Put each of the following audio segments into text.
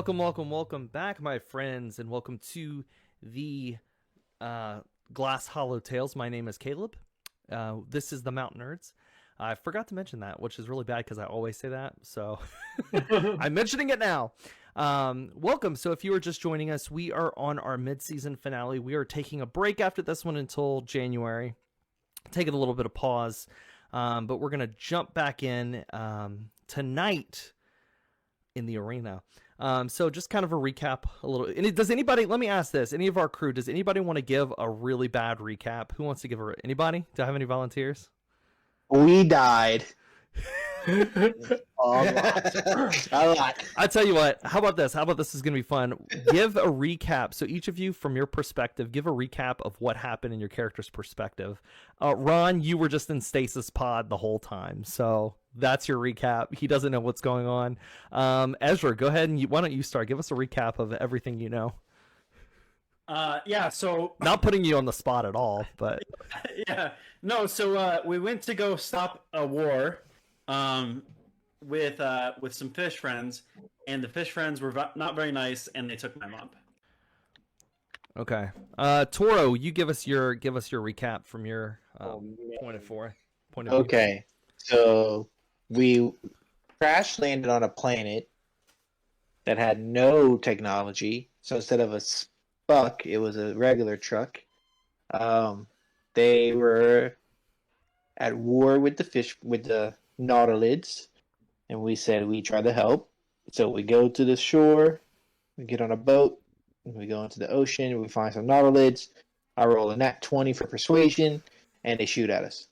welcome back, my friends, and welcome to the GlassHollow Tales. My name is Caleb. This is the Mountain Nerds. I forgot to mention that, which is really bad because I always say that, so I'm mentioning it now. Welcome. So if you are just joining us, we are on our mid-season finale. We are taking a break after this one until January, taking a little bit of pause, but we're going to jump back in tonight in the arena. So just kind of a recap a little. And does anybody, let me ask this, any of our crew, does anybody want to give a really bad recap? Who wants to give anybody? Do I have any volunteers? We died. A lot. I tell you what, how about this? This is going to be fun. Give a recap. So each of you, from your perspective, give a recap of what happened in your character's perspective. Ron, you were just in stasis pod the whole time. So that's your recap. He doesn't know what's going on. Ezra, go ahead and why don't you start? Give us a recap of everything you know. So not putting you on the spot at all, but so we went to go stop a war with some fish friends, and the fish friends were not very nice, and they took my mom. Okay. Toro, you give us your recap from your point of view. Okay. So we crash landed on a planet that had no technology. So instead of a Buck, it was a regular truck. They were at war with the Nautilids, and we said we try to help. So we go to the shore, we get on a boat, and we go into the ocean, we find some Nautilids. I roll a nat 20 for persuasion, and they shoot at us.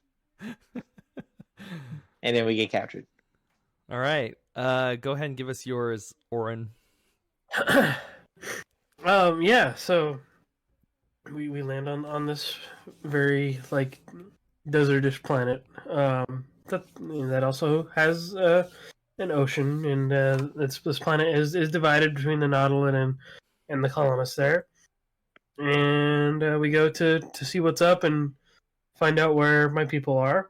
And then we get captured. All right. Go ahead and give us yours, Orin. So we land on this very desertish planet that also has an ocean, and this planet is divided between the Nautilid and the Colonists there, and we go to see what's up and find out where my people are,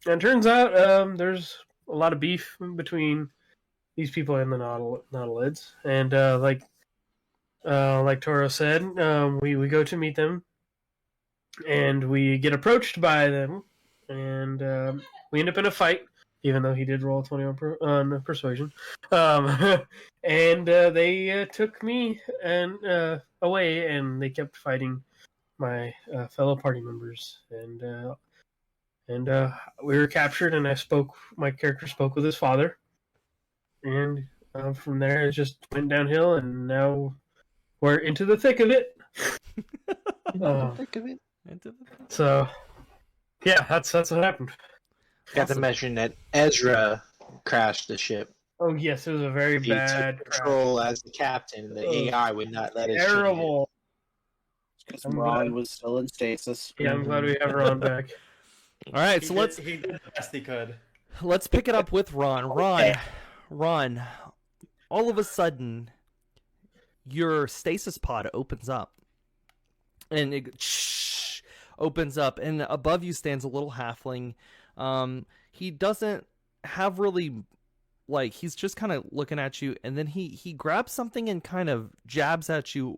and it turns out there's a lot of beef between these people and the Nautilids, and like Toro said, we go to meet them, and we get approached by them, and we end up in a fight, even though he did roll a 20 on persuasion. And they took me away, and they kept fighting my fellow party members, and we were captured, and my character spoke with his father, and from there it just went downhill, and now we're into the thick of it. So, yeah, that's what happened. Got to mention that Ezra crashed the ship. Oh yes, it was a very bad took control as the captain. The AI would not let us. Terrible. Because Ron was still in stasis. Yeah, I'm glad we have Ron back. All right, so He did the best he could. Let's pick it up with Ron. Ron. All of a sudden, your stasis pod opens up, and it opens up, and above you stands a little halfling. He doesn't have really, he's just kind of looking at you, and then he grabs something and kind of jabs at you,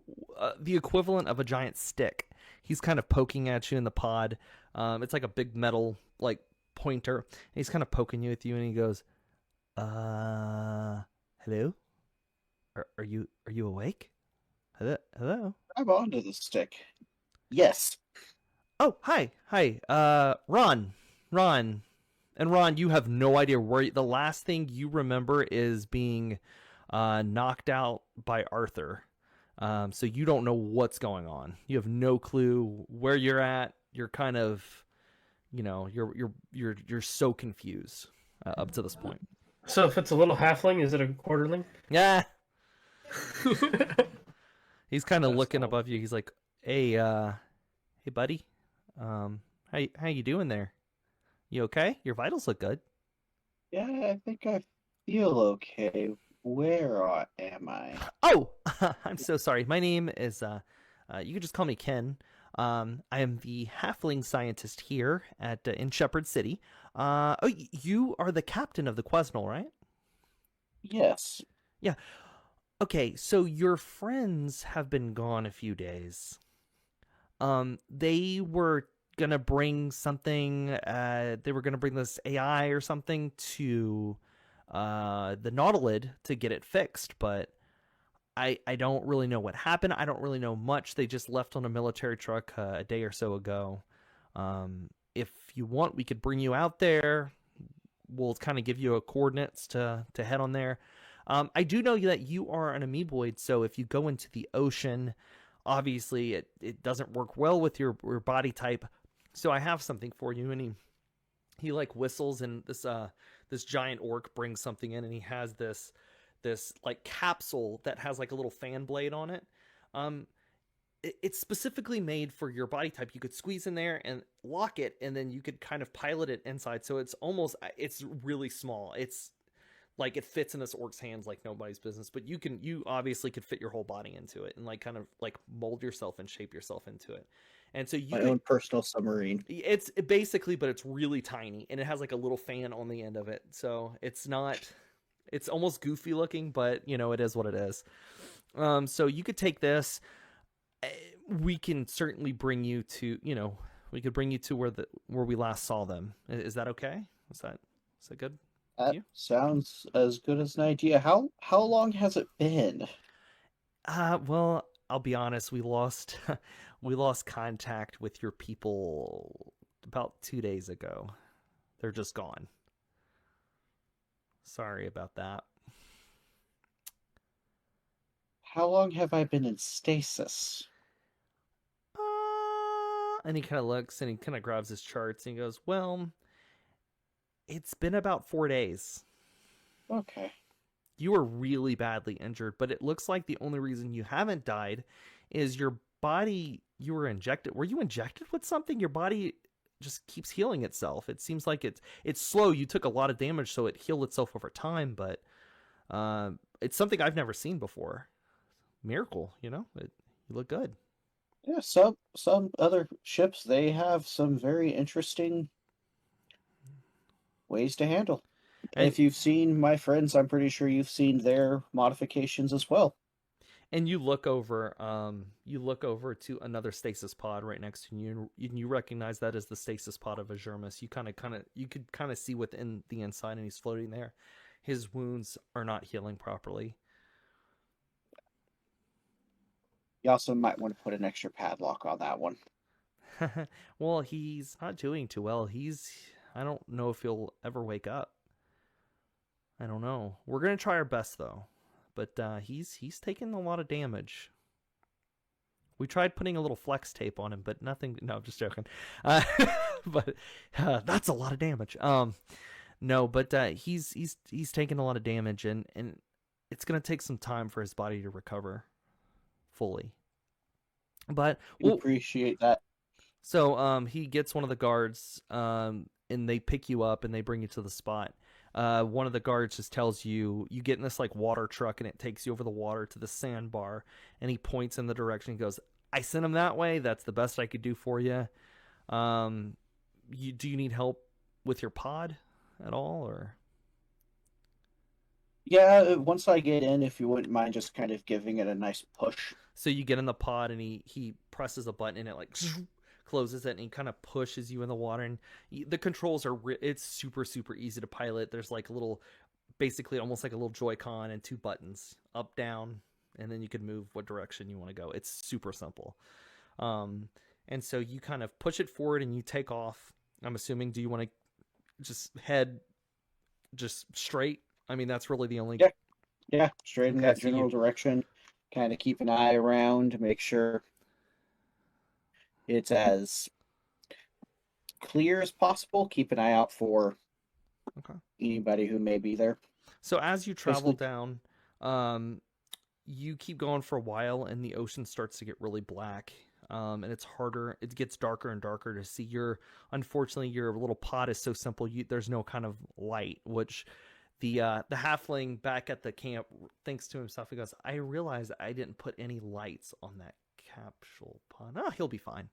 the equivalent of a giant stick. He's kind of poking at you in the pod. It's like a big metal pointer, and he's kind of poking you with you, and he goes, hello? Are you awake? Hello? Grab onto the stick. Yes. Oh, hi. Ron. And Ron, you have no idea where. The last thing you remember is being knocked out by Arthur. So you don't know what's going on. You have no clue where you're at. You're kind of, you're so confused up to this point. So if it's a little halfling, is it a quarterling? Yeah. He's kind of looking above you. He's like, hey buddy. How you doing there? You okay? Your vitals look good. Yeah, I think I feel okay. Where am I? Oh, I'm so sorry. My name is you can just call me Ken. I am the halfling scientist here in Shepherd City. You are the captain of the Quesnel, right? Yes. Yeah. Okay, so your friends have been gone a few days. They were gonna bring something. They were gonna bring this AI or something to the Nautilid to get it fixed, but I don't really know what happened. I don't really know much. They just left on a military truck a day or so ago. If you want, we could bring you out there. We'll kind of give you a coordinates to head on there. I do know that you are an Amoeboid, so if you go into the ocean, obviously it doesn't work well with your body type. So I have something for you. And he like whistles, and this giant orc brings something in, and he has this like capsule that has like a little fan blade on it. It's specifically made for your body type. You could squeeze in there and lock it, and then you could kind of pilot it inside. So it's really small. It's like it fits in this orc's hands like nobody's business, but you obviously could fit your whole body into it and like kind of like mold yourself and shape yourself into it. And so My own personal submarine. It's basically, but it's really tiny, and it has like a little fan on the end of it. So it's almost goofy looking, but it is what it is. So you could take this. We can certainly bring you to, we could bring you to where we last saw them. Is that okay? Is that good? That sounds as good as an idea. How long has it been? Well, I'll be honest. We lost contact with your people about 2 days ago. They're just gone. Sorry about that. How long have I been in stasis? And he kind of looks and he kind of grabs his charts and he goes, well, it's been about 4 days. Okay. You were really badly injured, but it looks like the only reason you haven't died is your body, you were injected. Were you injected with something? Your body just keeps healing itself. It seems like it's slow. You took a lot of damage, so it healed itself over time, but it's something I've never seen before. Miracle, you look good. Yeah, some other ships, they have some very interesting ways to handle. And if you've seen my friends, I'm pretty sure you've seen their modifications as well. And you look over to another stasis pod right next to you, and you recognize that as the stasis pod of Azure'mis. You could kind of see within the inside, and he's floating there. His wounds are not healing properly. You also might want to put an extra padlock on that one. Well, he's not doing too well. I don't know if he'll ever wake up. I don't know. We're going to try our best, though. But he's taken a lot of damage. We tried putting a little flex tape on him, but nothing. No, I'm just joking. But that's a lot of damage. No, but he's taken a lot of damage, and it's going to take some time for his body to recover fully. But we appreciate that. So he gets one of the guards, and they pick you up and they bring you to the spot. One of the guards just tells you get in this like water truck, and it takes you over the water to the sandbar, and he points in the direction. He goes, I sent him that way. That's the best I could do for you. Do you need help with your pod at all, or? Yeah, once I get in, if you wouldn't mind just kind of giving it a nice push. So you get in the pod, and he presses a button, and it like closes it, and he kind of pushes you in the water. And the controls are it's super easy to pilot. There's like a little, basically almost like a little Joy-Con and 2 buttons, up, down, and then you can move what direction you want to go. It's super simple. And so you kind of push it forward and you take off. I'm assuming, do you want to just head just straight? I mean, that's really the only... Yeah, straight in that general direction. Kind of keep an eye around, make sure it's as clear as possible. Keep an eye out for anybody who may be there. So as you travel down, you keep going for a while, and the ocean starts to get really black. And it's harder. It gets darker and darker to see. Unfortunately, your little pod is so simple. There's no kind of light, which the halfling back at the camp thinks to himself. He goes, I realize I didn't put any lights on that capsule pod. Oh, he'll be fine.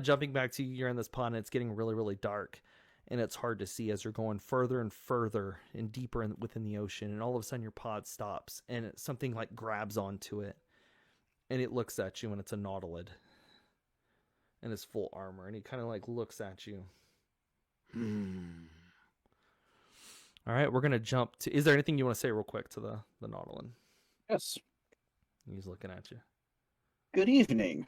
Jumping back to you're in this pod, and it's getting really dark. and it's hard to see as you're going further and further and deeper within the ocean. And all of a sudden your pod stops, and something like grabs onto it, and it looks at you, and it's a Nautilid in his full armor, and he kind of like looks at you. All right, we're gonna jump to. Is there anything you want to say real quick to the Nautilid? Yes. He's looking at you. Good evening.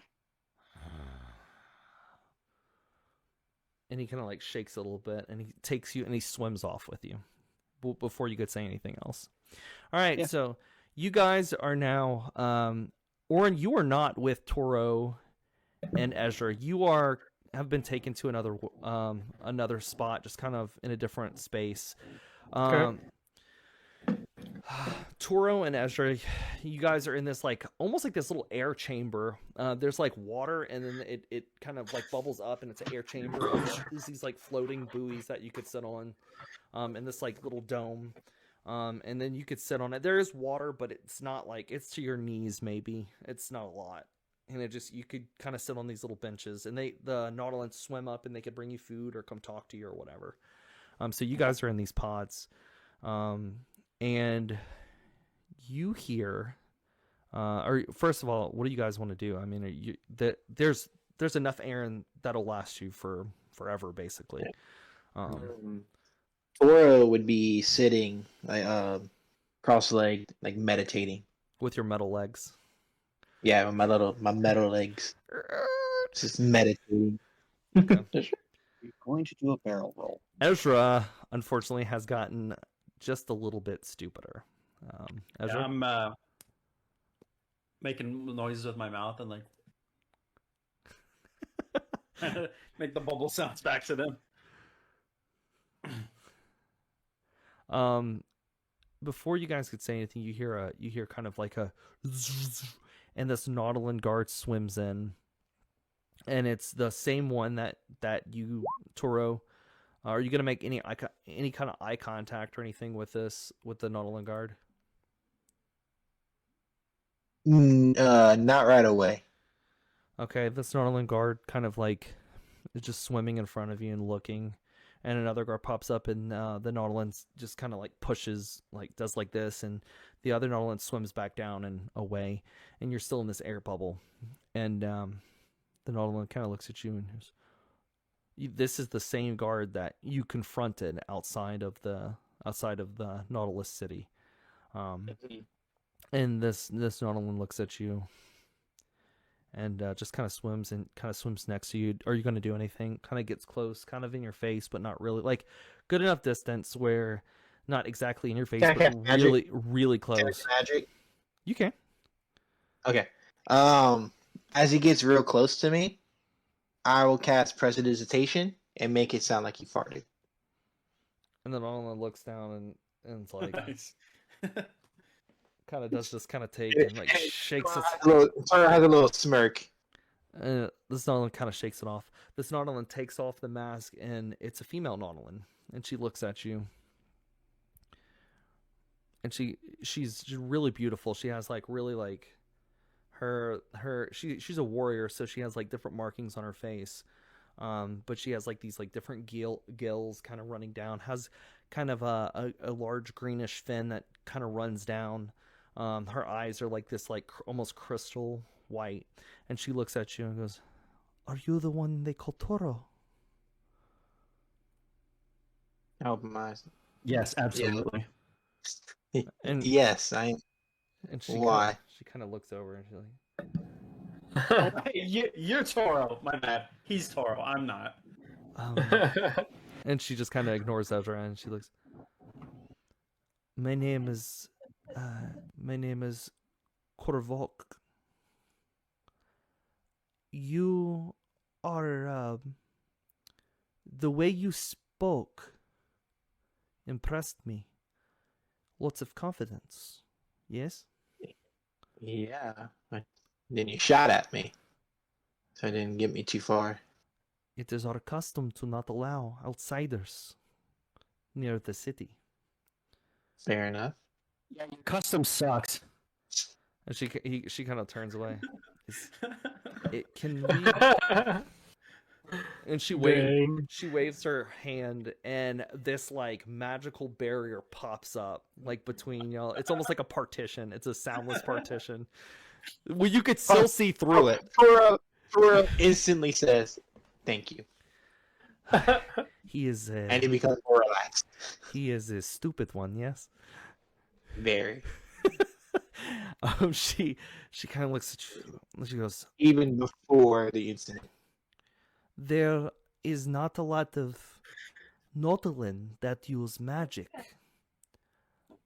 And he kind of like shakes a little bit, and he takes you and he swims off with you before you could say anything else. All right, Yeah. so you guys are now. Orin, you are not with Toro and Ezra. You have been taken to another spot, just kind of in a different space. Toro and Ezra, you guys are in this like almost like this little air chamber. There's like water, and then it kind of like bubbles up, and it's an air chamber. There's these like floating buoys that you could sit on, in this like little dome. And then you could sit on it. There is water, but it's not like it's to your knees. Maybe it's not a lot, and you could kind of sit on these little benches, and the Nautilids swim up, and they could bring you food or come talk to you or whatever. So you guys are in these pods, and you hear, or first of all, what do you guys want to do? I mean, there's enough air that'll last you for forever, basically. Toro would be sitting like cross-legged, like meditating. With your metal legs. Yeah, my metal legs. Just meditating. Okay. You're going to do a barrel roll. Ezra, unfortunately, has gotten just a little bit stupider. Ezra? I'm making noises with my mouth and like make the bubble sounds back to them. Before you guys could say anything, you hear kind of like a zzz, and this Nautilid guard swims in, and it's the same one that you, Toro. Are you gonna make any kind of eye contact or anything with the Nautilid guard? Not right away. Okay, this Nautilid guard kind of like is just swimming in front of you and looking. And another guard pops up, and the Nautilid just kind of like pushes, like does like this, and the other Nautilid swims back down and away, and you're still in this air bubble. And the Nautilid kind of looks at you and goes, "This is the same guard that you confronted outside of the Nautilus city." And this Nautilid looks at you and just kind of swims next to you. Are you going to do anything? Kind of gets close, kind of in your face, but not really. Like, good enough distance where not exactly in your face, but really, really close. Can I cast magic? You can. Okay. As he gets real close to me, I will cast Prestidigitation and make it sound like he farted. And then Alan looks down and it's like, Nice. kind of does this kind of take and like shakes it. Toro has a little smirk. This Nautilid kind of shakes it off. This Nautilid takes off the mask, and it's a female Nautilid, and she looks at you. And she's really beautiful. She has like really like she's a warrior, so she has like different markings on her face. But she has like these like different gills kind of running down. Has kind of a large greenish fin that kind of runs down. Her eyes are like this like almost crystal white, and she looks at you and goes, "Are you the one they call Toro?" Oh my! Yes, absolutely. And yes, I. And she Why? She kind of looks over and she's like, You're Toro. My bad. He's Toro. I'm not. and she just kind of ignores Ezra, and she looks. My name is Korvok. You are the way you spoke impressed me. Lots of confidence. Yes? Yeah. Then you shot at me, so it didn't get me too far. It is our custom to not allow outsiders near the city. Fair enough. Yeah, your custom sucks. And she kind of turns away. Can we? And she Dang. waves her hand, and this like magical barrier pops up like between y'all. It's almost like a partition. It's a soundless partition. Well, you could still see through it. Toro instantly says, "Thank you," He is and he becomes more relaxed. he is a stupid one, yes. Very. She kind of looks at you. And she goes, Even before the incident. "There is not a lot of Nautilid that use magic.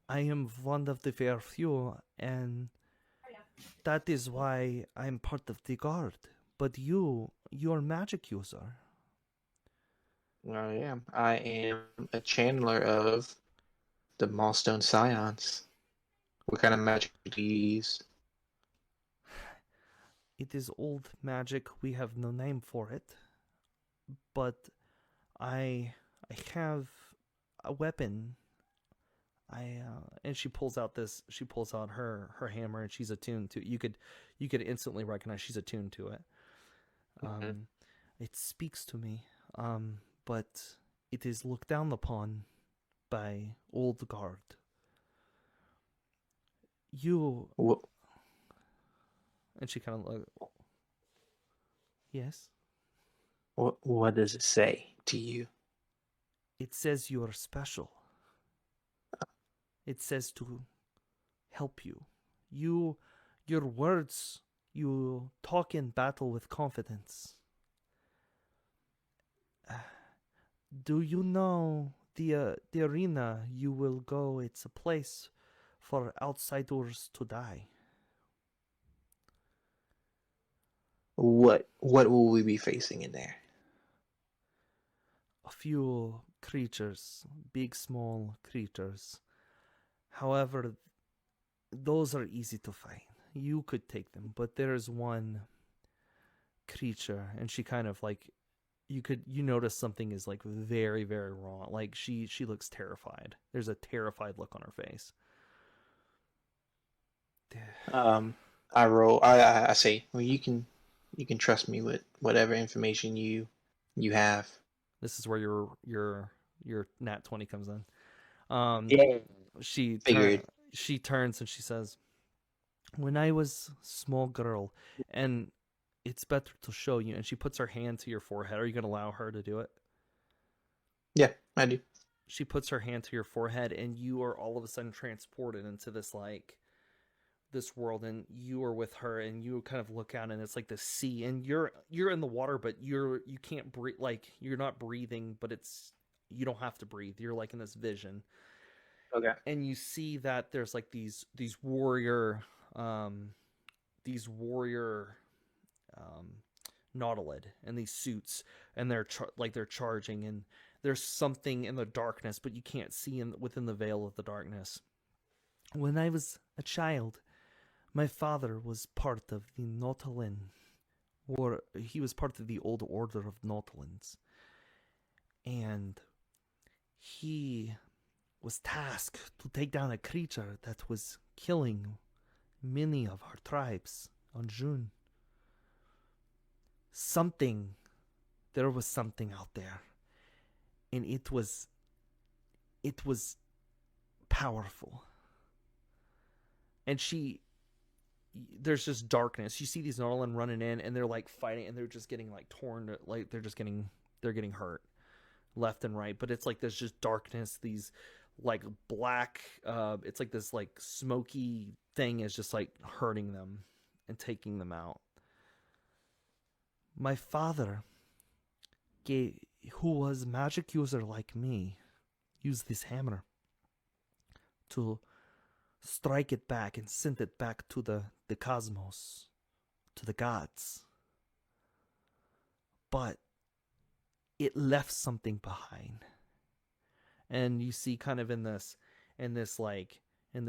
I am one of the very few, and that is why I'm part of the guard. But you're a magic user." I am. I am a channeler of the Milestone Scions. What kind of magic do you use? It is old magic. We have no name for it. But I have a weapon. And she pulls out her hammer, and she's attuned to it. You could instantly recognize she's attuned to it. It speaks to me. But it is looked down upon by old guard. What? And she kind of like, yes. What does it say to you? It says you are special. It says to help you. Your words, you talk in battle with confidence. Do you know the arena you will go? It's a place for outsiders to die. What will we be facing in there? A few creatures, big, small creatures. However, those are easy to fight. You could take them, but there's one creature, and she kind of like, you notice something is like very, very wrong. Like she looks terrified. There's a terrified look on her face. I roll. I say, well, you can trust me with whatever information you have. This is where your nat 20 comes in. Yeah. She Figured. She turns and she says, "When I was small girl, and it's better to show you." And she puts her hand to your forehead. Are you going to allow her to do it? Yeah, I do. She puts her hand to your forehead, and you are all of a sudden transported into this world, and you are with her, and you kind of look out, and it's like the sea, and you're in the water, but you can't breathe. Like you're not breathing, but you don't have to breathe. You're like in this vision. Okay. And you see that there's like these warrior Nautilid in these suits, and they're charging, and there's something in the darkness, but you can't see within the veil of the darkness. When I was a child, my father was part of the Nautilid, or he was part of the old order of Nautilids, and he was tasked to take down a creature that was killing many of our tribes on June. There was something out there, and it was powerful. And there's just darkness. You see these Nautilin running in, and they're like fighting, and they're just getting like torn, like they're getting hurt left and right. But it's like there's just darkness. These like black, it's like this like smoky thing is just like hurting them and taking them out. My father, who was a magic user like me, used this hammer to strike it back and send it back to the cosmos, to the gods. But it left something behind. And you see kind of in the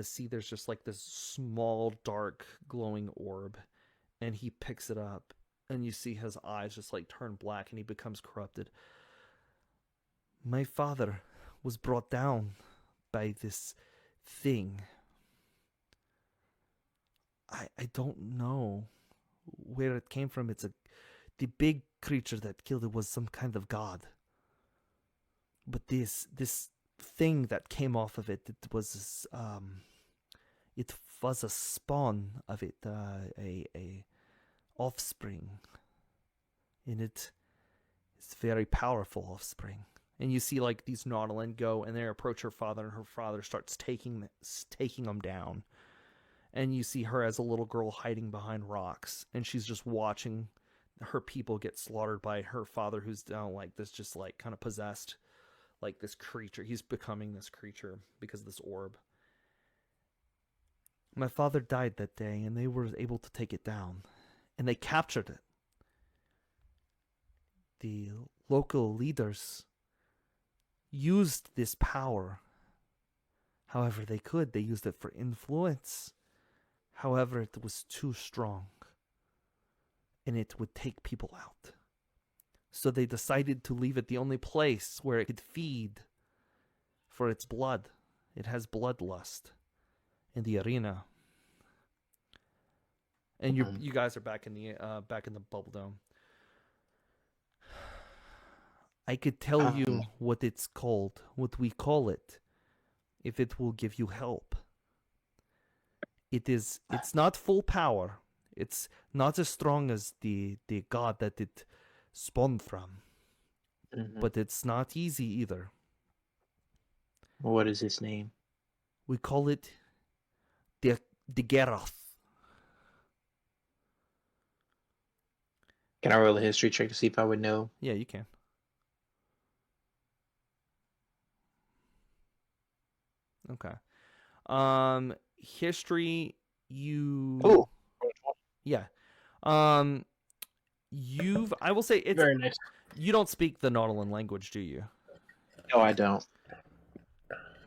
sea, there's just like this small, dark, glowing orb. And he picks it up, and you see his eyes just like turn black, and he becomes corrupted. My father was brought down by this thing. I don't know where it came from. The big creature that killed it was some kind of god. But this thing that came off of it, it was a spawn of it, a offspring. And it's very powerful offspring. And you see like these Nautilin go and they approach her father, and her father starts taking them down. And you see her as a little girl hiding behind rocks, and she's just watching her people get slaughtered by her father, who's now like this, just like kind of possessed, like this creature. He's becoming this creature because of this orb. My father died that day, and they were able to take it down, and they captured it. The local leaders used this power however they could. They used it for influence. However, it was too strong, and it would take people out. So they decided to leave it the only place where it could feed for its blood. It has bloodlust in the arena. And you guys are back in the bubble dome. I could tell you what it's called, what we call it, if it will give you help. It's not full power. It's not as strong as the god that it spawned from. Mm-hmm. But it's not easy either. What is his name? We call it the Geroth. Can I roll a history check to see if I would know? Yeah, you can. Okay. History, you... Oh. Yeah. I will say it's... Very nice. You don't speak the Nautilin language, do you? No, I don't.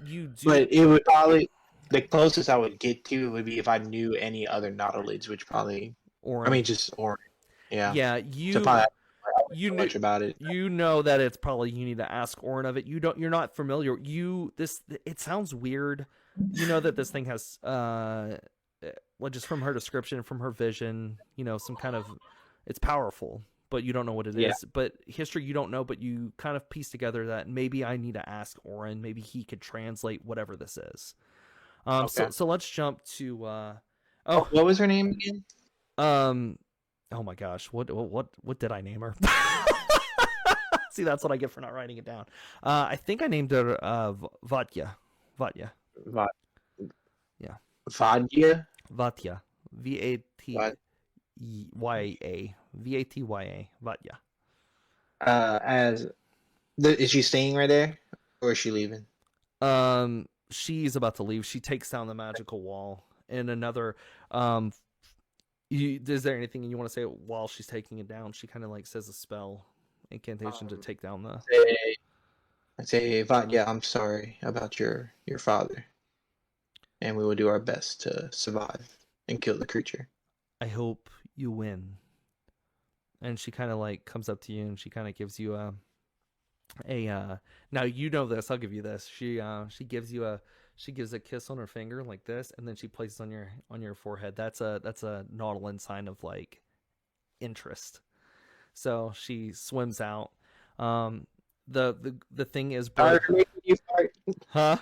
You do... But it would probably... The closest I would get to would be if I knew any other Nautilids, which probably... Orin. I mean, just Orin. Yeah. Yeah, you... So probably you much about it. You know that it's probably you need to ask Orin of it. You're not familiar. It sounds weird. You know that this thing has just from her description, from her vision, some kind of, it's powerful, but you don't know what it is. But history you don't know, but you kind of piece together that maybe I need to ask Orin. Maybe he could translate whatever this is. Okay. So let's jump to what was her name again? Oh my gosh, what did I name her? See, that's what I get for not writing it down. I think I named her Vatya. Yeah. Yeah. Vatya? Vatya. Vatya. Vatya. Vatya. Is she staying right there, or is she leaving? She's about to leave. She takes down the magical wall. And another is there anything you want to say while she's taking it down? She kind of like says a spell incantation to take down the... I say, Vatya, I'm sorry about your father. And we will do our best to survive and kill the creature. I hope you win. And she kind of like comes up to you and she kind of gives you a now you know this, I'll give you this. She gives a kiss on her finger like this, and then she places on your forehead. That's a Nautilin sign of like interest. So she swims out. The thing is, sorry for making you fart. Huh?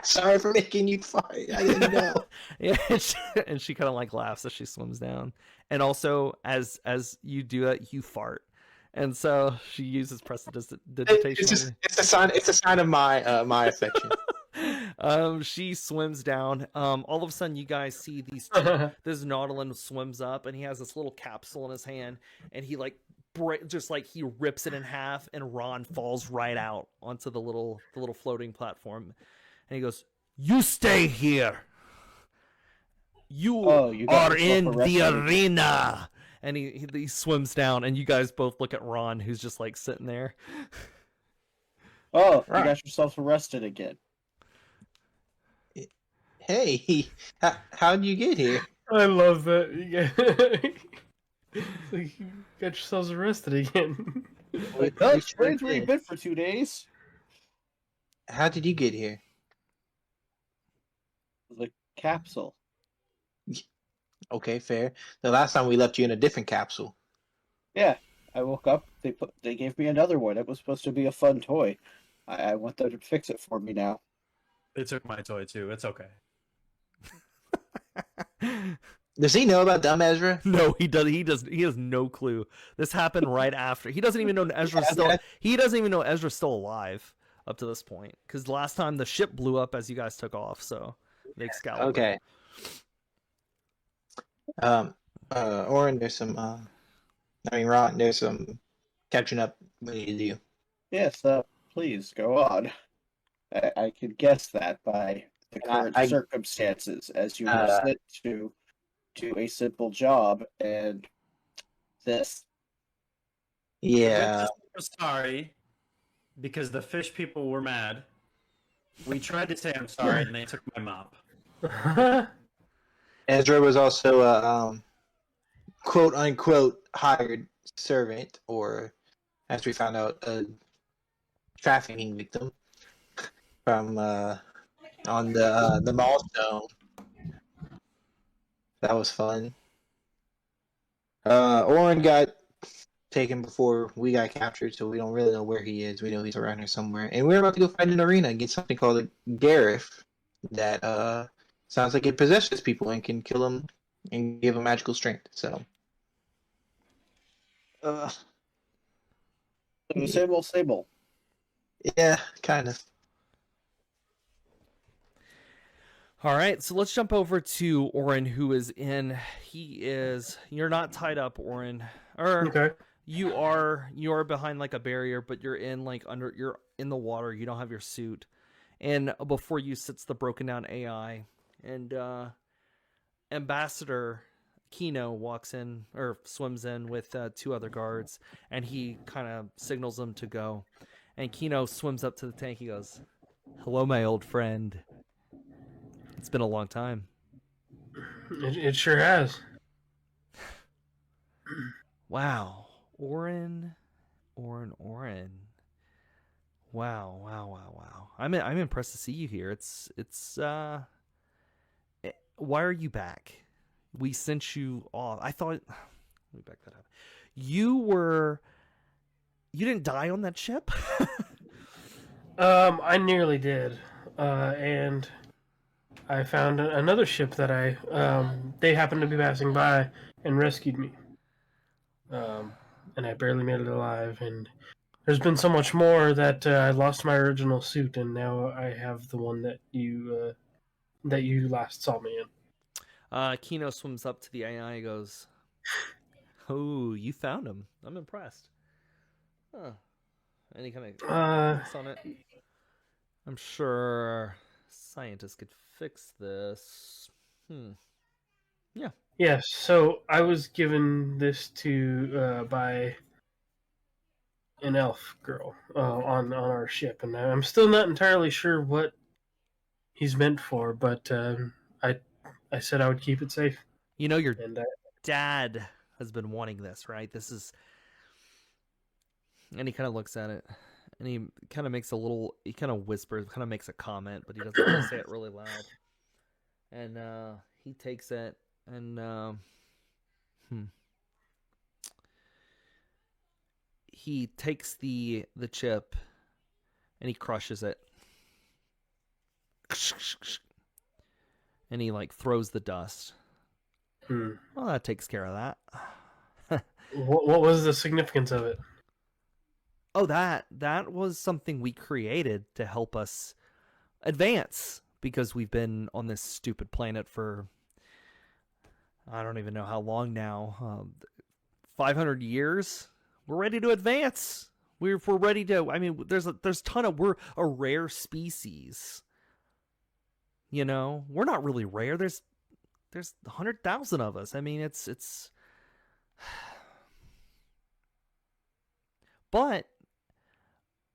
Sorry for making you fart. I didn't know. Yeah, and she kind of like laughs as she swims down. And also, as you do that, you fart. And so she uses prestidigitation. It's a sign of my my affection. She swims down. All of a sudden, you guys see this Nautilin swims up, and he has this little capsule in his hand, and he like he rips it in half, and Ron falls right out onto the little floating platform, and he goes, "You stay here. You are in the arena." And he swims down, and you guys both look at Ron, who's just like sitting there. Oh, you got yourself arrested again. Hey, how'd you get here? I love that. You got yourselves arrested again. That's where you've been for 2 days. How did you get here? The capsule. Okay, fair. The last time we left you in a different capsule. Yeah, I woke up. They gave me another one. It was supposed to be a fun toy. I want them to fix it for me now. They took my toy too. It's okay. Does he know about dumb Ezra? No, he does. He has no clue. This happened right after. He doesn't even know Ezra's Yeah, still. that- He doesn't even know Ezra's still alive up to this point. Because last time the ship blew up as you guys took off. So the Excalibur. Okay. Orin, there's some. Ron, there's some catching up we need to do. Yes, please go on. I could guess that by the current circumstances, as you were sent to do a simple job, and this. Yeah. We're sorry because the fish people were mad. We tried to say I'm sorry, and they took my mop. Ezra was also a quote unquote hired servant, or as we found out, a trafficking victim from on the milestone. That was fun. Orin got taken before we got captured, so we don't really know where he is. We know he's around here somewhere, and we're about to go find an arena and get something called a Gareth that sounds like it possesses people and can kill them and give them magical strength. So, Sable. yeah, kind of. All right, so let's jump over to Orin, who is in. You're not tied up, Orin. Or Okay. you are behind like a barrier, but you're in you're in the water. You don't have your suit, and before you sits the broken down AI, and Ambassador Kino walks in or swims in with two other guards, and he kind of signals them to go, and Kino swims up to the tank. He goes, "Hello, my old friend. It's been a long time." It sure has. Wow. Orin. Wow. I'm impressed to see you here. Why are you back? We sent you off. I thought, let me back that up. You didn't die on that ship? I nearly did. And I found another ship that they happened to be passing by and rescued me. And I barely made it alive. And there's been so much more that I lost my original suit, and now I have the one that you last saw me in. Kino swims up to the AI and goes, "Oh, you found him. I'm impressed." Huh. Any kind of comments on it? I'm sure scientists could fix this. Yeah. Yes, so I was given this by an elf girl on our ship, and I'm still not entirely sure what he's meant for, but I said I would keep it safe. You know, your dad has been wanting this, right? And he kind of looks at it, and he kind of makes he kind of whispers, kind of makes a comment, but he doesn't really say it really loud. And he takes it, and he takes the chip, and he crushes it. And he throws the dust. Well, that takes care of that. What was the significance of it? Oh, that was something we created to help us advance, because we've been on this stupid planet for I don't even know how long now. 500 years. We're ready to advance. We're ready to. I mean, there's a ton of. We're a rare species. You know, we're not really rare. There's 100,000 of us. I mean, it's. But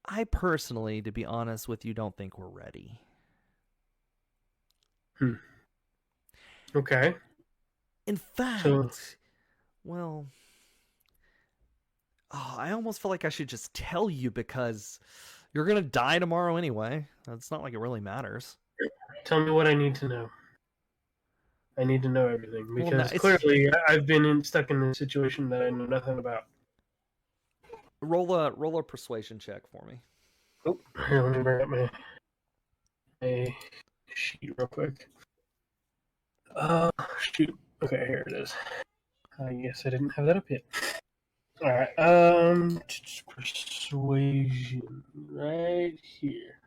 I personally, to be honest with you, don't think we're ready. Okay. In fact, well, I almost feel like I should just tell you, because you're going to die tomorrow anyway. It's not like it really matters. Tell me what I need to know. I need to know everything, because Well, clearly I've been stuck in a situation that I know nothing about. Roll a persuasion check for me. Oh, here, let me bring up my sheet real quick. Shoot. Okay, here it is. I guess I didn't have that up yet. All right. Persuasion right here.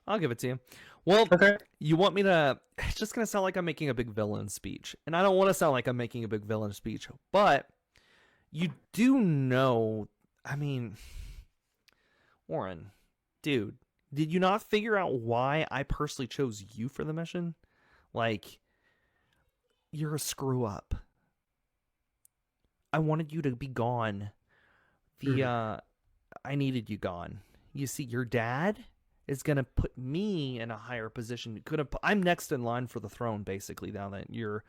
I'll give it to you. Well, Okay. you want me to... It's just going to sound like I'm making a big villain speech. And I don't want to sound like I'm making a big villain speech. But you do know... I mean... Orin, dude, did you not figure out why I personally chose you for the mission? Like, you're a screw-up. I wanted you to be gone. I needed you gone. You see, your dad is going to put me in a higher position. I'm next in line for the throne, basically, now that you're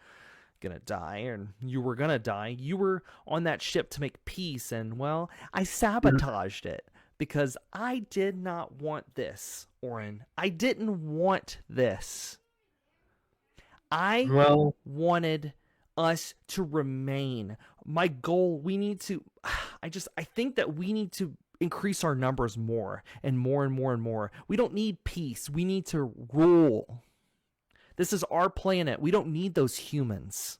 going to die, and you were going to die. You were on that ship to make peace, and, well, I sabotaged it because I did not want this, Orin. I didn't want this. I wanted us to remain. My goal, I think that we need to increase our numbers more and more and more and more. We don't need peace. We need to rule. This is our planet. We don't need those humans.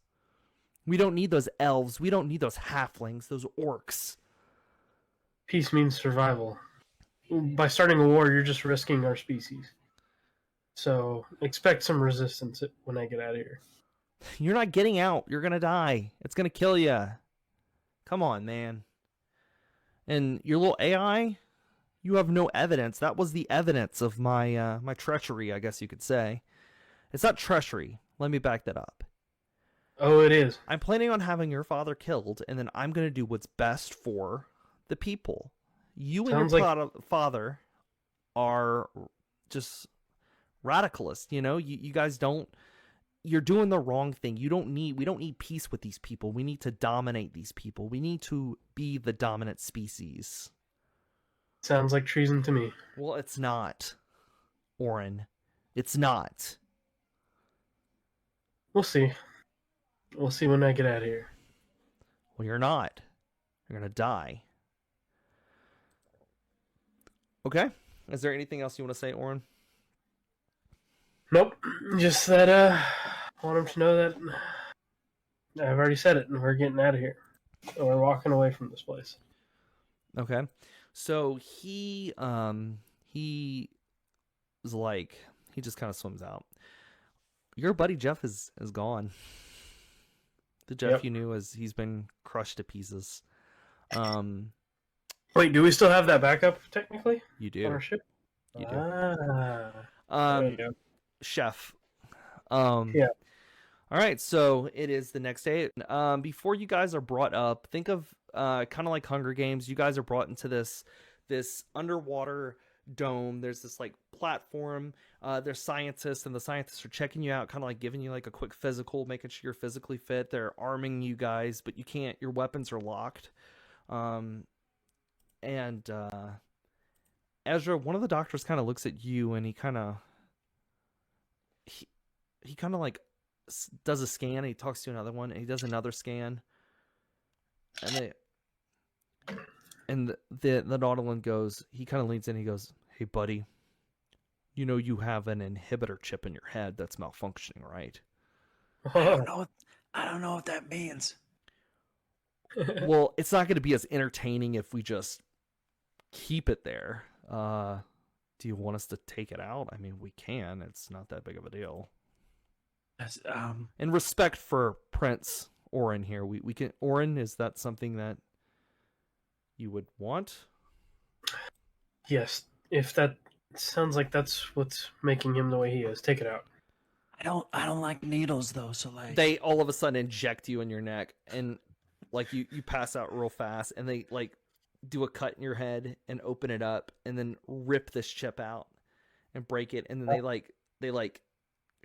We don't need those elves. We don't need those halflings, those orcs. Peace means survival. By starting a war, you're just risking our species. So expect some resistance when I get out of here. You're not getting out. You're going to die. It's going to kill you. Come on, man. And your little AI, you have no evidence. That was the evidence of my my treachery, I guess you could say. It's not treachery. Let me back that up. Oh, it is. I'm planning on having your father killed, and then I'm going to do what's best for the people. You and your father are just radicalists, you know? You guys don't... You're doing the wrong thing. We don't need peace with these people. We need to dominate these people. We need to be the dominant species. Sounds like treason to me. Well, it's not, Orin. It's not. We'll see. We'll see when I get out of here. Well, you're not. You're going to die. Okay. Is there anything else you want to say, Orin? Nope. Just that I want him to know that I've already said it and we're getting out of here. So we're walking away from this place. Okay. So he is like, he just kind of swims out. Your buddy Jeff is gone. The Jeff you knew he's been crushed to pieces. Wait, do we still have that backup technically? You do. On our ship? You do. There you go. Chef. Yeah. All right, so it is the next day. Before you guys are brought up, think of kind of like Hunger Games. You guys are brought into this underwater dome. There's this like platform. There's scientists, and the scientists are checking you out, kind of like giving you like a quick physical, making sure you're physically fit. They're arming you guys, but you can't. Your weapons are locked. And Ezra, one of the doctors kind of looks at you, and he kind of like does a scan, and he talks to another one, and he does another scan, and the Nautilid goes, he kind of leans in, he goes, "Hey buddy, you know you have an inhibitor chip in your head that's malfunctioning, right?" I don't know what that means. Well, it's not going to be as entertaining if we just keep it there. Do you want us to take it out? I mean, we can. It's not that big of a deal. In respect for Prince Orin here, we can. Orin, is that something that you would want? Yes, if that sounds like that's what's making him the way he is, take it out. I don't like needles though, so like they all of a sudden inject you in your neck, and like you pass out real fast, and they like do a cut in your head and open it up and then rip this chip out and break it, and then they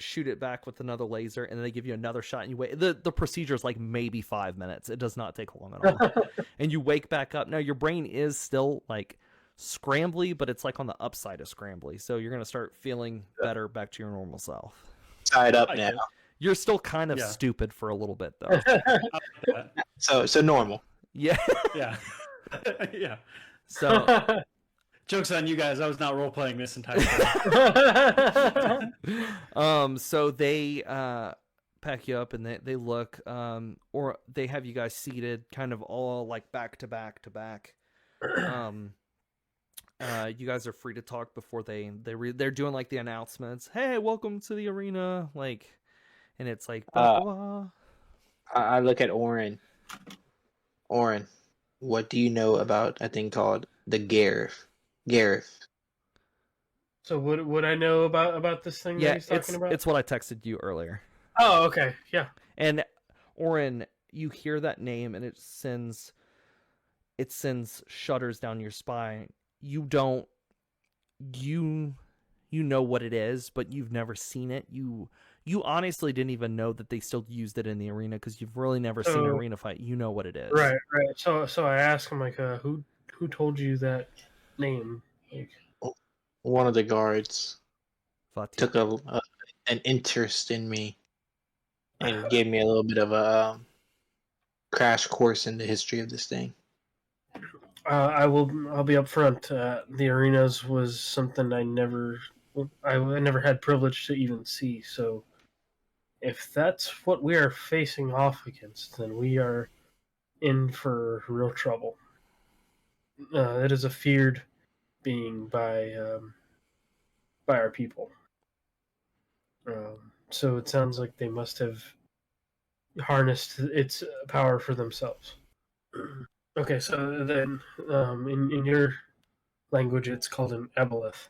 shoot it back with another laser, and then they give you another shot, and you wait. The procedure is like maybe 5 minutes. It does not take long at all. And you wake back up. Now your brain is still like scrambly, but it's like on the upside of scrambly, so you're gonna start feeling better, back to your normal self. Tied up now. You're still kind of stupid for a little bit though. So normal. Yeah. Yeah. Yeah. So Joke's on you guys. I was not role playing this entire time. so they pack you up and they look or they have you guys seated kind of all like back to back to back. You guys are free to talk before they're doing like the announcements. Hey, welcome to the arena, like, and it's like blah, blah, blah. I look at Orin. Orin, what do you know about a thing called the Gareth? Gareth. So what I know about this thing that Yeah, he's talking about? it's what I texted you earlier. Oh, okay, yeah. And Orin, you hear that name and it sends shudders down your spine. You know what it is, but you've never seen it. You honestly didn't even know that they still used it in the arena because you've really never seen an arena fight. You know what it is. Right. So I asked him like, who told you that name? Like, One of the guards Vati. took an interest in me and gave me a little bit of a crash course in the history of this thing. I'll be upfront. The arenas was something I never had privilege to even see. So if that's what we are facing off against, then we are in for real trouble. It is a feared being by our people. So it sounds like they must have harnessed its power for themselves. Okay, so then in your language, it's called an aboleth.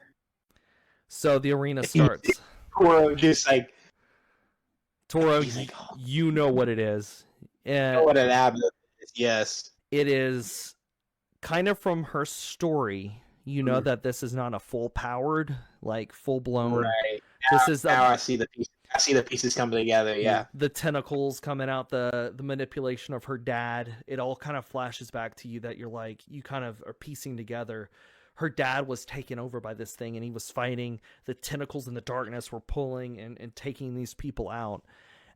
So the arena starts. Toro just like Toro, he's like, oh, you know what it is. you know what an aboleth is? Yes. It is kind of from her story. You know that this is not a full powered, like full blown. Right. This is now I see the pieces. I see the pieces coming together. Yeah. The tentacles coming out, the manipulation of her dad. It all kind of flashes back to you that you're like, you kind of are piecing together. Her dad was taken over by this thing and he was fighting. The tentacles in the darkness were pulling and taking these people out.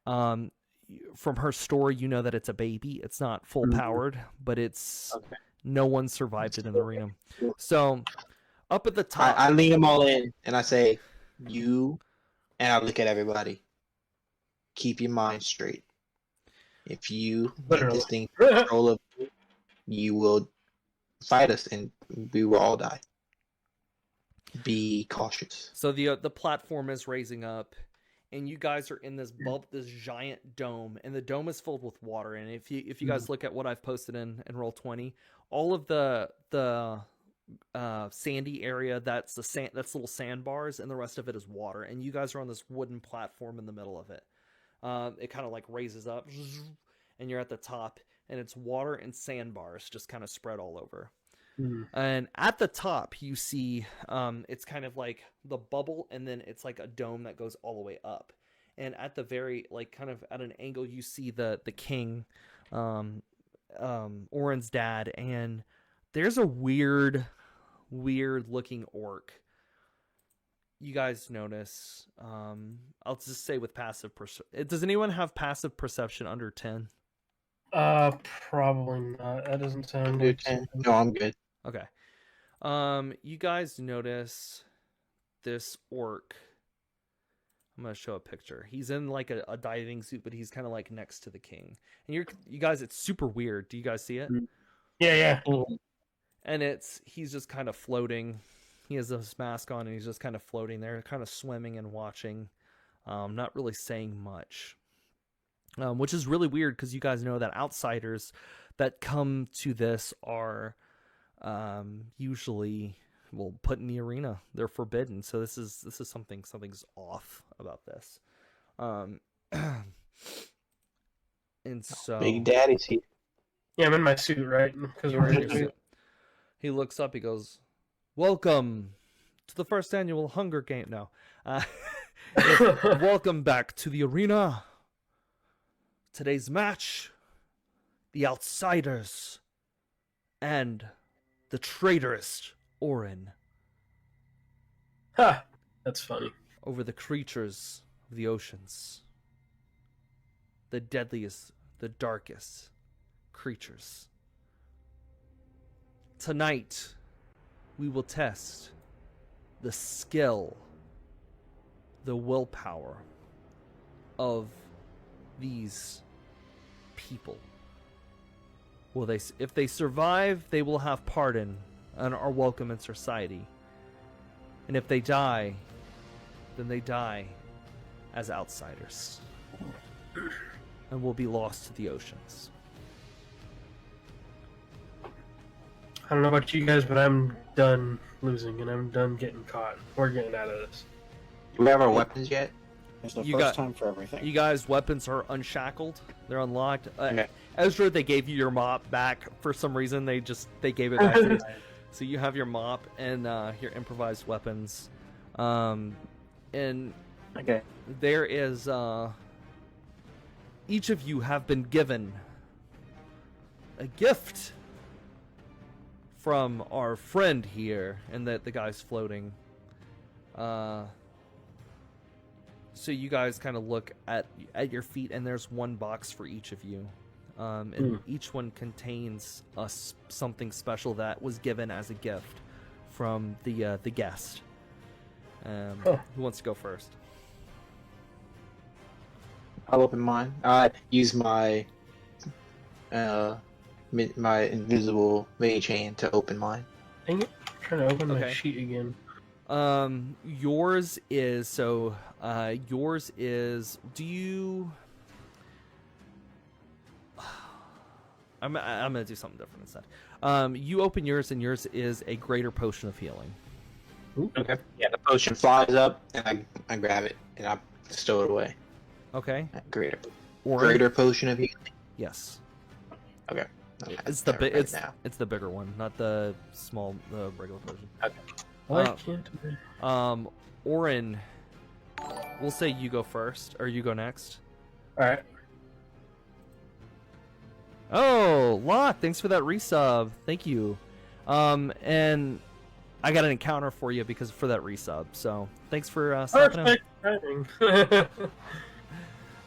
From her story, you know that it's a baby. It's not full powered, but it's no one survived it in the arena. So up at the top, I lean them all in and I say, you, and I look at everybody. Keep your mind straight. If you let this thing control of you, you will fight us and we will all die. Be cautious. So the platform is raising up, and you guys are in this giant dome, and the dome is filled with water. And if you guys look at what I've posted in Roll20, all of the sandy area that's little sandbars, and the rest of it is water. And you guys are on this wooden platform in the middle of it. It kind of like raises up, and you're at the top, and it's water and sandbars just kind of spread all over. And at the top, you see it's kind of like the bubble, and then it's like a dome that goes all the way up. And at the very, like, kind of at an angle, you see the king, Orin's dad, and there's a weird looking orc. You guys notice. I'll just say with passive does anyone have passive perception under 10? Probably not. That doesn't sound good. No, I'm good. Okay. You guys notice this orc. I'm gonna show a picture. He's in like a diving suit, but he's kind of like next to the king. And you guys, it's super weird. Do you guys see it? Yeah. And he's just kind of floating. He has this mask on, and he's just kind of floating there, kind of swimming and watching, not really saying much. Which is really weird because you guys know that outsiders that come to this are usually put in the arena. They're forbidden. So this is something's off about this. And so Big Daddy's here. Yeah, I'm in my suit, right? Because we're in suit. He looks up. He goes, "Welcome to the first annual Hunger Game." No, welcome back to the arena. Today's match: the outsiders and the traitorous Orin. Ha! That's funny. Over the creatures of the oceans. The deadliest, the darkest creatures tonight we will test the skill, the willpower of these people. Will they? If they survive, they will have pardon and are welcome in society. And if they die, then they die as outsiders and will be lost to the oceans. I don't know about you guys, but I'm done losing and I'm done getting caught. We're getting out of this. Do we have our weapons yet? It's the You first got- time for everything. You guys' weapons are unshackled. They're unlocked. Okay. Ezra, they gave you your mop back for some reason. They gave it back to you. So you have your mop and your improvised weapons. And Okay. there is each of you have been given a gift from our friend here, and that the guy's floating. So you guys kind of look at your feet, and there's one box for each of you, and each one contains something special that was given as a gift from the guest. Who wants to go first? I'll open mine. Use my my invisible mage hand to open mine. Dang it. I'm trying to open my Okay. sheet again. Yours is yours is. Do you? I'm gonna do something different instead. You open yours, and yours is a greater potion of healing. Okay. Yeah, the potion flies up, and I grab it and I stow it away. Okay. Greater potion of healing. Yes. Okay. It's the Never mind it's now. it's the bigger one, not the regular potion. Why Uh, can't I? Orin, we'll say you go first, or you go next. Alright. Oh, Locke, thanks for that resub. Thank you. And I got an encounter for you because for that resub. So thanks for stopping out. Perfect timing.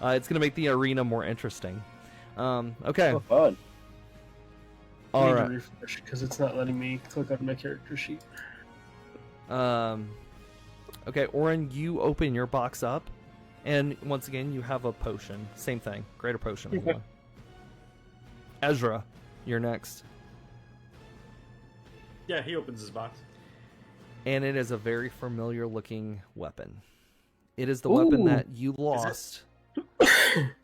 It's gonna make the arena more interesting. Okay. Oh, fun. I All need right. to refresh because it's not letting me click on my character sheet. Okay, Orin, you open your box up, and once again, you have a potion. Same thing, greater potion. of healing. Ezra, you're next, Yeah, he opens his box. and it is a very familiar-looking weapon. It is the weapon Ooh. that you lost.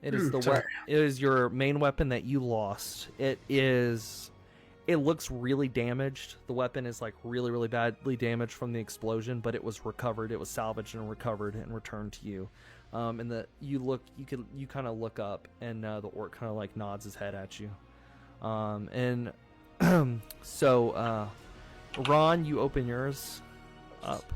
It is the Sorry. it is your main weapon that you lost. It looks really damaged. The weapon is like really badly damaged from the explosion, but it was recovered. It was salvaged and recovered and returned to you. And you kind of look up, and the orc kind of like nods his head at you. And so Ron, you open yours up.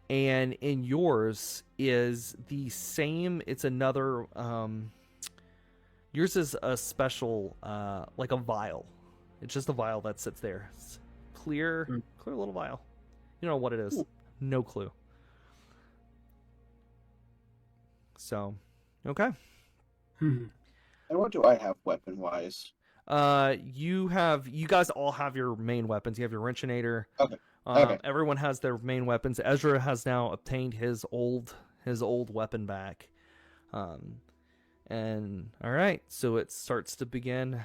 And in yours is the same. It's another. Yours is a special, like a vial. It's just a vial that sits there. It's clear little vial. You don't know what it is. No clue. So, okay. And what do I have weapon wise? You guys all have your main weapons. You have your Wrenchinator. Okay. Okay. Everyone has their main weapons. Ezra has now obtained his old weapon back. And all right, so it starts to begin.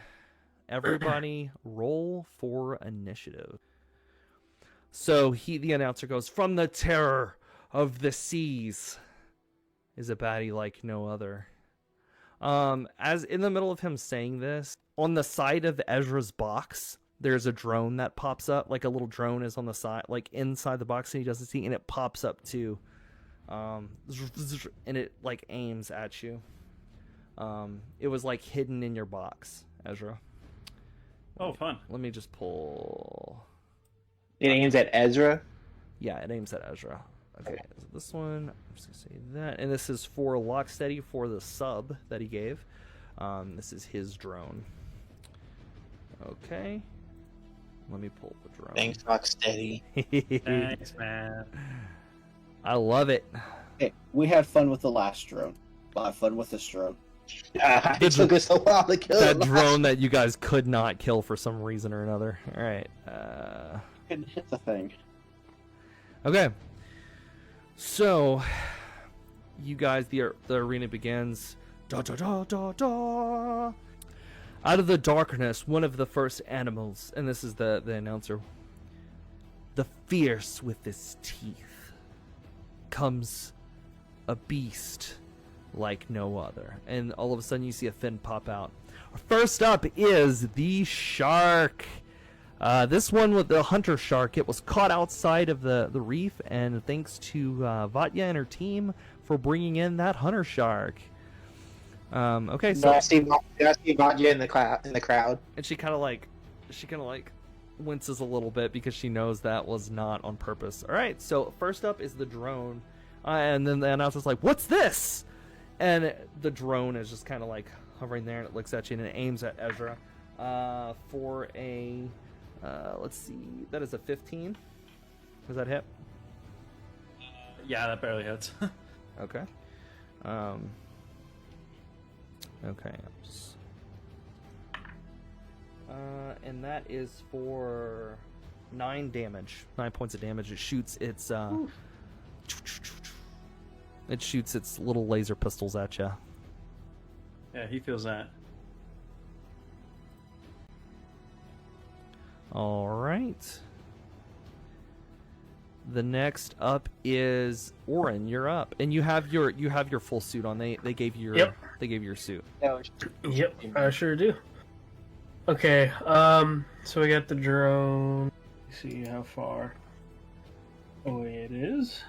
Everybody roll for initiative. So the announcer goes, "From the terror of the seas is a baddie like no other." As in the middle of him saying this, on the side of Ezra's box, there's a drone that pops up. Like a little drone is on the side, like inside the box, and he doesn't see, and it pops up too. And it like aims at you. It was like hidden in your box, Ezra. Oh, fun. Let me just pull. It aims at Ezra. Yeah, it aims at Ezra. Okay, so this one, I'm just gonna say that, and this is for Locksteady for the sub that he gave. This is his drone. Okay, let me pull the drone. Thanks, Rocksteady. Thanks, man. I love it. Hey, we had fun with the last drone. We'll have fun with this drone. It took us a while to kill that him. drone that you guys could not kill for some reason or another. All right. Couldn't hit the thing. Okay. So, you guys, the arena begins. Da da da da da. Out of the darkness, one of the first animals, and this is the announcer. The fierce with its teeth comes a beast like no other, and all of a sudden you see a fin pop out. First up is the shark. This one with the hunter shark, it was caught outside of the reef, and thanks to Vatya and her team for bringing in that hunter shark. Okay, so I see Vatya in the crowd. and she kind of like winces a little bit because she knows that was not on purpose. All right, so first up is the drone, and then the announcer's like, "What's this?" And the drone is just kind of like hovering there, and it looks at you and it aims at Ezra for a let's see, that is a 15. Does that hit? Yeah, that barely hits. Okay. Okay. And that is for 9 damage. 9 points of damage. It shoots its it shoots its little laser pistols at you. Yeah, he feels that. All right. The next up is Orin. You're up, and you have your full suit on. They gave you your they gave you your suit. Yep, I sure do. Okay, so we got the drone. Let's see how far away it is.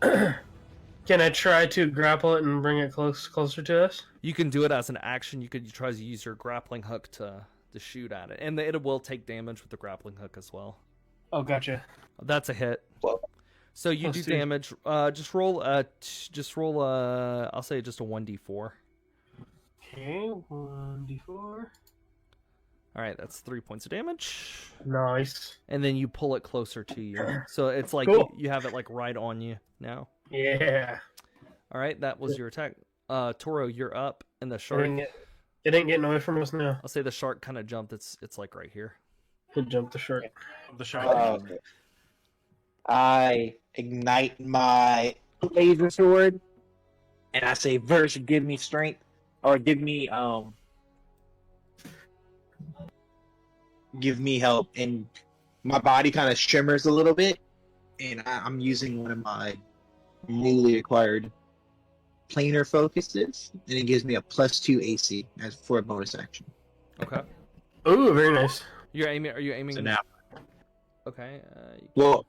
Can I try to grapple it and bring it closer to us? You can do it as an action. You could try to use your grappling hook to shoot at it, and it will take damage with the grappling hook as well. Oh, gotcha. That's a hit. Well, So you do see. damage. Just roll. I'll say just a 1d4. Okay, 1d4. All right, that's 3 points of damage. Nice. And then you pull it closer to you, so it's like Cool. you have it like right on you now. Yeah. All right, that was your attack. Toro, you're up, and the It shark. ain't getting away from us now. I'll say the shark kind of jumped. It's like right here. It jumped the shark. The shark. I ignite my laser sword, and I say, "Verse, give me strength, or give me help." And my body kind of shimmers a little bit, and I'm using one of my newly acquired planar focuses, and it gives me a +2 AC as for a bonus action. Okay. Ooh, very nice. You're aiming. Are you aiming? So now, Okay. well,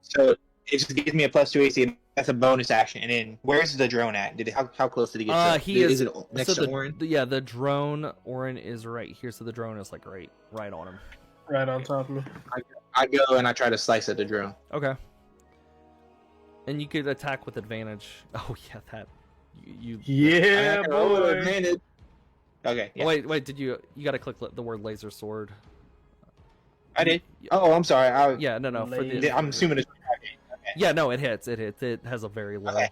so it just gives me a +2 AC. And that's a bonus action. And then where's the drone at? How close did he get? He is it next so to Orin? the drone Orin is right here. So the drone is like right on him. Right on top of me. I go and I try to slice at the drone. Okay. And you could attack with advantage. Oh yeah, that you. Yeah, I roll boy. advantage. Okay. Yeah. Wait. Did you got to click the word laser sword? I did. Oh, I'm sorry. Yeah, no. For the, I'm assuming it's yeah, no, it hits. It hits. It has a very low Okay.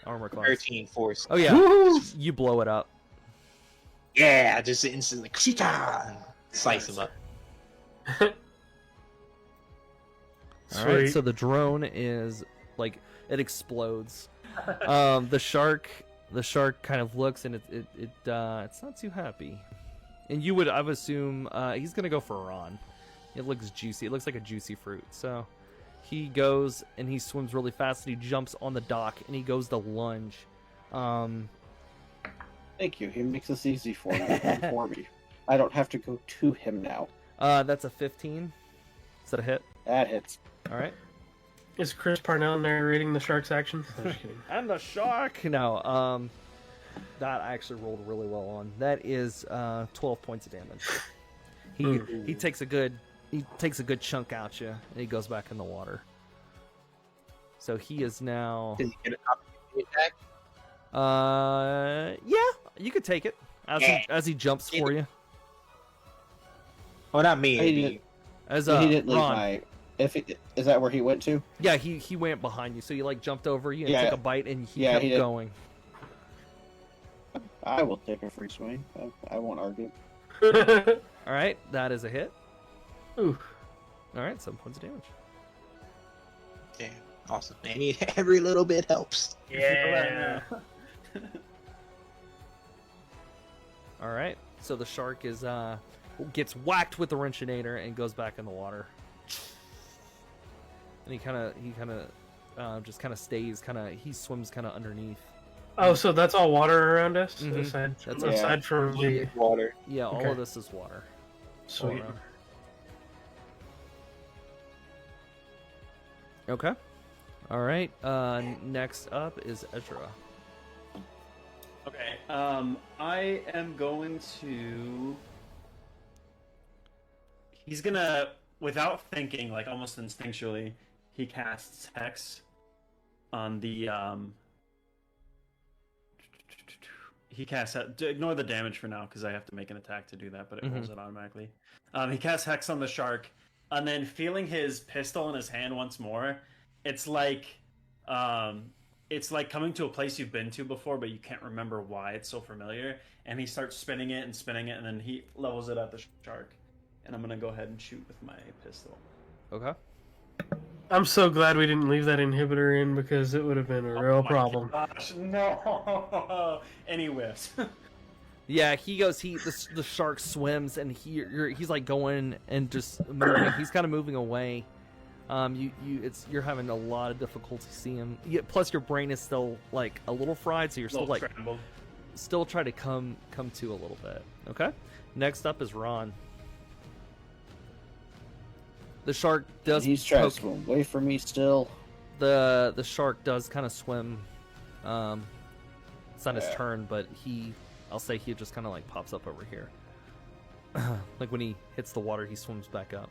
armor class. 13 force. Oh yeah, Woo! you blow it up. Yeah, just instantly slice him up. All right, Sweet. so the drone is like it explodes. The shark kind of looks and it's not too happy. And I would assume he's gonna go for Ron. It looks juicy. It looks like a juicy fruit. So he goes and he swims really fast and he jumps on the dock and he goes to lunge. Thank you. He makes this easy for me. I don't have to go to him now. That's a 15. Is that a hit? That hits. All right. Is Chris Parnell narrating the shark's actions? I'm just kidding. I'm the shark. No, that I actually rolled really well on. That is 12 points of damage. He takes a good chunk out you, and he goes back in the water. So he is now. Does he get an opportunity attack? Yeah, you could take it as he jumps for you. Oh, not me. He didn't, As he didn't leave Ron. my. Is that where he went to? Yeah, he went behind you, so you like jumped over you and Yeah. took a bite, and he Yeah, kept he did. going. I will take a free swing. I won't argue. All right, that is a hit. Ooh. All right, 7 points of damage. Damn, awesome. Every little bit helps. Yeah. All right, so the shark is gets whacked with the wrenchinator and goes back in the water. And he kind of just kind of stays, he swims kind of underneath. Oh, so that's all water around us? Mhm. Aside, That's aside from the... Water. Yeah, all Okay. of this is water. Sweet. All around. Okay. All right. Next up is Ezra. Okay. I am going to. He's gonna, without thinking, like almost instinctually, he casts Hex on the. He casts. Ignore the damage for now because I have to make an attack to do that, but it rolls it automatically. He casts Hex on the shark, and then feeling his pistol in his hand once more, it's like coming to a place you've been to before, but you can't remember why it's so familiar. And he starts spinning it, and then he levels it at the shark. And I'm gonna go ahead and shoot with my pistol. Okay. I'm so glad we didn't leave that inhibitor in because it would have been a real my problem. Gosh, no! Any whiffs. Yeah, he goes. The shark swims, and he's like going and just moving. He's kind of moving away. You're having a lot of difficulty seeing him. Plus, your brain is still like a little fried, so you're still like scrambled. still try to come to a little bit. Okay. Next up is Ron. The shark does. He's trying to swim away from me still. The shark does kind of swim. It's not his turn, but I'll say he just kind of like pops up over here. Like when he hits the water, he swims back up.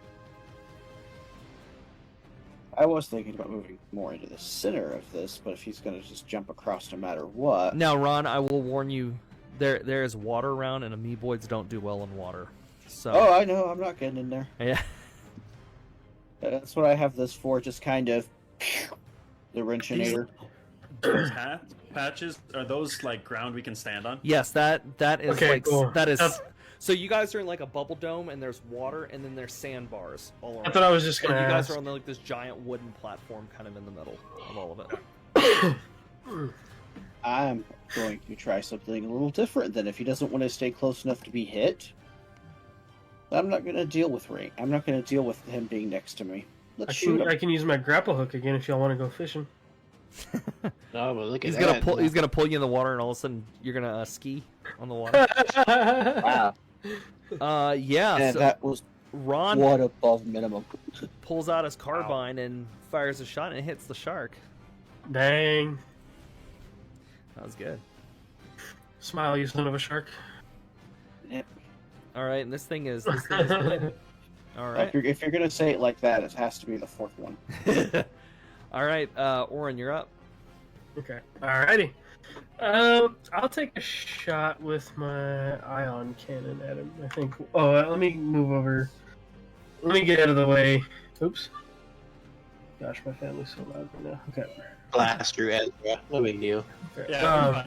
I was thinking about moving more into the center of this, but if he's going to just jump across no matter what... Now, Ron, I will warn you, there is water around, and amoeboids don't do well in water. So. Oh, I know. I'm not getting in there. Yeah. That's what I have this for, just kind of... The wrenchinator. Those patches, are those like ground we can stand on? Yes, that is Okay, like cool. that is. So you guys are in like a bubble dome, and there's water, and then there's sandbars all around. I thought I was just And going to you guys ask. are on like this giant wooden platform, kind of in the middle of all of it. I'm going to try something a little different then. If he doesn't want to stay close enough to be hit, I'm not going to deal with Ring. I'm not going to deal with him being next to me. Let's shoot him. I can use my grapple hook again if y'all want to go fishing. No, but look at He's that. gonna pull you in the water, and all of a sudden you're gonna ski on the water. Wow. Yeah. And So that was Ron what above minimum. pulls out his carbine and fires a shot, and it hits the shark. Dang. That was good. Smile, you son of a shark. Yep. All right, and this thing is lit. All right. If you're going to say it like that, it has to be the fourth one. All right, Orin, you're up. Okay. Alrighty. I'll take a shot with my ion cannon at him. I think. Oh, let me move over. Let me get out of the way. Oops. Gosh, my family's so loud right now. Okay. Blast through Ezra. No big deal. Okay. Yeah.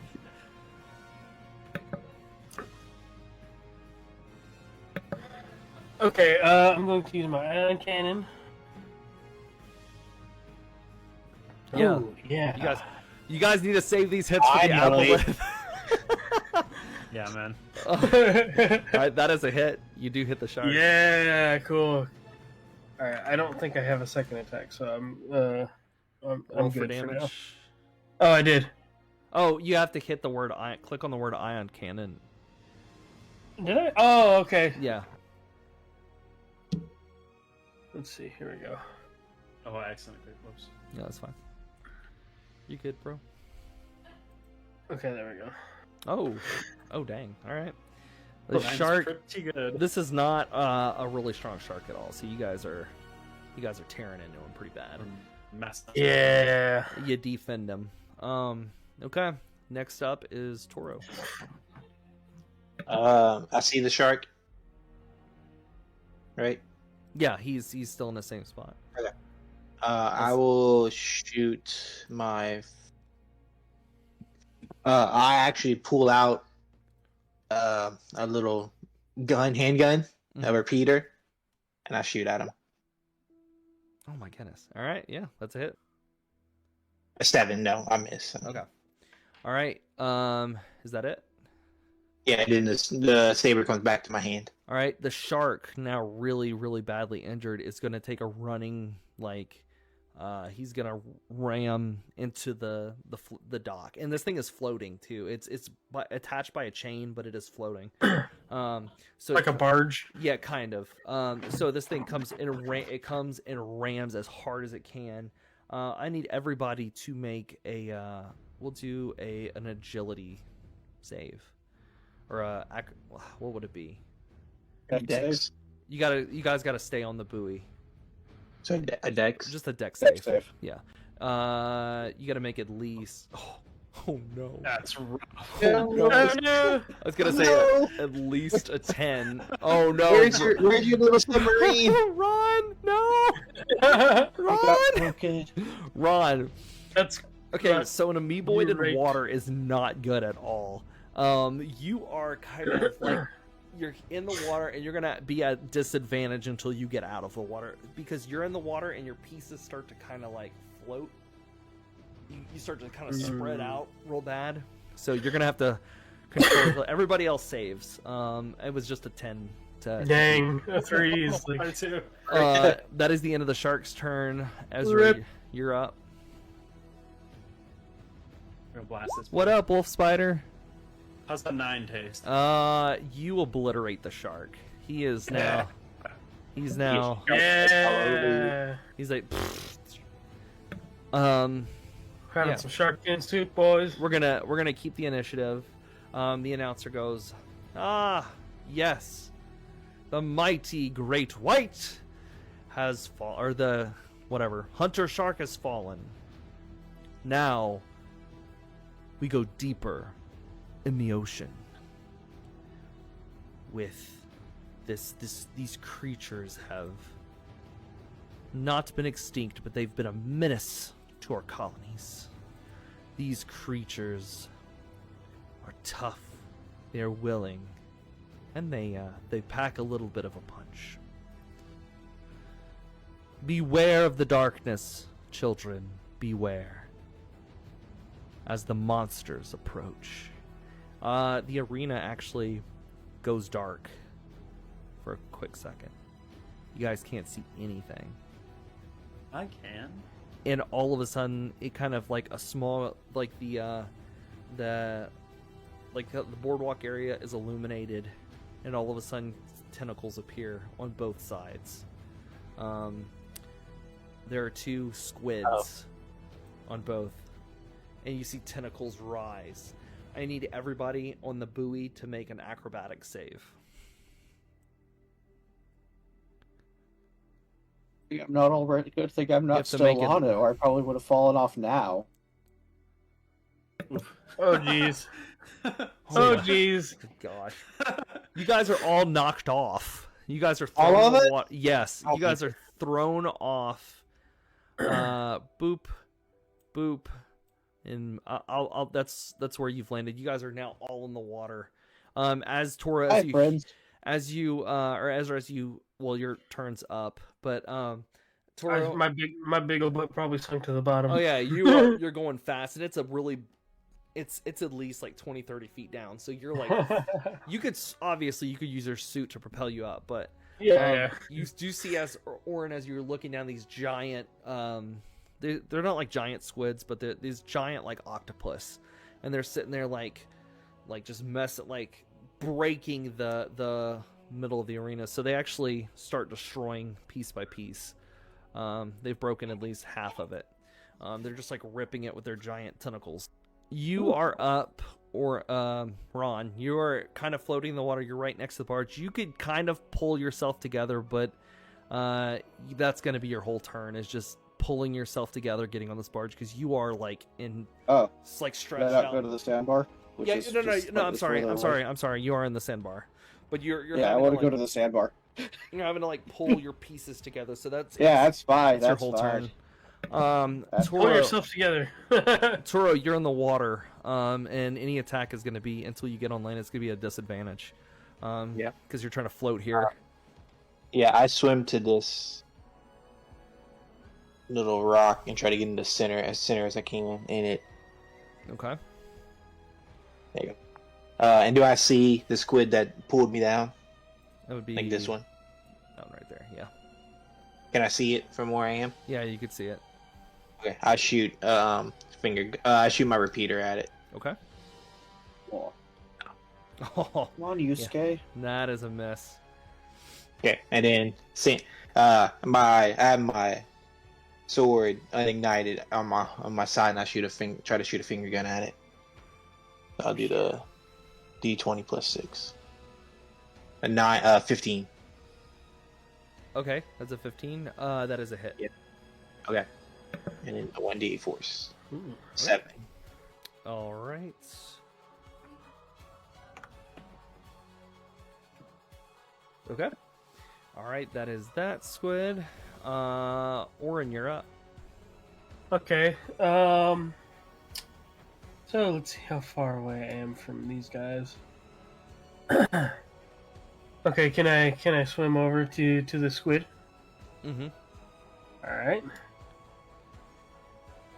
Okay. I'm going to use my ion cannon. Yeah. Ooh, yeah. You guys need to save these hits for the Finally. alphabet. Yeah, man. All right, that is a hit. You do hit the shark. Yeah, cool. All right, I don't think I have a second attack, so I'm Roll good for for now. damage. Oh, I did. Oh, you have to hit the word ion. Click on the word ion cannon. Did I? Oh, okay. Yeah. Let's see. Here we go. Oh, accidentally. Whoops. Yeah, that's fine. You good, bro? Okay, there we go. Oh, dang. All right. The Mine's shark. pretty good. This is not a really strong shark at all. So you guys are tearing into him pretty bad. Messed up. Yeah. You defend him. Okay. Next up is Toro. I see the shark. Right? Yeah, he's still in the same spot. I will shoot my. I actually pull out a little handgun, a repeater, and I shoot at him. Oh my goodness! All right, yeah, that's a hit. A 7, no, I miss. Okay. All right. Is that it? Yeah, then the saber comes back to my hand. All right. The shark, now really, really badly injured, is going to take a running, he's going to ram into the dock. And this thing is floating too. It's attached by a chain, but it is floating. So Like a barge. Yeah, kind of. So this thing comes and rams as hard as it can. I need everybody to make we'll do an agility save. Or what would it be? Dex. You guys gotta stay on the buoy. So a dex. Just a dex Dex save. save. Yeah. You gotta make at least. Oh no. That's rough. Oh, no. No. I was gonna say No. at least a 10. Oh no. Where's your little submarine? Ron, no. Ron. Okay. Ron. That's Okay, Right. so an amoeboid in Right. water is not good at all. You are kind of like you're in the water and you're gonna be at disadvantage until you get out of the water because you're in the water and your pieces start to kind of like float. You start to kind of spread out real bad, so you're gonna have to control. Everybody else saves. It was just a 10 to. dang. A 3 is like. I too. That is the end of the shark's turn. Ezra, Rip. you're up. I'm gonna blast this. What up, Wolf Spider? How's the 9 taste? You obliterate the shark. He is now. He's now. Yeah. He's like. Having Yeah. some shark fin soup, boys. We're gonna keep the initiative. The announcer goes, yes, the mighty great white has fallen, or the whatever hunter shark has fallen. Now we go deeper in the ocean with these creatures have not been extinct, but they've been a menace to our colonies. These creatures are tough, they are willing, and they pack a little bit of a punch. Beware of the darkness, children, beware. As the monsters approach. The arena actually goes dark for a quick second. You guys can't see anything. I can. And all of a sudden, it kind of like a small, like the boardwalk area is illuminated, and all of a sudden, tentacles appear on both sides. There are 2 squids on both, and you see tentacles rise. I need everybody on the buoy to make an acrobatic save. I'm not already. Good thing I'm have not to still make it- on it, or I probably would have fallen off now. Oh jeez. Oh Oh my jeez. gosh. You guys are all knocked off. You guys are All thrown of it? Yes, Oh, you guys are thrown off. Boop, boop, and I'll. That's where you've landed. You guys are now all in the water. As Toro, Hi, friends. as you, or Ezra, as you. Well, your turn's up, but Toro. My big old butt probably sunk to the bottom. Oh yeah, you're going fast, and it's a really. It's at least like 20, 30 feet down. So you're like, you could use your suit to propel you up, but yeah. you do see as Orin, as you're looking down these giant, they're not like giant squids, but they're these giant like octopus, and they're sitting there like just breaking the middle of the arena. So they actually start destroying piece by piece. They've broken at least half of it. They're just like ripping it with their giant tentacles. You are up, or Ron, you are kind of floating in the water. You're right next to the barge. You could kind of pull yourself together, but that's going to be your whole turn, is just pulling yourself together, getting on this barge, because you are like in, Oh, it's like did stretched I not out. go to the sandbar? Which Yeah, is no, just I'm slightly further away. I'm sorry. You are in the sandbar, but you're Yeah, I having want to to go like, to the sandbar. you're having to like pull your pieces together. So that's Yeah, that's fine. it's your That's whole fine. turn. Pull Toro, yourself together. Toro, you're in the water, and any attack is going to be, until you get on land, it's going to be a disadvantage. Yeah. Because you're trying to float here. Yeah, I swim to this little rock and try to get into center as I can in it. Okay. There you go. And do I see the squid that pulled me down? That would be... Like this one? Down right there, yeah. Can I see it from where I am? Yeah, you could see it. Okay, I shoot I shoot my repeater at it. Okay. Oh, Oh, come on, Yusuke. that is a miss. Okay, and then I have my sword unignited on my side, and I try to shoot a finger gun at it. I'll do the D20 plus 6. 15. Okay, that's a 15. That is a hit. Yeah. Okay. And then the 1d8 force. Ooh, 7. All right. Okay. All right, that is that squid. Orin, you're up. Okay. So let's see how far away I am from these guys. Okay, can I swim over to the squid? Mm-hmm. All right.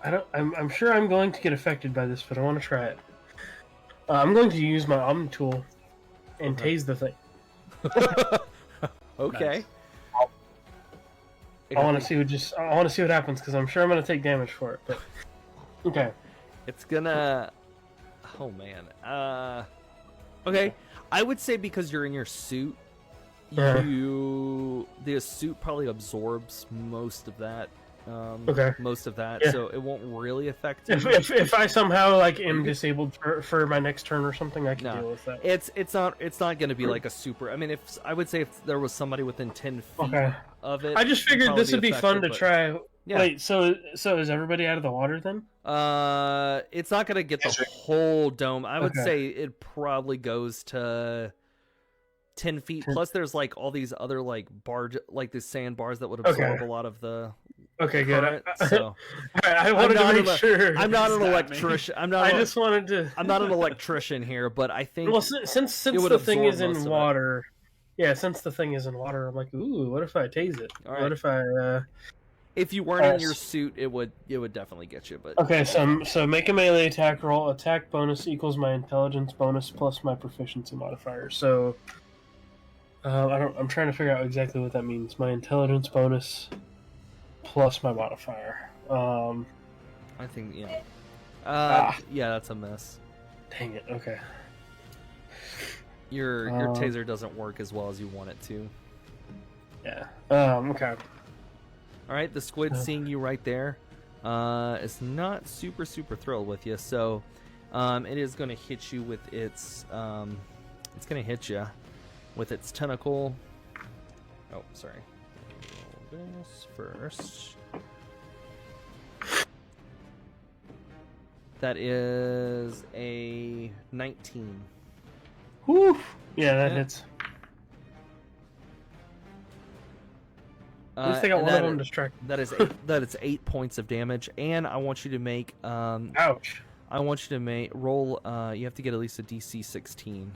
I'm sure I'm going to get affected by this, but I want to try it. I'm going to use my Omni tool and tase the thing. Okay. I want to see what happens because I'm sure I'm going to take damage for it. But okay. It's gonna. Oh man. Okay. I would say because you're in your suit, the suit probably absorbs most of that. Okay. Most of that, Yeah. so it won't really affect you. If I somehow am disabled for my next turn or something, I can deal with that. It's not going to be like a super. I mean, if I would say if there was somebody within 10 feet of it, I just figured probably this would be fun to affected, try. Yeah. Wait, so is everybody out of the water then? It's not going to get the whole dome. I would say it probably goes to 10 feet. Plus, there's all these other these sandbars that would absorb a lot of the. Okay, good. Current, so I wanted to make sure. I'm not an electrician. I'm not an electrician here, but I think. Well, since the thing is in water, since the thing is in water, I'm like, ooh, what if I tase it? All right. What if I? If you weren't in your suit, it would definitely get you. But okay, so make a melee attack roll. Attack bonus equals my intelligence bonus plus my proficiency modifier. So, I'm trying to figure out exactly what that means. My intelligence bonus plus my modifier. I think yeah. Yeah, that's a miss. Dang it. Okay. Your taser doesn't work as well as you want it to. Yeah. Okay. All right, the squid seeing you right there is not super thrilled with you, so it is going to hit you with its tentacle. Oh, sorry. Roll this first. That is a 19. Whew. Yeah, that hits. At least they got one of them distracted. That is 8 points of damage, and I want you to make ouch. I want you to roll. You have to get at least a DC 16,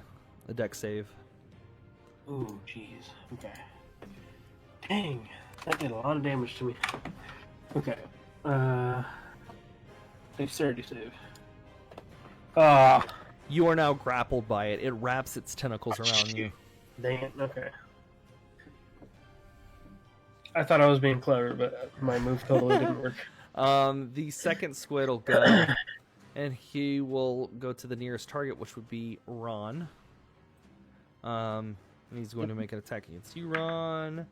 a dex save. Ooh, jeez. Okay. Dang, that did a lot of damage to me. Okay. Dexterity save. You are now grappled by it. It wraps its tentacles around you. Dang it. Okay. I thought I was being clever, but my move totally didn't work. The second squid will go, and he will go to the nearest target, which would be Ron. And he's going to make an attack against you, Ron.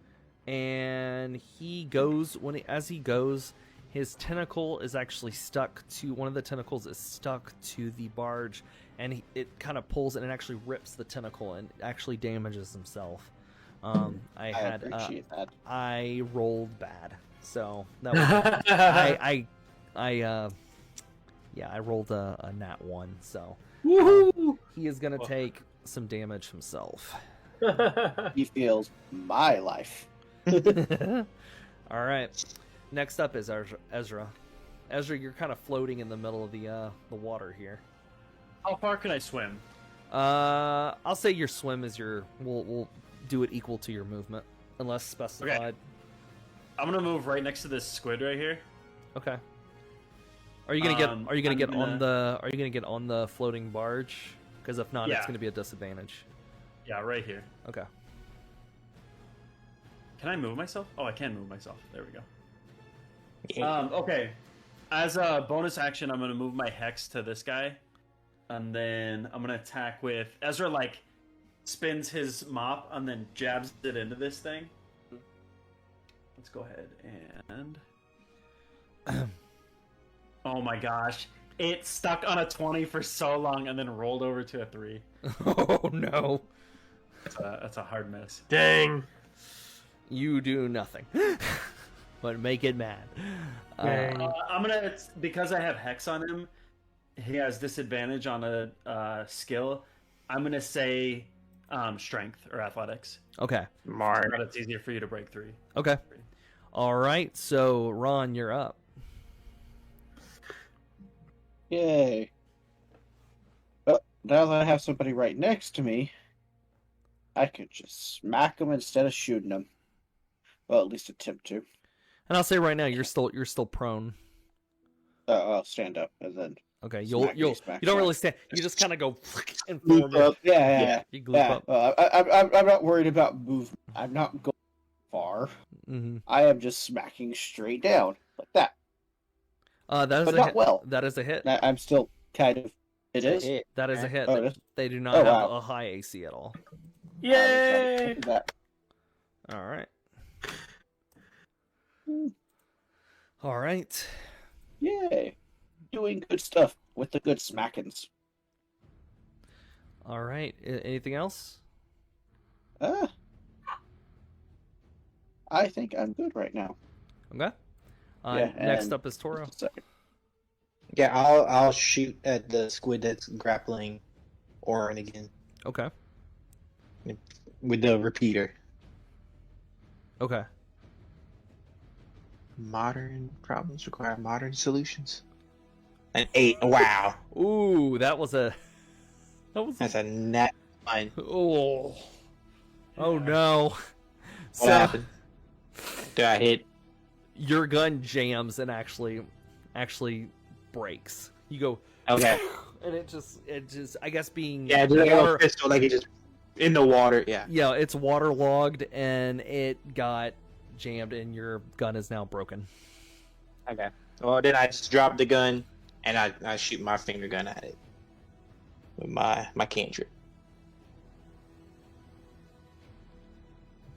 And he goes as he goes, his tentacle is actually stuck to one of the tentacles is stuck to the barge, and it kind of pulls and it actually rips the tentacle and actually damages himself. I appreciate that. I rolled bad, so that was, I rolled a nat 1, so he is gonna take some damage himself. He feels my life. All right, Next up is Ezra. Ezra, you're kind of floating in the middle of the water here. How far can I swim? I'll say your swim is your. We'll do it equal to your movement, unless specified. Okay. I'm gonna move right next to this squid right here. Okay. Are you gonna get? Are you gonna I'm get gonna- on the? Are you gonna get on the floating barge? Because if not, it's Yeah. gonna be a disadvantage. Yeah, right here. Okay. Can I move myself? Oh, I can move myself. There we go. Yeah. Okay. As a bonus action, I'm gonna move my hex to this guy, and then I'm gonna attack with Ezra. Like, spins his mop and then jabs it into this thing. Let's go ahead and. Oh my gosh! It stuck on a 20 for so long and then rolled over to a 3. Oh no! That's a hard miss. Dang. You do nothing, but make it mad. Dang. I'm gonna, because I have hex on him, he has disadvantage on a skill. I'm gonna say strength or athletics. Okay. Mark. But it's easier for you to break 3. Okay. All right. So Ron, you're up. Yay. Well, now that I have somebody right next to me, I could just smack them instead of shooting them. Well, at least attempt to. And I'll say right now, you're still prone. I'll stand up and then Okay. Smack, You smack, don't smack. really stand. You just kind of go and loop forward. up. Yeah. You gloop Yeah. up. Well, I'm not worried about movement. I'm not going far. Mm-hmm. I am just smacking straight down like that. That is But a not hit. well. That is a hit. I'm still kind of. It is. That is a hit. Oh, it is? They do not Oh, have wow. a high AC at all. Yay! That. All right. All right. Yay! Doing good stuff with the good smackings. All right. Anything else? I think I'm good right now. Okay. Yeah, Next and- up is Toro. Just a second. Yeah, I'll shoot at the squid that's grappling Orin again Okay. with the repeater. Okay. Modern problems require modern solutions. An 8. Wow. Ooh, that was a. That's a net 1. Oh. Oh no. What happened? Did I hit? Your gun jams and actually breaks. You go. Okay. And it just I guess being Yeah, just like a water, pistol, like it just in the water. Yeah. yeah, it's waterlogged and it got jammed and your gun is now broken. Okay. Well, then I just drop the gun and I shoot my finger gun at it with my cantrip.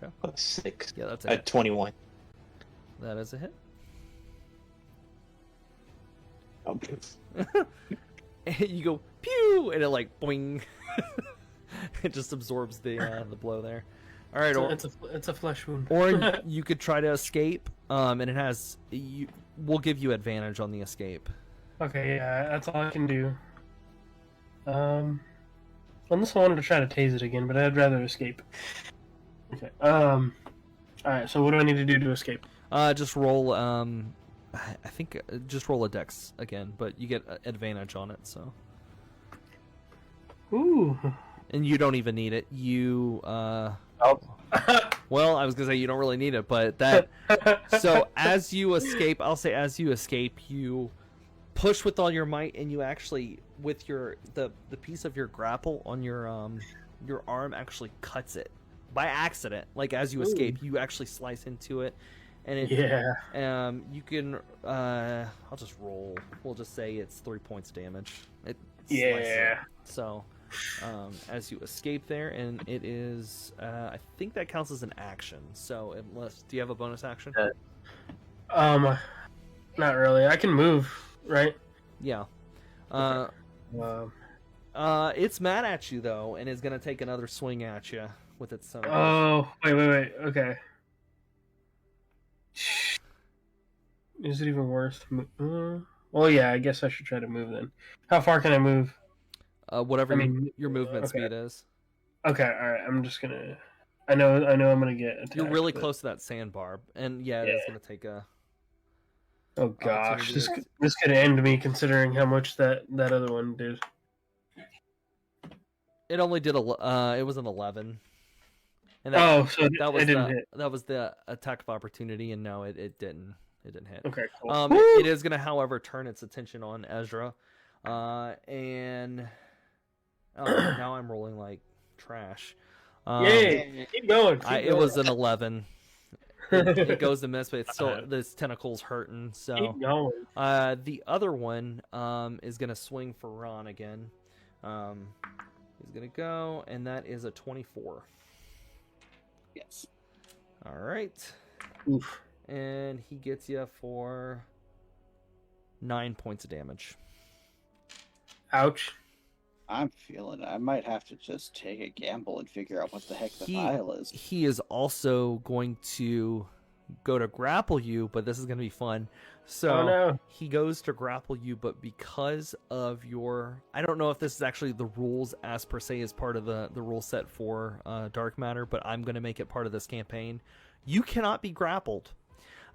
Okay. Plus 6. Yeah, that's a hit. 21. That is a hit. Oh. And you go pew, and it like boing. It just absorbs the blow there. All right, It's a flesh wound. Orin, you could try to escape, and it has. We'll give you advantage on the escape. Okay, yeah, that's all I can do. Unless I wanted to try to tase it again, but I'd rather escape. Okay. Alright, so what do I need to do to escape? Just roll. I think just roll a dex again, but you get advantage on it. So. Ooh. And you don't even need it. You. Well, I was gonna say you don't really need it, but that. So as you escape, I'll say as you escape, you push with all your might, and you actually, with the piece of your grapple on your arm actually cuts it by accident. Like as you escape, you actually slice into it, and it. Yeah. You can. I'll just roll. We'll just say it's 3 points damage. It. Yeah. slices it. So. As you escape there, and it is, I think that counts as an action. So, unless, do you have a bonus action? Not really. I can move, right? Yeah. Okay. It's mad at you though, and is gonna take another swing at you with its. Oh, wait. Okay. Is it even worth? Well, yeah. I guess I should try to move then. How far can I move? Whatever I mean, your movement okay. speed is. Okay, all right. I'm just gonna. I know. I'm gonna get attacked. You're really but- close to that sandbar, and yeah, it's gonna take a. Oh gosh, Opportunity. this could end me considering how much that other one did. It only did it was an 11. And So that was it didn't hit. That was the attack of opportunity, and no, it didn't hit. Okay, cool. It is gonna, however, turn its attention on Ezra, and now I'm rolling like trash. Yay! Keep going. It was an 11. It goes to miss, but it's still this tentacle's hurting. So Keep going. the other one is gonna swing for Ron again. He's gonna go, and that is a 24. Yes. All right. Oof. And he gets you for 9 points of damage. Ouch. I'm feeling it. I might have to just take a gamble and figure out what the heck the vial is. He is also going to go to grapple you, but this is going to be fun. So he goes to grapple you, but because of your... I don't know if this is actually the rules as per se as part of the rule set for Dark Matter, but I'm going to make it part of this campaign. You cannot be grappled.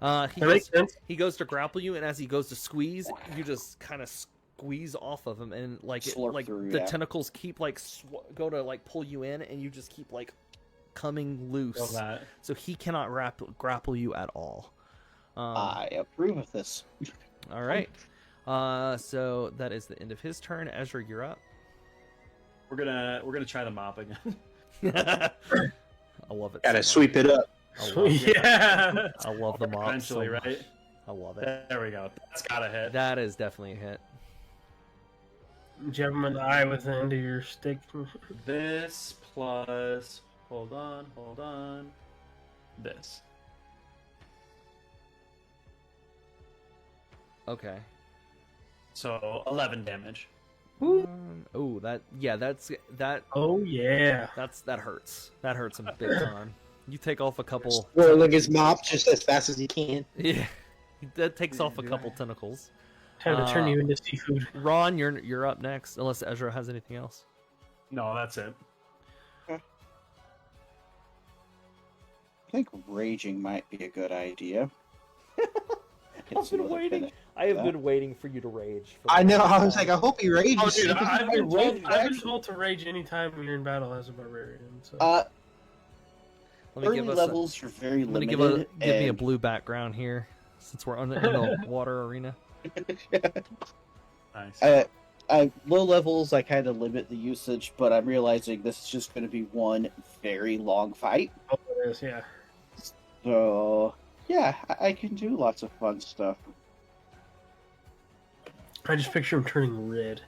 He goes to grapple you, and as he goes to squeeze, you just kind of squeeze off of him, and the tentacles keep go to pull you in, and you just keep coming loose. So he cannot grapple you at all. I approve of this. All right. So that is the end of his turn. Ezra, you're up. We're gonna try the mop again. I love it. Gotta sweep it up. Yeah. I love the mop. Eventually, right? I love it. There we go. That's gotta hit. That is definitely a hit. Jab him in the eye with the end of your stick. This plus... Hold on. This. Okay. So 11 damage. Oh, that that. Oh yeah. That hurts. That hurts him big time. You take off a couple. Swirling his mop just as fast as he can. Yeah, that takes off a couple tentacles. Time to turn you into seafood. Ron, you're up next, unless Ezra has anything else. No, that's it. I think raging might be a good idea. I have been waiting for you to rage. I know. I was like, I hope he rages. Oh, dude, I've been told to rage anytime you're in battle as a barbarian. So. Early levels are very limited. Give me a blue background here, since we're in the water arena. Nice. Low levels, I kind of limit the usage, but I'm realizing this is just going to be one very long fight. Oh, it is, yeah. So, yeah, I can do lots of fun stuff. I just picture him turning red.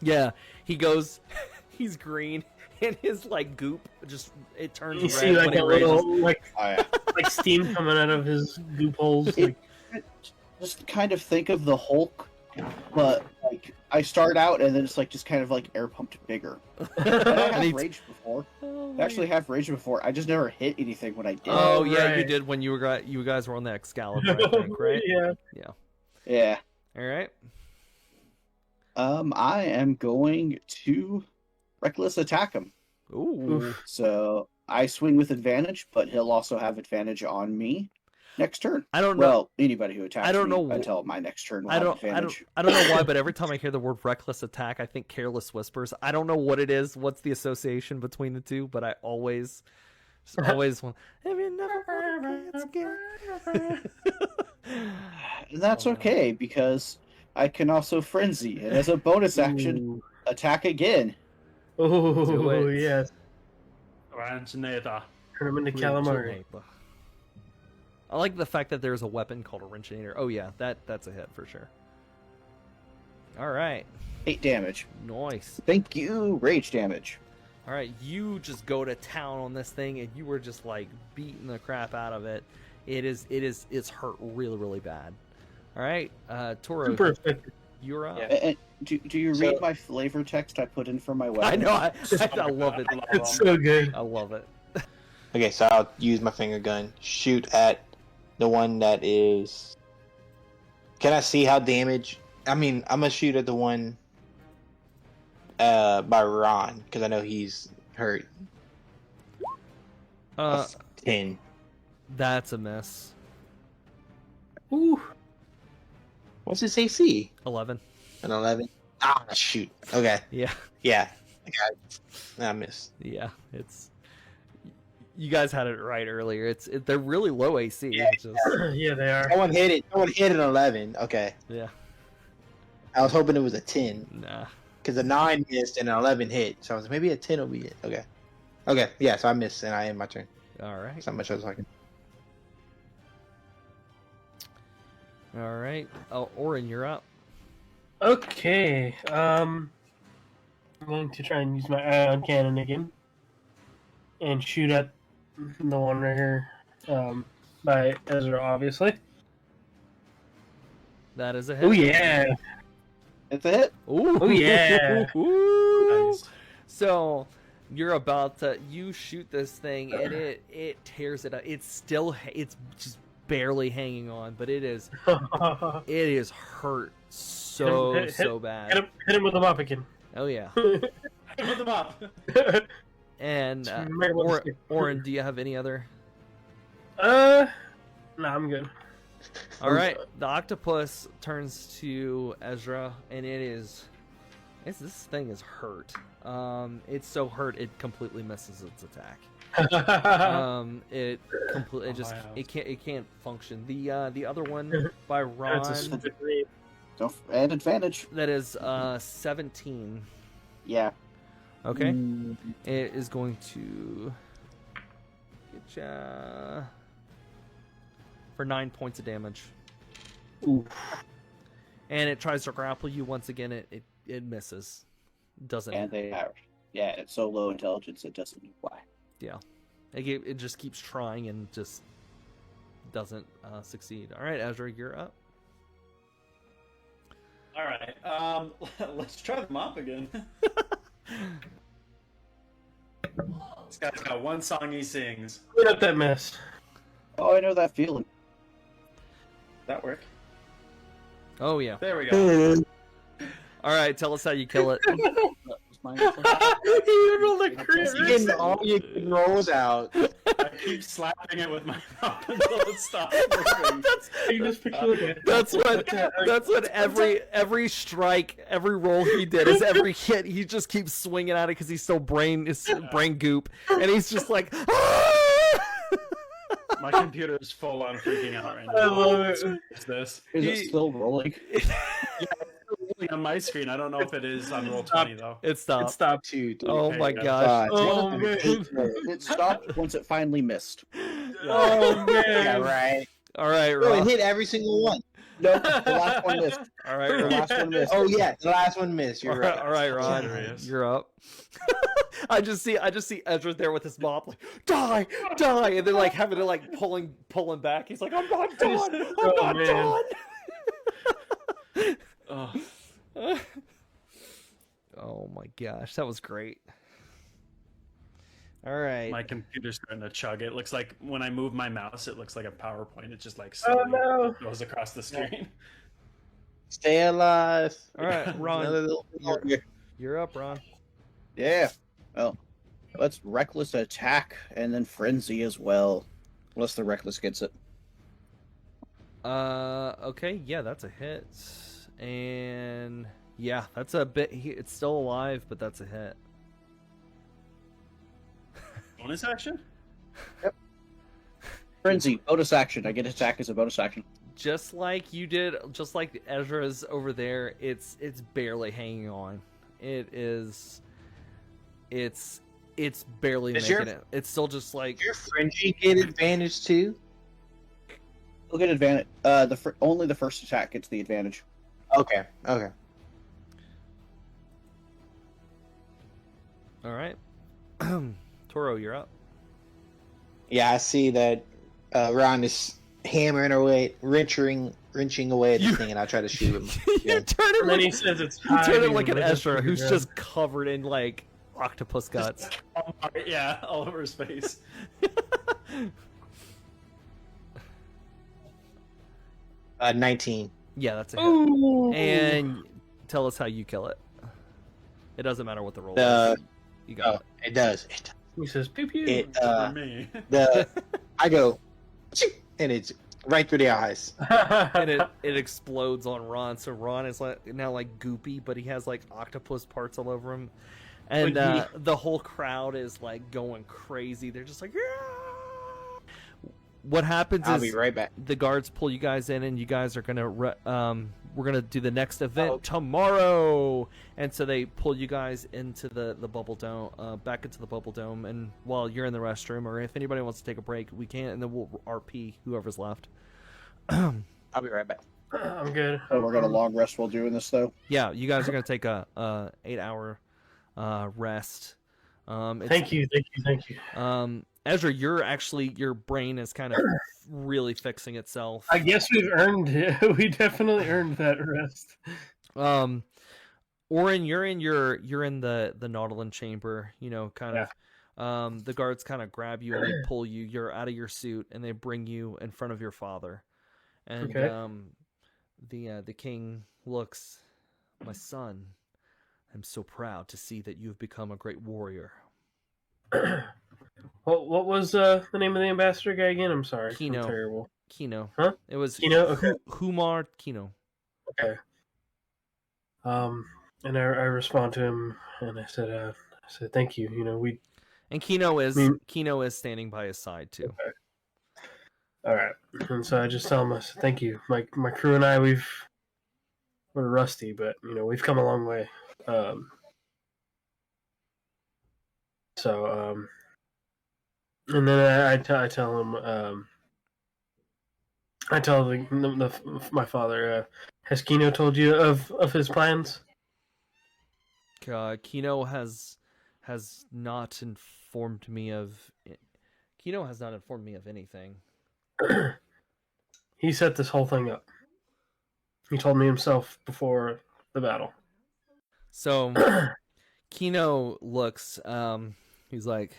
Yeah, he goes, he's green, and his goop it turns you red. See when a little Oh, yeah. like steam coming out of his goop holes. Just kind of think of the Hulk, but I start out and then it's just kind of air pumped bigger. I have raged before. I actually have raged before. I just never hit anything when I did. Oh yeah, right. you did when you guys were on the Excalibur, I think, right? Yeah. All right. I am going to reckless attack him. Ooh. So I swing with advantage, but he'll also have advantage on me next turn. I don't know. Well, anybody who attacks I don't me know. until my next turn will have advantage. I don't know why, but every time I hear the word reckless attack, I think careless whispers. I don't know what it is. What's the association between the two? But I always want. Have you never heard of again? That's okay because I can also frenzy, and as a bonus action, attack again. Oh yes. Oranginator. Turn him into calamari. I like the fact that there's a weapon called a Oranginator. Oh yeah, that's a hit for sure. All right. 8 damage. Nice. Thank you. Rage damage. All right, you just go to town on this thing, and you were just beating the crap out of it. It's hurt really, really bad. All right, Toro. Super effective. You're up. Yeah. And do you read my flavor text I put in for my weapon? I know. I love it. It's so good. I love it. Okay, so I'll use my finger gun. Shoot at the one that is... Can I see how damage... I'm going to shoot at the one by Ron, because I know he's hurt. 10. That's That's a miss. Ooh. What's his AC? 11. An 11. Ah, shoot. Okay. Yeah. Yeah. I missed. Yeah. It's. You guys had it right earlier. They're really low AC. Yeah. It's just, Yeah, they are. Someone hit it. Someone hit an 11. Okay. yeah. I was hoping it was a 10 Nah. because a 9 missed and an 11 hit. So I was like, maybe a 10 will be it. Okay. Okay. Yeah. So I missed and I end my turn. All right. That's not much I was talking. All right. Oh, Orin, you're up. Okay. I'm going to try and use my ion cannon again and shoot at the one right here by Ezra, obviously. That is a hit. Oh yeah! It's a hit. Ooh. Oh, yeah. Ooh. Nice. So you're about to shoot this thing and it tears it up. It's just barely hanging on, but it is hurt so bad. Hit him with the mop again. Oh yeah. Put them up. And Orin, do you have any other? No, I'm good. All right, the octopus turns to Ezra, and this thing is hurt. It's so hurt it completely misses its attack. It completely it can't function. The other one by Ron, That's a stupid name. Don't add advantage. that is 17. Yeah. Okay, it is going to get ya for 9 points of damage. Ooh. And it tries to grapple you once again. It misses. Doesn't. And they are. Yeah, it's so low intelligence it doesn't know why. Yeah. It just keeps trying and just doesn't succeed. All right, Ezra, you're up. All right. Let's try the mop again. This guy's got one song he sings. Clean up that mess. Oh, I know that feeling. That work? Oh yeah. There we go. All right, tell us how you kill it. That was my answer. You rolled a crit. Getting all your rolls out. I keep slapping it with my mop until it stops moving. You just picture it. That's what every strike, every roll he did is every hit. He just keeps swinging at it because he's still brain goop, and he's just like. My computer is full on freaking out right now. I love it. What's this? Is it still rolling? Yeah, it's rolling on my screen. I don't know if it is on roll 20 though. It stopped. It stopped. 2, 3, Oh Okay, my go. gosh. Oh, One, man. 8. It stopped once it finally missed. Oh man. Yeah, right. All right, No, it Rob. hit every single one. Nope, the last one missed. All right, The Rob. last one missed. Oh yeah, the last one missed. You're right. All right, Ron, Hilarious. you're up. I just see Ezra there with his mop, like die, and then like having to like pulling back. He's like, I'm not done. I'm Oh, not man. done. Oh, Oh my gosh, that was great. All right. my computer's starting to chug. It looks like when I move my mouse, it looks like a PowerPoint. It just like Oh slowly no. goes across the screen. Stay alive. All right, Another Ron, little bit longer. you're up, Ron. Yeah. Well, let's reckless attack and then frenzy as well. Unless the reckless gets it. Okay, yeah, that's a hit, and yeah, that's a bit. It's still alive, but that's a hit. Bonus action? Frenzy, bonus action. I get attack as a bonus action. Just like you did, just like Ezra's over there, it's barely hanging on. It's barely Does making your- it. It's still just like Your fringy get advantage too. We'll get advantage. Only the first attack gets the advantage. Okay. Okay. all right. Toro, you're up. Yeah, I see that Ron is hammering away, wrenching away at this thing, and I try to shoot him. you Yeah. turn him And then he like, says it's you turn time him like you an really Ezra who's figure it just covered in like octopus guts. Yeah, all over his face. 19. Yeah, that's a out. hit. Ooh. And tell us how you kill it. It doesn't matter what the roll The is. You got oh, it does. He says pew pew. It For me. I go, "Ching," and it's Right through the eyes. and it explodes on Ron. So Ron is now goopy, but he has octopus parts all over him, and the whole crowd is going crazy. They're just like, yeah! What happens I'll is be right back. the guards pull you guys in, and you guys are gonna we're gonna do the next event tomorrow, and so they pull you guys into the bubble dome, back into the bubble dome, and while you're in the restroom, or if anybody wants to take a break, we can, and then we'll RP whoever's left. I'll be right back. I'm good. Oh, we're gonna long rest while doing this, though. Yeah, you guys are gonna take a 8-hour rest. Thank you. Ezra, your brain is kind of really fixing itself. I guess we've earned it. We definitely earned that rest. Orin, you're in the Nautilid chamber, kind of. The guards kind of grab you and they pull you. You're out of your suit and they bring you in front of your father. And the king looks, my son, I'm so proud to see that you've become a great warrior. What was the name of the ambassador guy again? I'm sorry. Kino. I'm terrible. Kino. Huh? It was Kino? Okay. Humar Kino. Okay. And I respond to him and I said thank you. And Kino is standing by his side too. Okay. All right. And so I just tell him, I said, thank you. My crew and I, we're rusty, but we've come a long way. And then I tell him, I tell my father, has Kino told you of his plans? Kino has not informed me of. Kino has not informed me of anything. He set this whole thing up. He told me himself before the battle. So Kino looks. He's like,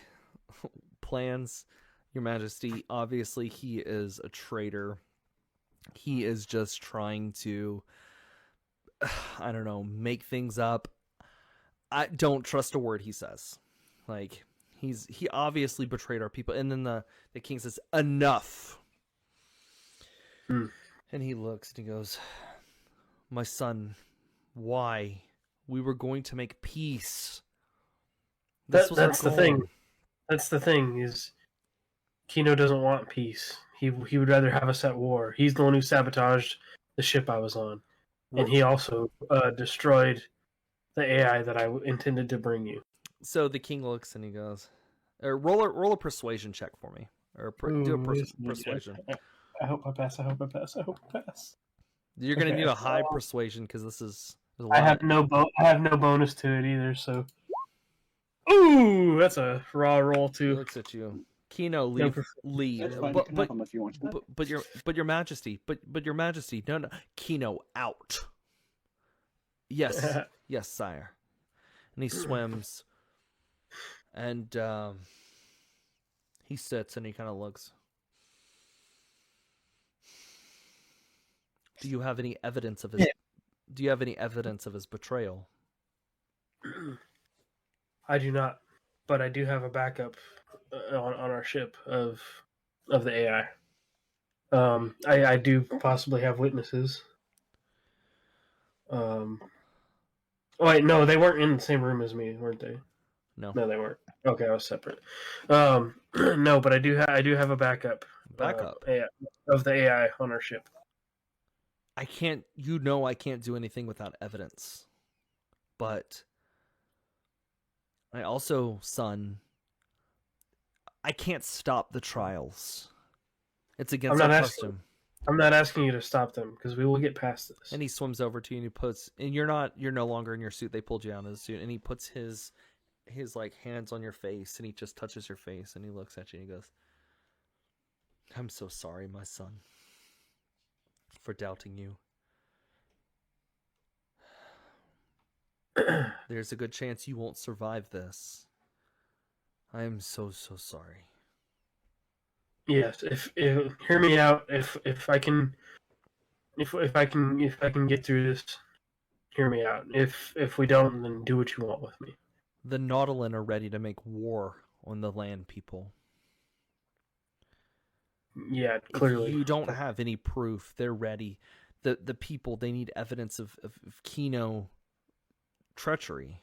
plans, Your Majesty. Obviously, he is a traitor. He is just trying to, I don't know, make things up. I don't trust a word he says. He obviously betrayed our people. And then the king says, enough. And he looks and he goes, my son, why? We were going to make peace. That's the thing. That's the thing, is Kino doesn't want peace. He would rather have us at war. He's the one who sabotaged the ship I was on. And he also destroyed the AI that I intended to bring you. So the king looks and he goes, roll a persuasion check for me. Or do a persuasion. I hope I pass. You're going to Okay, need a high persuasion because this is... I have no bonus to it either, so... Ooh, that's a raw roll, He too. looks at you. Kino, leave. That's fine. You can have them if you want. But your Majesty, your Majesty, no, Kino, out. Yes, yes, sire. And he swims, and he sits and he kind of looks. Do you have any evidence of his? Yeah. Do you have any evidence of his betrayal? I do not, but I do have a backup on our ship of the AI. I do possibly have witnesses. Oh wait, no, they weren't in the same room as me, weren't they? No, they weren't. Okay, I was separate. No, but I do have a backup. Of the AI on our ship. I can't. I can't do anything without evidence. But I also, son, I can't stop the trials. It's against our custom. I'm not asking you to stop them because we will get past this. And he swims over to you and he puts, and you're no longer in your suit. They pulled you out of the suit, and he puts his hands on your face and he just touches your face and he looks at you and he goes, I'm so sorry, my son, for doubting you. There's a good chance you won't survive this. I am so sorry. Yes, if hear me out. If I can get through this, hear me out. If we don't, then do what you want with me. The Nautilid are ready to make war on the land people. Yeah, If clearly. you don't have any proof, they're ready. The people, they need evidence of Kino treachery.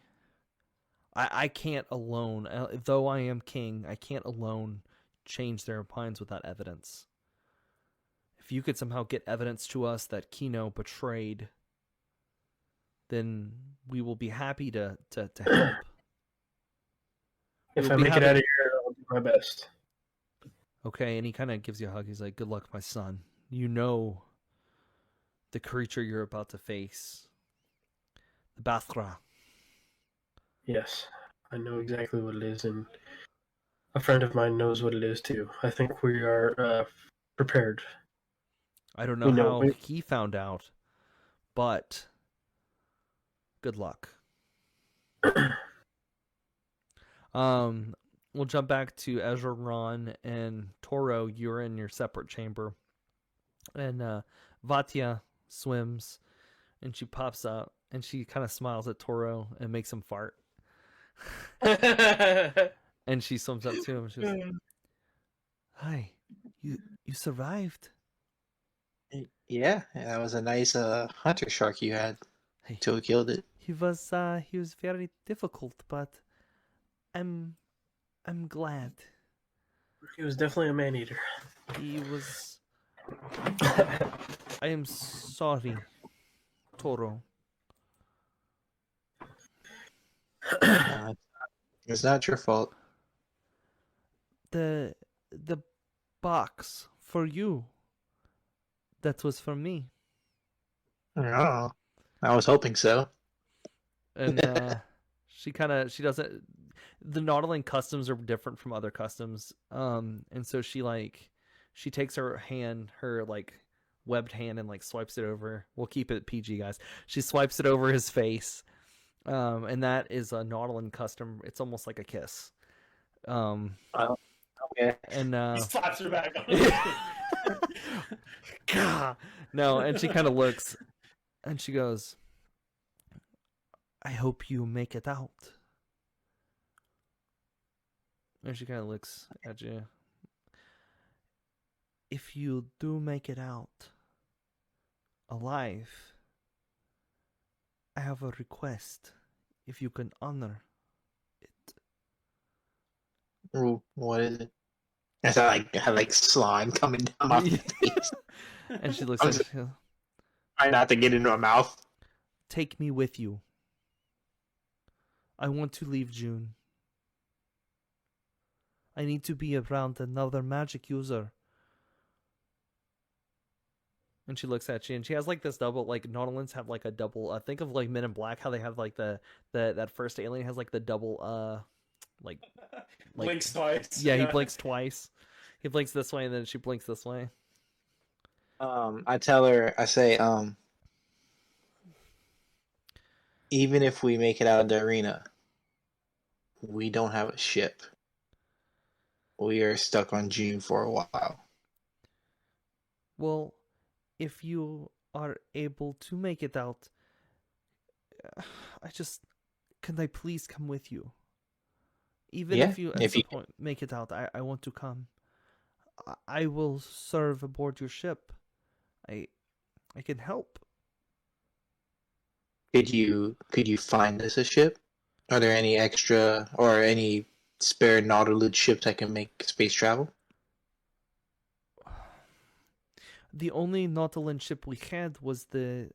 I can't alone, though I am king, I can't alone change their minds without evidence. If you could somehow get evidence to us that Kino betrayed, then we will be happy to help. If We'll I be make it happy- out of here, I'll do my best. Okay, and he kind of gives you a hug. He's like, good luck, my son. You know the creature you're about to face. The Bathra. Yes, I know exactly what it is, and a friend of mine knows what it is too. I think we are prepared. I don't know We know- how we- he found out, but good luck. We'll jump back to Ezra, Ron, and Toro. You're in your separate chamber, and Vatia swims, and she pops up, and she kind of smiles at Toro and makes him fart. And she swims up to him. She goes, "Hi, you survived." Yeah, that was a nice hunter shark you had Hey, till we killed it. he was very difficult, but I'm glad. He was definitely a man eater. He was. I am sorry, Toro. It's not your fault. The box for you. That was for me. Oh, I was hoping so. And she doesn't. The Nautilin customs are different from other customs. And so she takes her hand, her like webbed hand, and like swipes it over. We'll keep it PG, guys. She swipes it over his face. And that is a Nautilin custom. It's almost like a kiss. Okay. And He slaps her back on. God. No, and she kind of looks, and she goes, "I hope you make it out." And she kind of looks at you. If you do make it out alive, I have a request. If you can honor it. Ooh, what is it? I had like slime coming down my face. And she looks I'm at just- you. Try not to get into my mouth. Take me with you. I want to leave June. I need to be around another magic user. And she looks at you, and she has like this double, like Nautilins have like a double. Think of like Men in Black, how they have like the that first alien has like the double, like Blinks twice. yeah, he blinks twice. He blinks this way, and then she blinks this way. I tell her, I say, even if we make it out of the arena, we don't have a ship. We are stuck on June for a while. Well, if you are able to make it out, can I please come with you? Even Yeah, if you at if some you- point make it out, I want to come. I will serve aboard your ship. I can help. Could you find us a ship? Are there any extra or any spare Nautilid ships that can make space travel? The only Nautilin ship we had was the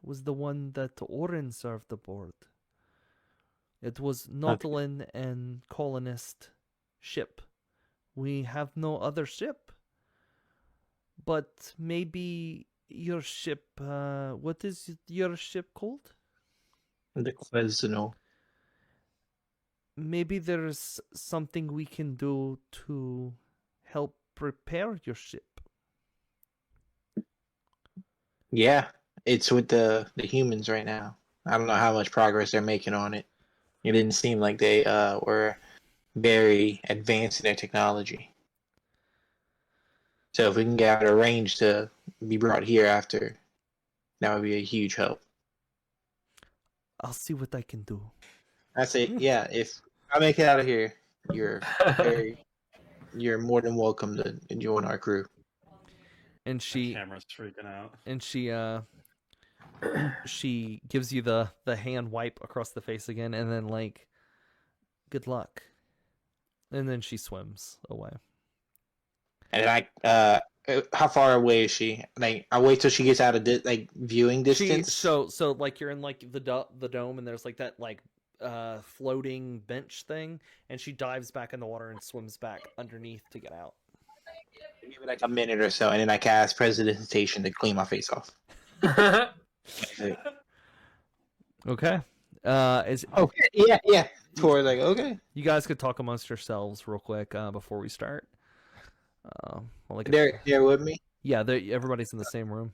one that Orin served aboard. It was Nautilin and Colonist ship. We have no other ship. But maybe your ship, what is your ship called? The Quesno. Maybe there's something we can do to help prepare your ship. Yeah, it's with the humans right now. I don't know how much progress they're making on it. It didn't seem like they were very advanced in their technology. So if we can get out of range to be brought here after, that would be a huge help. I'll see what I can do. I say, yeah, if I make it out of here, You're you're more than welcome to join our crew. And The camera's freaking out. and she gives you the hand wipe across the face again, and then like, good luck. And then she swims away. And how far away is she? Like, I wait till she gets out of viewing distance. So like you're in like the dome, and there's like that like floating bench thing, and she dives back in the water and swims back underneath to get out. Give it like a minute or so, and then I cast Prestidigitation to clean my face off. Okay. Yeah. Toro's like, okay. You guys could talk amongst yourselves real quick before we start. They're with me. Yeah, everybody's in the same room.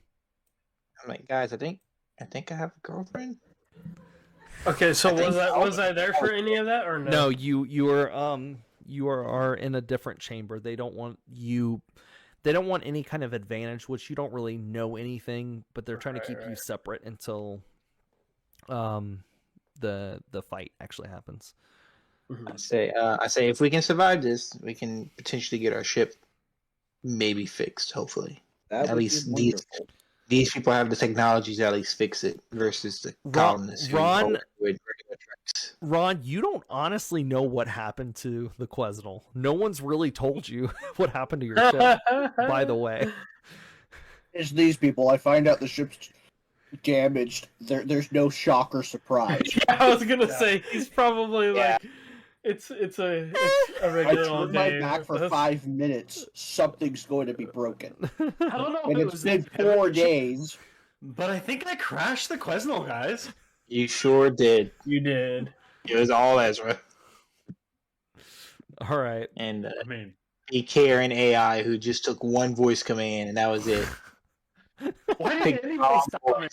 I'm like, guys, I think I have a girlfriend. Okay, so was I there for any of that or no? No, you are in a different chamber. They don't want any kind of advantage, which you don't really know anything, but they're trying to keep you separate until the fight actually happens. I say if we can survive this, we can potentially get our ship maybe fixed, hopefully. At least these people have the technologies to at least fix it versus the colonists. Ron, you don't honestly know what happened to the Quesnel. No one's really told you what happened to your ship, by the way. It's these people. I find out the ship's damaged. There's no shock or surprise. Yeah, I was gonna say he's probably like it's a regular I old turned my day. back for 5 minutes. Something's going to be broken. I don't know And if it it's was been 4 days. but I think I crashed the Quesnel, guys. You sure did. You did. It was all Ezra. All right. And I mean, a Karen AI who just took one voice command, and that was it. why didn't anybody stop me?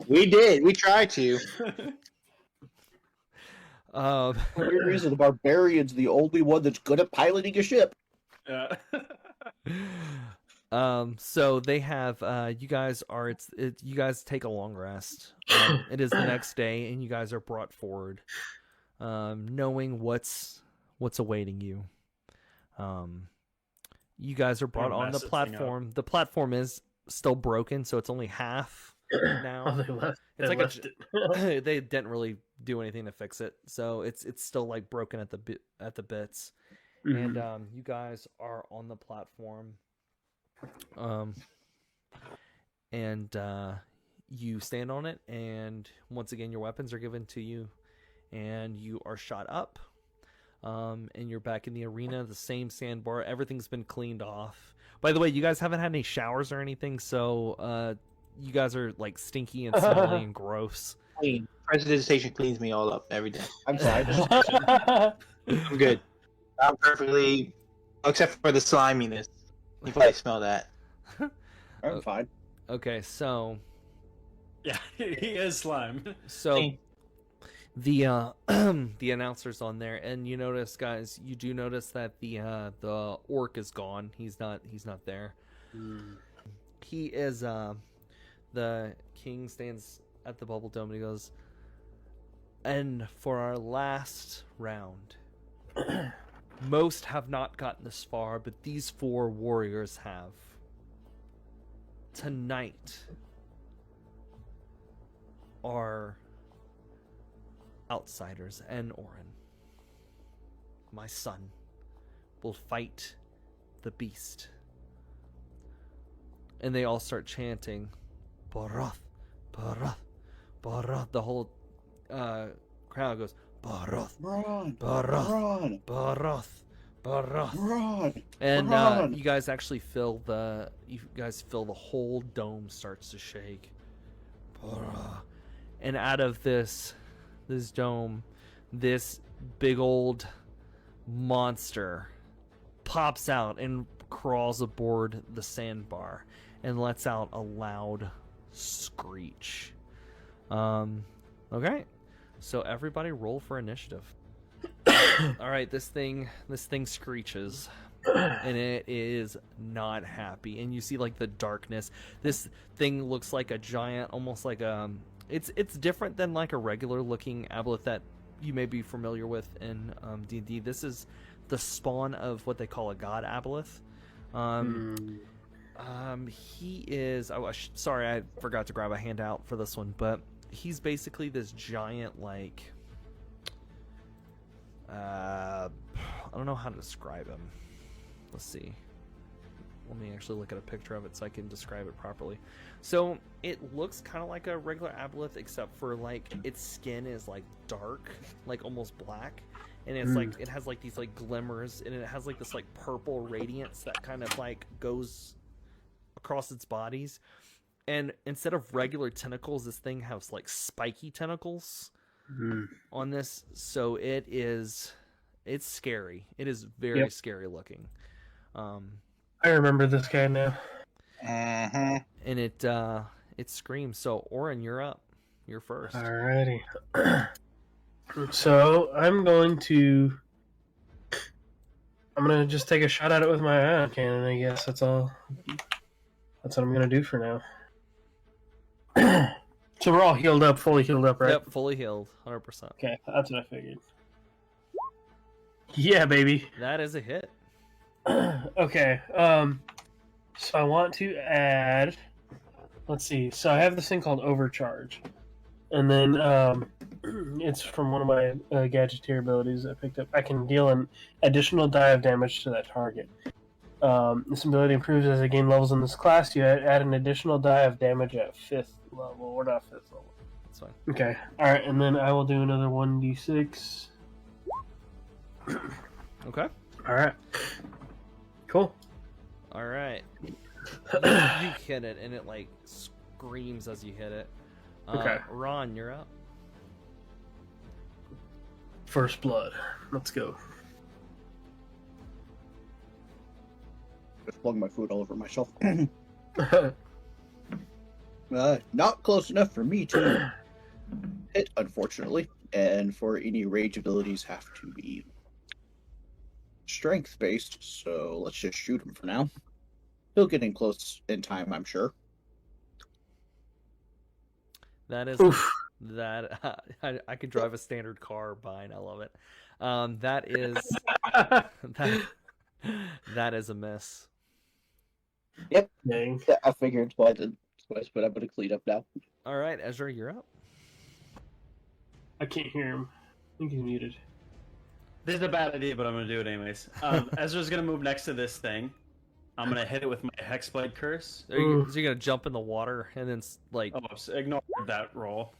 We did. We tried to. For weird reason, the barbarian's the only one that's good at piloting a ship. Yeah. So they have you guys take a long rest. It is the next day, and you guys are brought forward, knowing what's awaiting you. You guys are brought on the platform. The platform is still broken, so it's only half now. Oh, they left it. They didn't really do anything to fix it, so it's still like broken at the bits. Mm-hmm. And you guys are on the platform. And you stand on it, and once again your weapons are given to you, and you are shot up. And you're back in the arena, the same sandbar. Everything's been cleaned off. By the way, you guys haven't had any showers or anything, so you guys are like stinky and smelly and gross. Clean. Prestidigitation cleans me all up every day. I'm sorry. I'm good. I'm perfectly, except for the sliminess. You probably smell that. I'm fine. Okay, so Yeah, he is slime. so the the announcer's on there, and you notice, guys, you do notice that the orc is gone. He's not there. He is the king stands at the bubble dome, and he goes, and for our last round, most have not gotten this far, but these 4 warriors have. Tonight are outsiders and Orin, my son, will fight the beast. And they all start chanting, Barath, Barath, Barath. The whole crowd goes, Barath, Run! Barath, Run! Barath, Barath. Run! And Run! you guys actually feel the whole dome starts to shake. And out of this dome, this big old monster pops out and crawls aboard the sandbar and lets out a loud screech. Okay, so everybody roll for initiative. All right, this thing screeches, and it is not happy. And you see like the darkness. This thing looks like a giant, almost like it's different than like a regular looking aboleth you may be familiar with in D&D. This is the spawn of what they call a god aboleth. He is. Oh, sorry, I forgot to grab a handout for this one, but he's basically this giant, like, I don't know how to describe him. Let's see. Let me actually look at a picture of it so I can describe it properly. So it looks kind of like a regular aboleth, except for like its skin is like dark, like almost black, and it's like it has like these like glimmers, and it has like this like purple radiance that kind of like goes across its bodies. And instead of regular tentacles, this thing has like spiky tentacles on this. So it's scary. It is very scary looking. I remember this guy now. And it screams. So Orin, you're up. You're first. Alrighty. So I'm gonna just take a shot at it with my ion cannon, I guess. That's all. That's what I'm gonna do for now. So we're all healed up, fully healed up, right? Yep, fully healed, 100%. Okay, that's what I figured. Yeah, baby. That is a hit. Okay. So I want to add. Let's see. So I have this thing called Overcharge, and then it's from one of my Gadgeteer abilities I picked up. I can deal an additional die of damage to that target. This ability improves as I gain levels in this class. You add an additional die of damage at 5th level. We're not 5th level. That's fine. Okay. Alright, and then I will do another 1d6. Okay. Alright. Cool. Alright. You hit it, and it like screams as you hit it. Okay. Ron, you're up. First blood. Let's go. Just plug my food all over myself. Not close enough for me to hit, unfortunately. And for any rage abilities, have to be strength based. So let's just shoot him for now. He'll get in close in time, I'm sure. That is that. I could drive a standard car by, and I love it. That is that is a miss. Yep. Dang. Yeah, I figured why but I'm gonna clean up now. All right, Ezra, you're up. I can't hear him. I think he's muted. This is a bad idea, but I'm going to do it anyways. Ezra's going to move next to this thing. I'm going to hit it with my Hexblade Curse. So you're going to jump in the water and then like... Oh, so ignore that roll.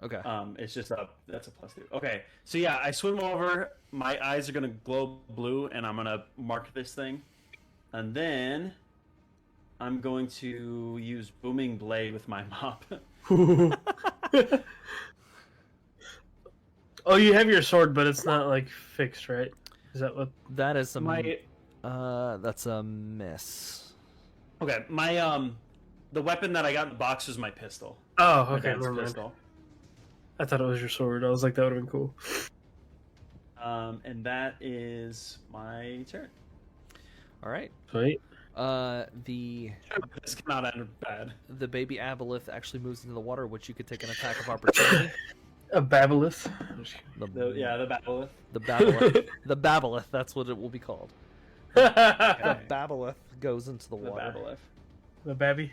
Okay. It's just that's a +2. Okay, so yeah, I swim over. My eyes are going to glow blue, and I'm going to mark this thing. And then I'm going to use Booming Blade with my mop. Oh, you have your sword, but it's not like fixed, right? Is that what? That is that's a miss. Okay, my the weapon that I got in the box was my pistol. Oh, My okay. dad's Never mind. pistol. I thought it was your sword. I was like, that would have been cool. And that is my turn. All right. Sweet. This cannot end bad. The baby aboleth actually moves into the water, which you could take an attack of opportunity. A Babolith. The Babolith. The Baboleth. The Baboleth, that's what it will be called. The Okay. Baboleth goes into the The water. Babolith. The Babby.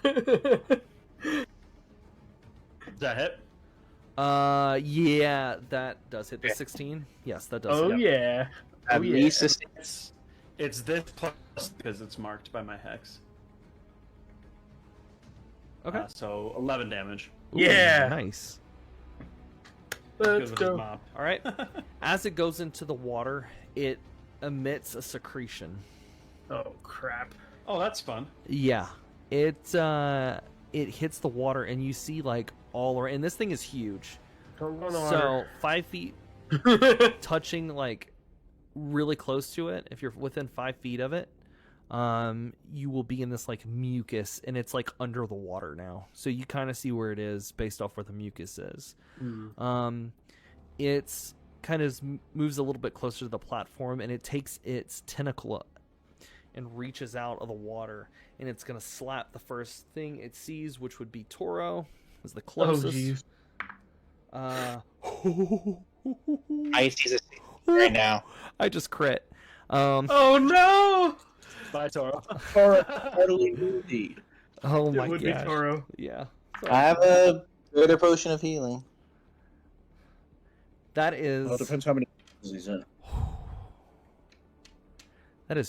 Does that hit? Yeah, that does hit. The 16? Yes, that does Oh hit. yeah. At least It's this plus because it's marked by my hex. Okay. So 11 damage. Ooh, Yeah. Nice. Good Let's with his go. mop. All right. As it goes into the water, it emits a secretion. Oh crap. Oh, that's fun. Yeah. It hits the water, and you see like all around. And this thing is huge. Don't go in the So 5 feet touching like really close to it. If you're within 5 feet of it, you will be in this like mucus, and it's like under the water now. So you kind of see where it is based off where the mucus is. It's kind of moves a little bit closer to the platform, and it takes its tentacle up and reaches out of the water, and it's gonna slap the first thing it sees, which would be Toro, is the closest. Oh jeez. Ice is a right now. I just crit. Oh no! Bye, Toro. Totally indeed. Oh It my would be gosh. Toro. Yeah. I have a greater potion of healing. That Well, it is depends how many he's in.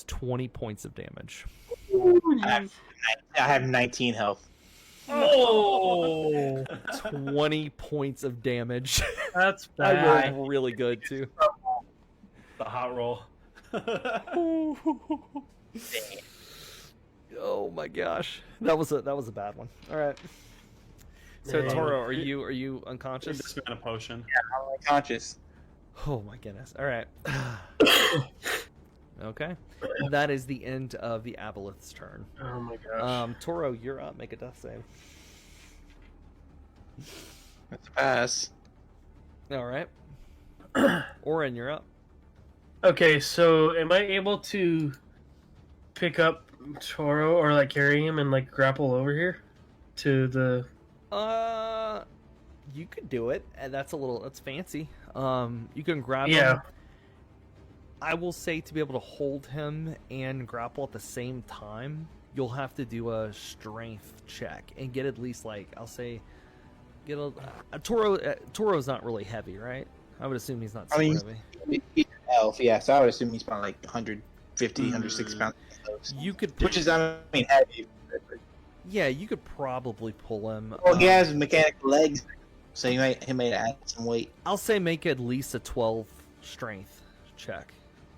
20 points of damage. I have 19 health. Oh, 20 points of damage. that's I bad. rolled really good too. The hot roll. Oh my gosh. That was a bad one. All right. So Dang. Toro, are you unconscious? This man a potion. I'm unconscious. Oh my goodness. All right. Okay. That is the end of the aboleth's turn. Oh my gosh. Toro, you're up. Make a death save. That's a pass. All right. Orin, you're up. Okay, so am I able to pick up Toro or like carry him and like grapple over here to the? You could do it, and that's fancy. You can grab Yeah. him. I will say to be able to hold him and grapple at the same time, you'll have to do a strength check and get at least get a Toro's not really heavy, right? I would assume he's not super heavy. He's elf, yeah, so I would assume he's probably like 150, 160 pounds. You could, Which is, I mean, heavy. yeah, you could probably pull him. Well, he has mechanical legs, so he might add some weight. I'll say make at least a 12 strength check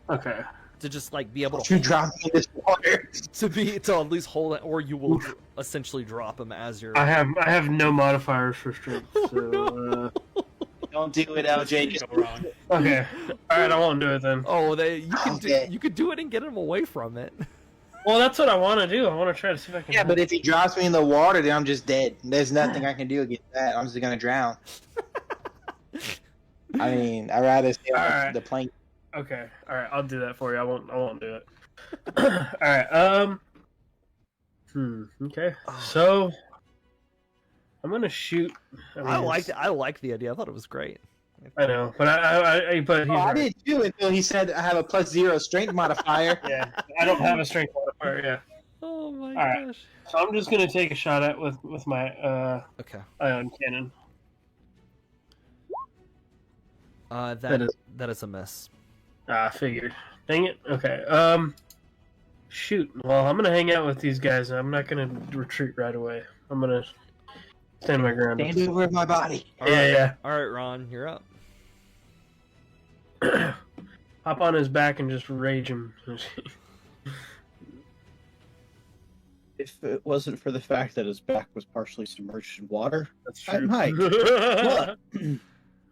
Okay. to just like be able Don't to you drop me in this water? to at least hold it, or you will essentially drop him as you're. I have no modifiers for strength. So, Don't do it, LJ. Just Go wrong. okay. All right, I won't do it then. Oh, Okay. you could do it and get him away from it. Well, that's what I want to do. I want to try to see if I can. yeah, but if he drops me in the water, then I'm just dead. There's nothing I can do against that. I'm just gonna drown. I mean, I'd rather stay on Alright. the plank. Okay. All right, I'll do that for you. I won't do it. All right. Okay. So I'm gonna shoot. I like the idea. I thought it was great. I know, but but he's Oh, I right. did too until he said I have a +0 strength modifier. Yeah, I don't have a strength modifier. Yeah. Oh my Alright. gosh. So I'm just gonna take a shot at with my Okay. ion cannon. That is a miss. Figured. Dang it. Okay. Shoot. Well, I'm gonna hang out with these guys. I'm not gonna retreat right away. I'm gonna stand my ground. Stand over my body. Yeah, All right, Ron, you're up. yeah. Hop on his back and just rage him. If it wasn't for the fact that his back was partially submerged in water, That's I true. might.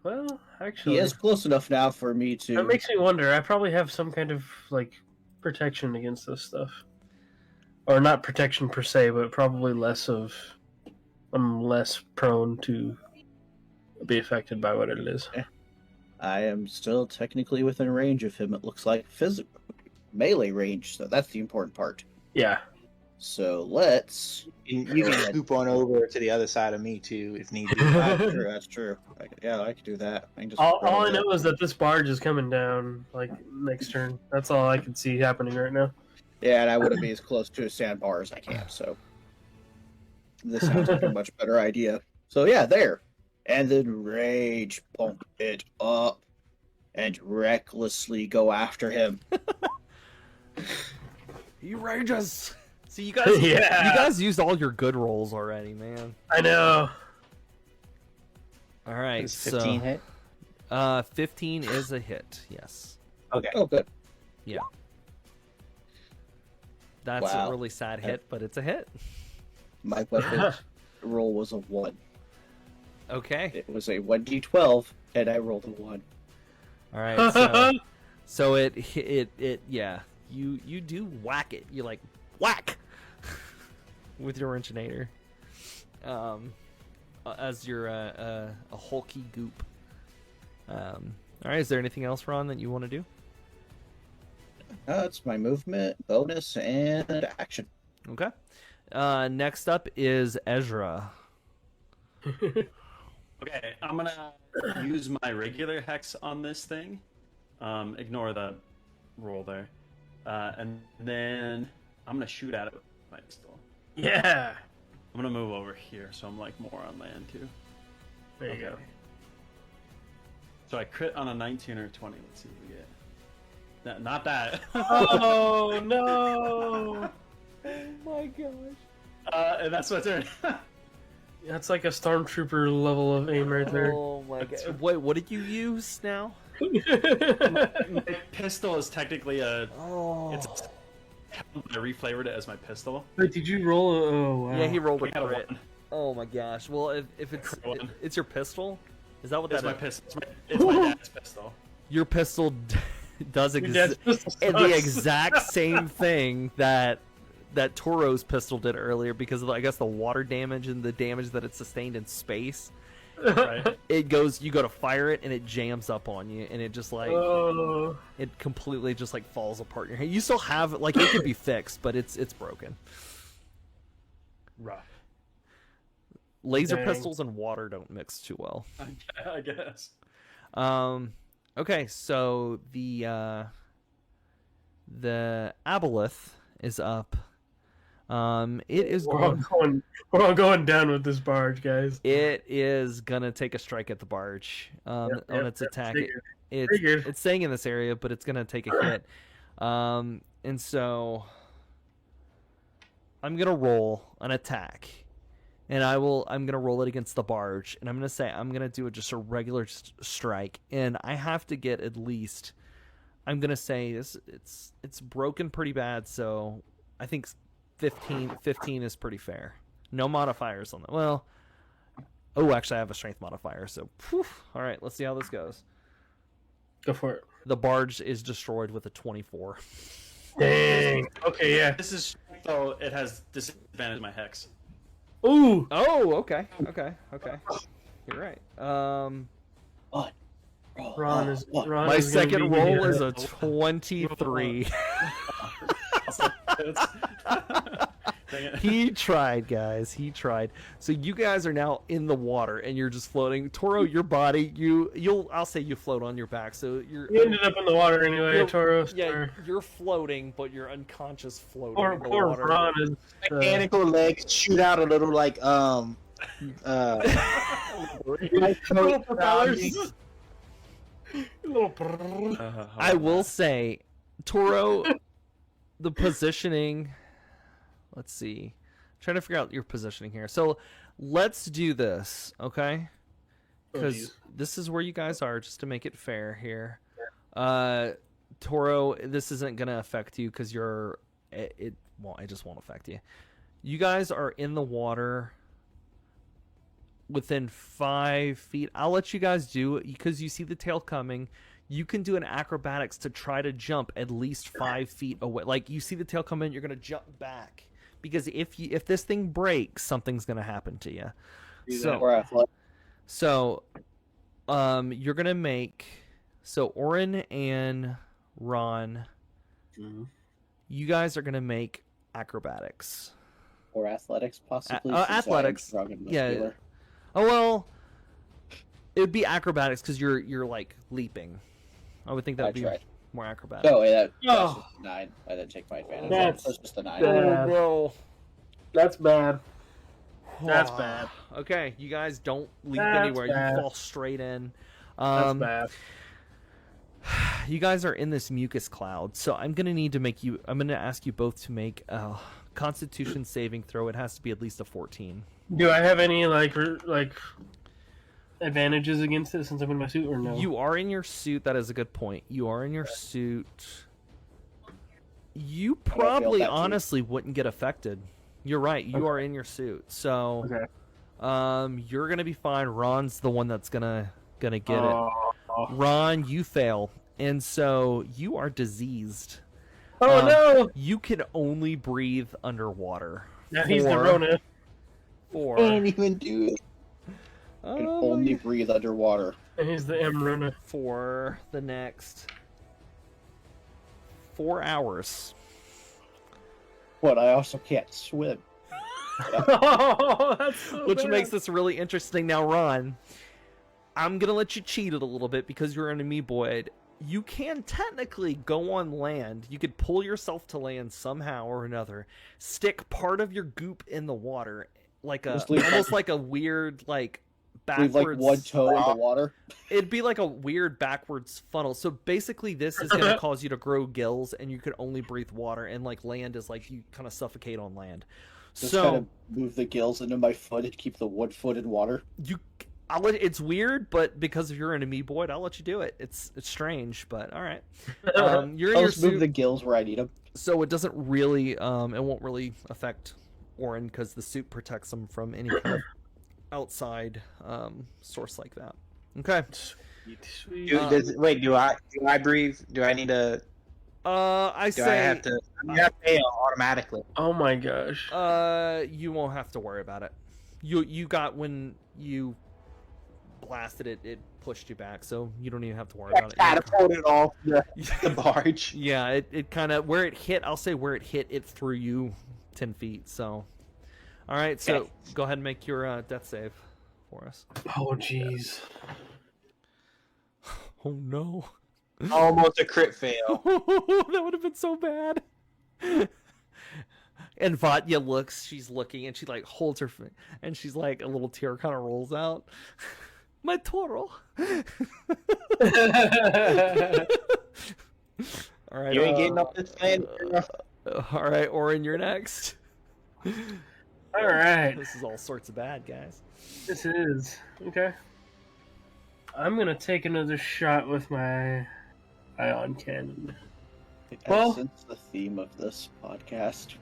Well, actually, He is close enough now for me to. that makes me wonder. I probably have some kind of like protection against this stuff, or not protection per se, but probably less of. I'm less prone to be affected by what it is. I am still technically within range of him. It looks like physical melee range, so that's the important part. Yeah. So let's. You can scoop on over to the other side of me too, if need be. That's true. That's true. I could do that. I can just All I grab know it. is that this barge is coming down like next turn. That's all I can see happening right now. Yeah, and I want to be as close to a sandbar as I can. So this sounds like a much better idea. So yeah, there, and then rage pump it up and recklessly go after him. He rages. See, you guys, Yeah. you guys used all your good rolls already, man. I know. All right, Does 15 so hit? 15 is a hit. Yes, Okay. Oh, good. that's Wow. a really sad hit, but it's a hit. My weapon roll was a 1. Okay. It was a 1d12, and I rolled a 1. All right. So it yeah. You do whack it. You like whack with your originator. As you're a hulky goop. All right. Is there anything else, Ron, that you want to do? That's my movement, bonus, and action. Okay. Next up is Ezra. Okay, I'm gonna use my regular hex on this thing. Ignore the roll there. And then I'm gonna shoot at it with my pistol. Yeah. I'm gonna move over here so I'm like more on land too. There you go. So I crit on a 19 or 20. Let's see what we get. No, not that. Oh no! Oh my gosh. And that's my turn. That's like a stormtrooper level of aim right there. Oh my god. Wait, what did you use now? My pistol is technically Oh. I reflavored it as my pistol. Wait, did you roll? Oh wow. Yeah, he rolled a We got a crit. 1. Oh my gosh. Well, if it's your pistol, is that what It's that my is? pistol. It's my dad's pistol. Your pistol does Your dad's pistol the sucks. exact same thing that Toro's pistol did earlier because of, I guess, the water damage and the damage that it sustained in space. Right? You go to fire it and it jams up on you and it just like Oh. it completely just like falls apart in your hand. You still have it, like it could be fixed, but it's broken. Rough. Laser Dang. pistols and water don't mix too well. I guess. Okay, so the Aboleth is up. It is We're all going down with this barge, guys. it is gonna take a strike at the barge on its attack. Figured. It's staying in this area, but it's gonna take a hit. And so I'm gonna roll an attack, and I'm gonna roll it against the barge, and I'm gonna say I'm gonna do just a regular strike, and I have to get at least. I'm gonna say it's broken pretty bad, so I think 15 is pretty fair. No modifiers on that. Well, actually I have a strength modifier, so all right, let's see how this goes. Go for it. The barge is destroyed with a 24. Dang. Okay, yeah. This is so it has disadvantage my hex. Ooh. Oh, okay. You're right. Ron is. Ron My is gonna second be roll here. is a 23. Dang it. He tried, guys. He tried. So you guys are now in the water and you're just floating. Toro, your body, I'll say you float on your back. So You ended up in the water anyway, You're- Toro. yeah, you're floating, but you're unconscious floating Poor, in the poor water. Ron is. Mechanical legs shoot out a little like Little propellers. Little. I will say, Toro, the positioning. Let's see. I'm trying to figure out your positioning here. So let's do this, okay? Because geez. this is where you guys are, just to make it fair here. Toro, this isn't gonna affect you because it just won't affect you. You guys are in the water within 5 feet. I'll let you guys do it because you see the tail coming. You can do an acrobatics to try to jump at least 5 feet away. Like you see the tail come in, you're gonna jump back because if this thing breaks, something's gonna happen to you. So you're gonna make Orin and Ron. Mhm. You guys are gonna make acrobatics. Or athletics, possibly. since I am Athletics. strong and Yeah. muscular. Oh well, it would be acrobatics because you're like leaping. I would think that would be tried. more acrobatics. Oh, yeah, that's Oh. just a 9. I didn't take my advantage. That's That's just a 9. bad. no. That's bad. That's bad. Okay, you guys don't leap That's anywhere. bad. You fall straight in. That's bad. You guys are in this mucus cloud, so I'm gonna ask you both to make a Constitution saving throw. It has to be at least a 14. Do I have any like advantages against it since I'm in my suit or no? You are in your suit. That is a good point. You are in your suit. You failed probably that too. honestly wouldn't get affected. You're right. You are in your suit, so Okay. you're gonna be fine. Ron's the one that's gonna get it. Oh, Ron, you fail, and so you are diseased. oh no! You can only breathe underwater. Now he's the Rona. Can't even do it. I can Oh, only breathe underwater. And he's the M Rona. for the next 4 hours. But I also can't swim. Oh, that's so Which bad. makes this really interesting. Now, Ron, I'm gonna let you cheat it a little bit because you're an Amoeboid. You can technically go on land. You could pull yourself to land somehow or another. Stick part of your goop in the water, like a Just leave, almost like- like a weird like Leave backwards. like one toe in the water. It'd be like a weird backwards funnel. So basically, this is gonna cause you to grow gills, and you could only breathe water. And like land is like you kind of suffocate on land. Just So kind of move the gills into my foot and keep the wood foot in water. it's weird, but because you're an Amoeboid, I'll let you do it. It's strange, but all right. You're in I'll your just move suit, the gills where I need them. so it doesn't really, it won't really affect Orin because the suit protects him from any kind of outside source like that. Okay. Sweet. Do I breathe? Do I need to? I Do say I have to? I have to fail automatically. Oh my gosh. you won't have to worry about it. You got when you blasted it, it pushed you back, so you don't even have to worry I about it. catapulted off the barge. Yeah, it kind of where it hit. I'll say where it hit, it threw you 10 feet. So, all right. So Okay. go ahead and make your death save for us. Oh jeez. Oh no! Almost a crit fail. That would have been so bad. And Vatya looks. She's looking, and she like holds her, and she's like a little tear kind of rolls out. My Toro. All right. You ain't getting up this land. All right, Orin, you're next. All right. This is all sorts of bad, guys. This is okay. I'm gonna take another shot with my ion cannon. Well- Since the theme of this podcast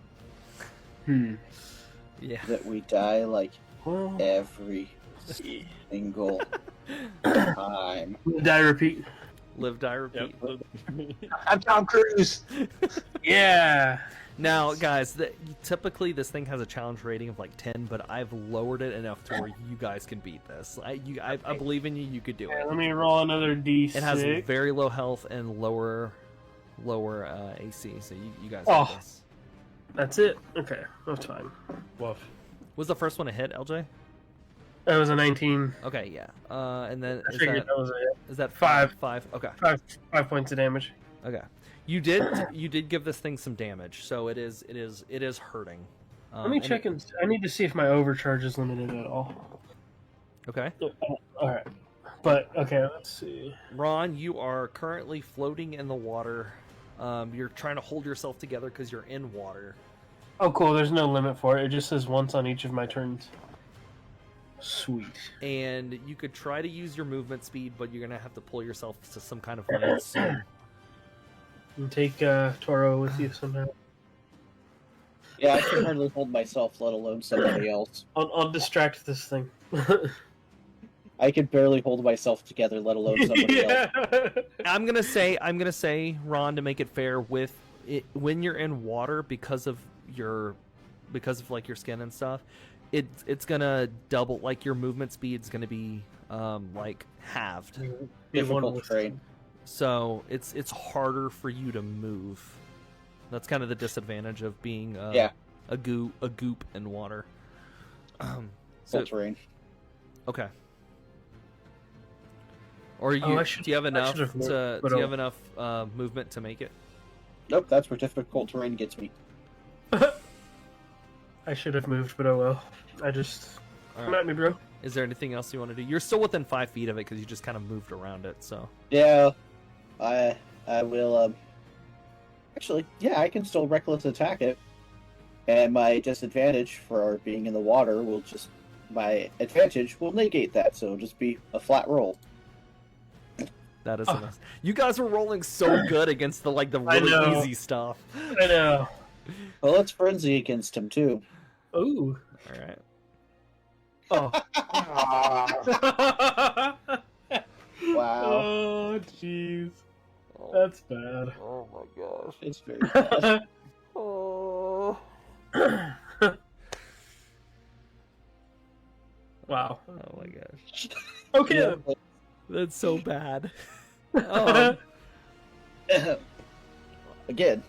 Yeah. that we die like Well, every single time. die repeat. Live, die, repeat. I'm Tom Cruise. Yeah. Now, guys, typically this thing has a challenge rating of like 10, but I've lowered it enough to where you guys can beat this. I believe in you. You could do Okay, it. let me roll another D6. It has very low health and lower AC, so you guys Oh. got this. That's it. Okay, that's fine. Woof. Was the first one a hit, LJ? That was a 19. Okay, yeah. And then I figured that was a hit. is that Five. Five. Okay. 5 points of damage. Okay. You did give this thing some damage, so it is hurting. Let me check and I need to see if my overcharge is limited at all. Okay. All right. But okay, let's see. Ron, you are currently floating in the water. You're trying to hold yourself together because you're in water. Oh, cool. There's no limit for it. It just says once on each of my turns. Sweet. And you could try to use your movement speed, but you're gonna have to pull yourself to some kind of land soon. And take Toro with you somehow. Yeah, I can hardly hold myself, let alone somebody else. I'll distract this thing. I can barely hold myself together, let alone somebody else. I'm gonna say, Ron, to make it fair, with it when you're in water because of like your skin and stuff, it's gonna double, like your movement speed's gonna be like halved. Difficult terrain. So it's harder for you to move. That's kind of the disadvantage of being a goop in water. Full terrain. Okay. Or do you have enough movement to make it? Nope, that's where difficult terrain gets me. I should have moved, but oh well. Come at me, bro. Is there anything else you want to do? You're still within 5 feet of it because you just kind of moved around it. So Yeah, I will. Actually, yeah, I can still reckless attack it, and my disadvantage for being in the water my advantage will negate that, so it'll just be a flat roll. that is nice. You guys were rolling so good against the really easy stuff. I know. Well, let's frenzy against him too. Ooh. All right. Oh. Wow, Oh, jeez. That's bad. Oh my gosh. it's very bad. Oh. Wow. Oh my gosh. Okay. That's so bad. Again,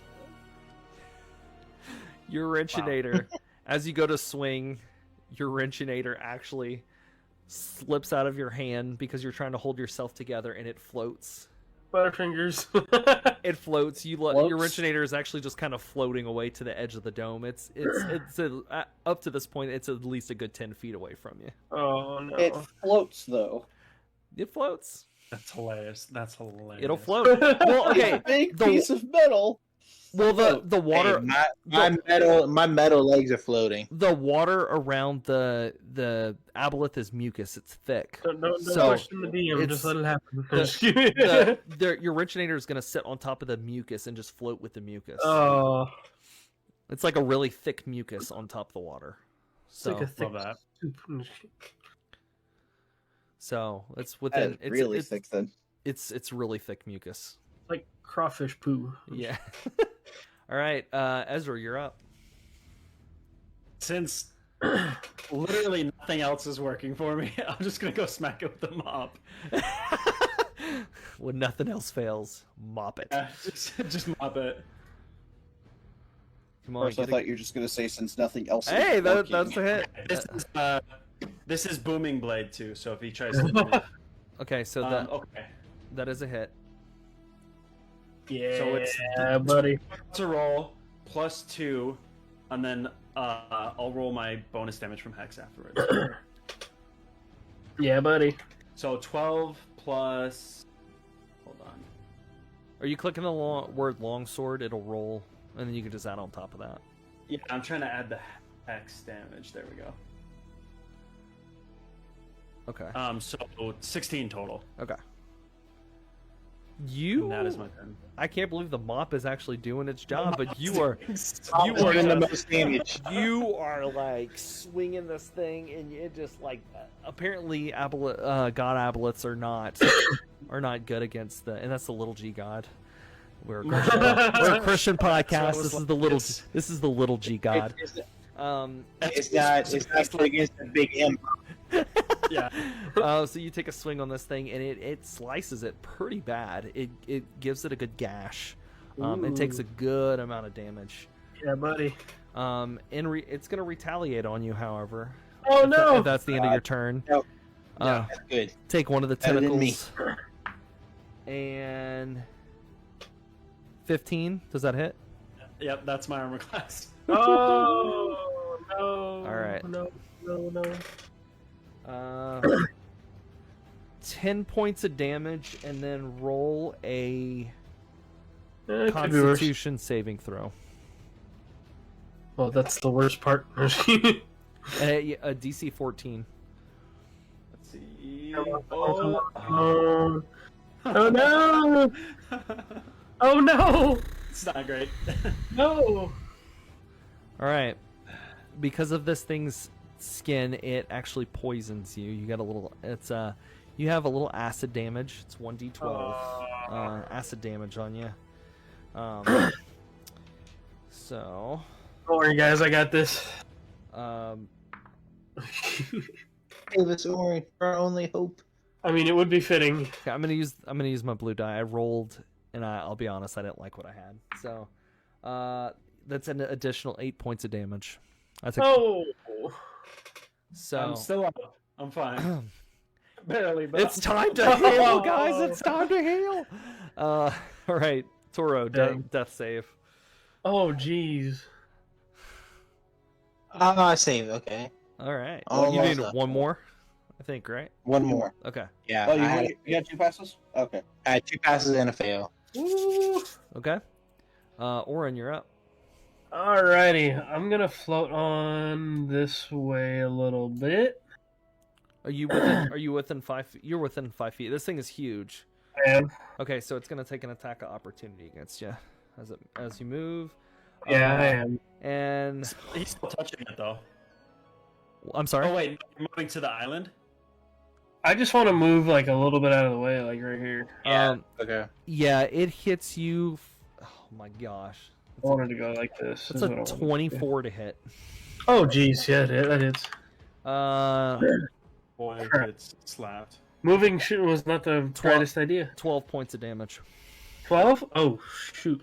Your wrenchinator, as you go to swing, your wrenchinator actually slips out of your hand because you're trying to hold yourself together, and it floats. Butterfingers. It floats. Your Floats. originator is actually just kind of floating away to the edge of the dome. It's up to this point, it's at least a good 10 feet away from you. Oh no. It floats though. It floats. That's hilarious. That's hilarious. It'll float. Well, okay. Big the- piece of metal. Well, the water. Hey, my metal legs are floating. The water around the aboleth is mucus. It's thick. Don't So, question the DM. it's- Just let it happen. Your originator is going to sit on top of the mucus and just float with the mucus. Oh, It's like a really thick mucus on top of the water. it's So, like a thick Love that. soup. so it's That within. is It's really it's, thick then. It's really thick mucus. Like crawfish poo. Yeah. All right, Ezra, you're up. Since literally nothing else is working for me, I'm just gonna go smack it with the mop. When nothing else fails, mop it. Just mop it. Come on. First, I thought you were just gonna say since nothing else. is Hey, working. that's a hit. This is booming blade too. So if he tries to, Okay, so okay. that is a hit. Yeah, So it's buddy. It's a roll +2, and then I'll roll my bonus damage from Hex afterwards. Yeah, buddy. So 12 plus. Hold on. Are you clicking the word longsword? It'll roll, and then you can just add on top of that. Yeah, I'm trying to add the Hex damage. There we go. Okay. So 16 total. Okay. You. And that is my turn. I can't believe the mop is actually doing its job, but you are You are doing the most damage. you are like swinging this thing, and it just like apparently god aboleths are not good against and that's the little G god. We're a Christian podcast. So This it's is the like- little it's- this is the little G god. It's not good against the big M. Yeah. So you take a swing on this thing, and it slices it pretty bad. It gives it a good gash. It takes a good amount of damage. Yeah, buddy. It's going to retaliate on you, however. Oh no! If that's the end of your turn. No. Uh, That's good. take one of the Better than me. tentacles. And 15. Does that hit? Yep, that's my armor class. Oh no! All right. No. 10 points of damage, and then roll a It could be worse. Constitution saving throw. Well, that's the worst part. A DC 14. Let's see. Oh no! Oh no! It's not great. No! All right. Because of this thing's skin, it actually poisons you. You got a little. You have a little acid damage. It's 1d12 acid damage on you. So. Don't worry, guys. I got this. Save us, Orin, our only hope. I mean, it would be fitting. Okay, I'm gonna use my blue die. I rolled, and I'll be honest, I didn't like what I had. So, that's an additional 8 points of damage. That's Oh! so. I'm still up. I'm fine. Barely, but It's time to heal, guys. It's time to heal. All right, Toro, Dang. death save. Oh, jeez. Save, okay. All right. Almost You need up. one more, I think, right? One more. Okay. Yeah, Oh, I you got 2 passes? Okay. had 2 passes and a fail. Woo! Okay. Orin, you're up. Alrighty, I'm gonna float on this way a little bit. Are you within 5 feet? You're within 5 feet. This thing is huge. I am. Okay, so it's gonna take an attack of opportunity against you as you move. Yeah, I am. And he's still touching it though. I'm sorry. Oh wait, you're moving to the island? I just want to move like a little bit out of the way, like right here. Okay. Yeah, it hits you. Oh my gosh. I wanted to go like this. It's is what I a wanted to do. 24 to hit. Oh, jeez, yeah, that hits. Boy, it's slapped. Moving was not the 12 brightest idea. 12 points of damage. 12? Oh, shoot.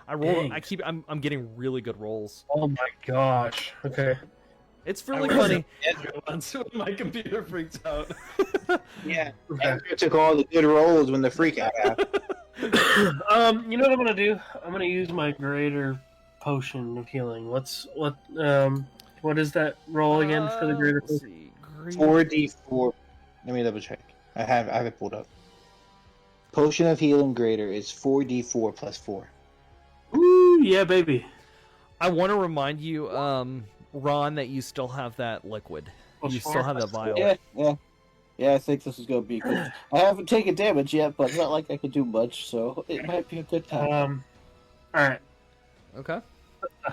I roll. Dang. I'm getting really good rolls. Oh my gosh. Okay. It's really funny. Once when my computer freaks out. Yeah. Okay. Ezra took all the good rolls when the freak out happened. You know what I'm gonna do? I'm gonna use my greater potion of healing. What is that roll again for the greater Let's potion? see. 4d4. Let me double check. I have it pulled up. Potion of healing greater is 4d4 plus 4. Ooh, yeah, baby. I want to remind you, Ron, that you still have that liquid. Plus You four? still have that vial. Yeah. I think this is gonna be good. I haven't taken damage yet, but it's not like I could do much, so it might be a good time. All right. Okay.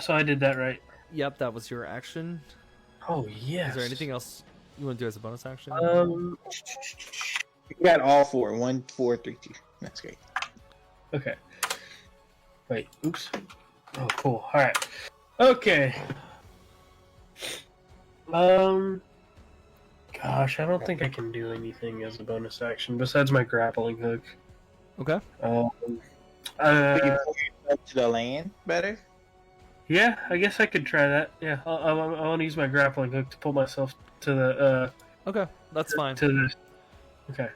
So I did that right. Yep, that was your action. Oh yes. Is there anything else you want to do as a bonus action? You got all 4. 1, 4, 3, 2. That's great. Okay. Wait. Oops. Oh, cool. All right. Okay. Gosh, I don't think I can do anything as a bonus action besides my grappling hook. Okay. Can you pull yourself to the land better? Yeah, I guess I could try that. Yeah, I want to use my grappling hook to pull myself to the Okay, that's fine. to the. Okay.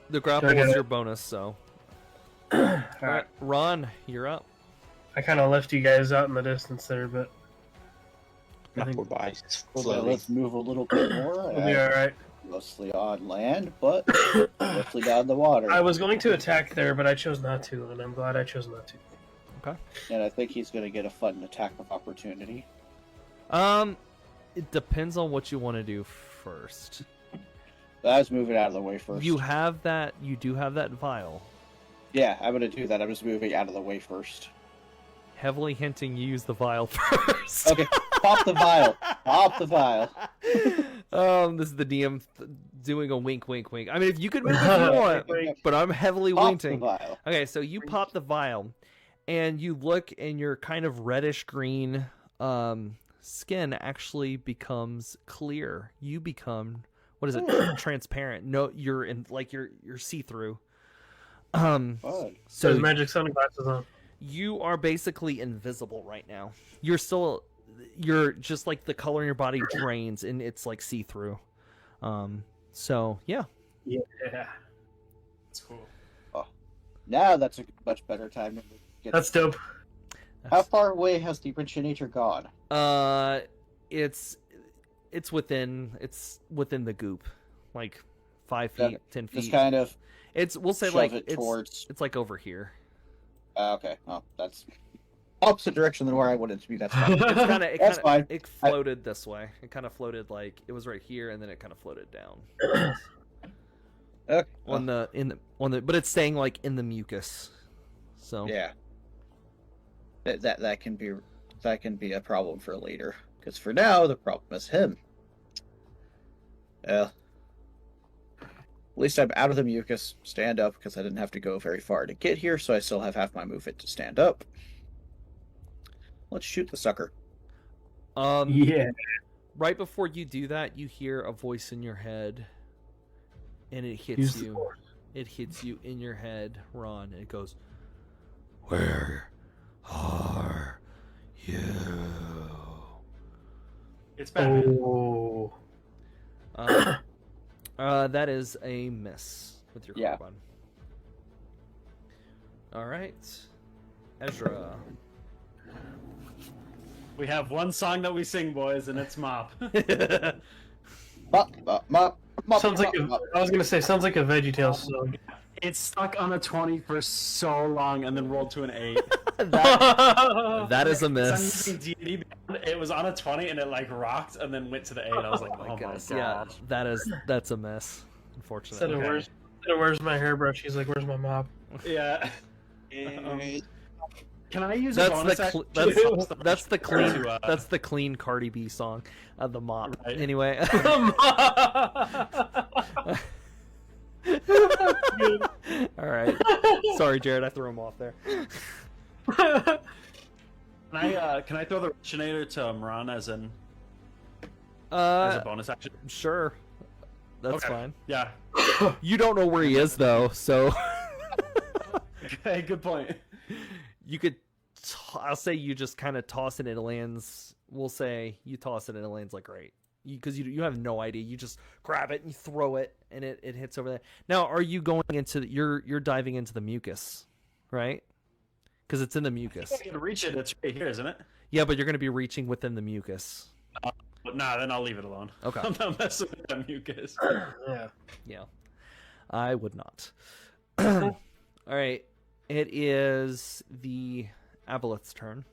The grapple So I is gotta- your bonus, so. All right. Ron, you're up. I kind of left you guys out in the distance there, but I My think poor body's just So floating. let's move a little bit more. we'll be all right. Mostly on land, but mostly down the water. I was going to attack there, but I chose not to, and I'm glad I chose not to. And I think he's going to get a fun attack of opportunity. It depends on what you want to do first. But I was moving out of the way first. You have that. You do have that vial. Yeah, I'm going to do that. I'm just moving out of the way first. Heavily hinting you use the vial first. Okay, pop the vial. Pop the vial. This is the DM doing a wink, wink, wink. I mean, if you could move if you want, but I'm heavily Pop the winking. vial. Okay, so you pop the vial, and you look, and your kind of reddish green skin actually becomes clear. You become, what is it? Transparent. No, you're in like you're see through. Fun. So So magic sunglasses on. you are basically invisible right now. You're just like the color in your body drains, and it's like see through. So yeah. Yeah. That's cool. Now that's a much better time to get. That's dope. How far away has the originator gone? It's within the goop, like 5 feet, 10 feet. Just kind of We'll say shove like it it's towards. like over here. Okay. Oh, that's opposite direction than where I wanted to be. That's fine. It's kind of That's fine. it floated this way. It kind of floated like it was right here, and then it kind of floated down. Okay. But it's staying like in the mucus. So Yeah. That can be a problem for later. Because for now, the problem is him. Well, at least I'm out of the mucus. Stand up, because I didn't have to go very far to get here, so I still have half my movement to stand up. Let's shoot the sucker. Yeah. right before you do that, you hear a voice in your head, and it hits Use the you. force. It hits you in your head, Ron. And it goes, "Where are you?" It's Batman. Oh. That is a miss with your Yeah. carbine. All right, Ezra. We have one song that we sing, boys, and it's Mop. Mop, mop, mop, mop, Sounds like mop, mop. I was gonna say sounds like a VeggieTales song. It's stuck on a 20 for so long and then rolled to an 8. That is a So I'm miss. using D&D, it was on a 20 and it like rocked and then went to the 8. I was like, oh my Goodness, god. yeah, that's a miss. Instead Unfortunately. of where's my hairbrush? He's like, where's my mop? Yeah. Can I use a That's bonus the action? that's the clean To, that's the clean Cardi B song, the mop. Right. Anyway. All right. Sorry, Jared. I threw him off there. Can I throw the originator to Imran as a bonus action? Sure. That's Okay. fine. Yeah. You don't know where he is though, so Okay, good point. you could. I'll say you just kind of toss it and it lands. We'll say you toss it and it lands like right because you have no idea. You just grab it and you throw it, and it hits over there. Now, are you going into you're diving into the mucus, right? Because it's in the mucus. If I can reach it, it's right here, isn't it? Yeah, but you're going to be reaching within the mucus. But nah, then I'll leave it alone. Okay. I'm not messing with that mucus. Yeah, I would not. All right, it is the Aboleth's turn.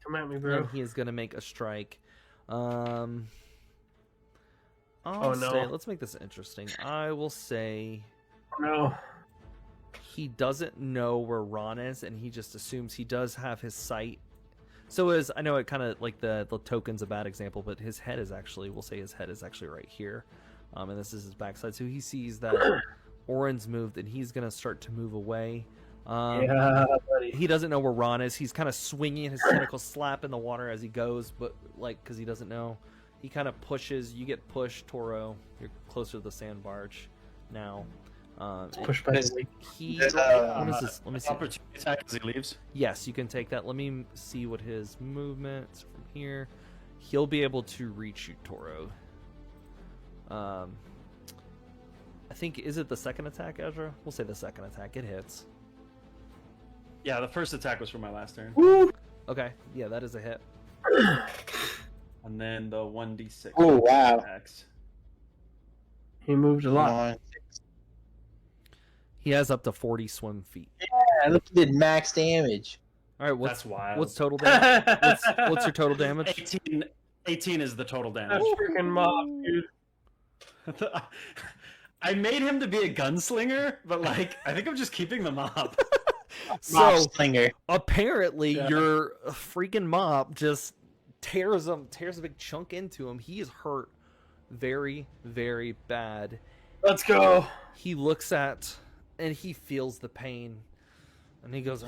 Come at me, bro. And he is going to make a strike. Oh, Let's make this interesting. I will say No. he doesn't know where Ron is, and he just assumes he does have his sight. So I know it kind of like the token's a bad example, but his head is actually, we'll say his head is actually right here. And this is his backside. So he sees that Orin's moved, and he's going to start to move away. Yeah, buddy. He doesn't know where Ron is. He's kind of swinging his tentacle, slap in the water as he goes, but because he doesn't know. He kind of pushes. You get pushed, Toro. You're closer to the sand barge now. Push by the week. What is this? Let me see. Opportunity attack as he leaves. Yes, you can take that. Let me see what his movement from here. He'll be able to reach you, Toro. I think, is it the second attack, Ezra? We'll say the second attack. It hits. Yeah, the first attack was from my last turn. Woo! Okay, yeah, that is a hit. And then the 1d6. Oh, wow. Attacks. He moved a lot. Come on. He has up to 40 swim feet. Yeah, look, he did max damage. All right, That's wild. what's total damage? what's your total damage? 18 is the total damage. That freaking mob, dude. I made him to be a gunslinger, but I think I'm just keeping the mop. Mop So slinger. apparently, Yeah. your freaking mop just tears a big chunk into him. He is hurt very, very bad. Let's go. He looks at and he feels the pain, and he goes.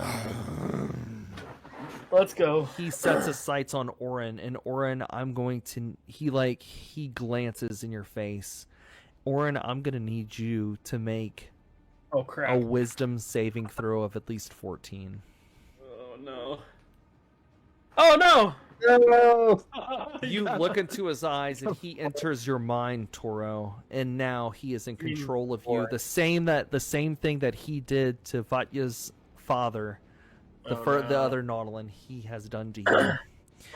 Let's go. He sets his sights on Orin, and Orin, I'm going to. He glances in your face. Orin, I'm gonna need you to make Oh a crap. wisdom saving throw of at least 14. Oh no. Oh no. No. You look into his eyes, and he enters your mind, Toro, and now he is in control of you. The same thing that he did to Vatya's father, the other Nautilin, he has done to you.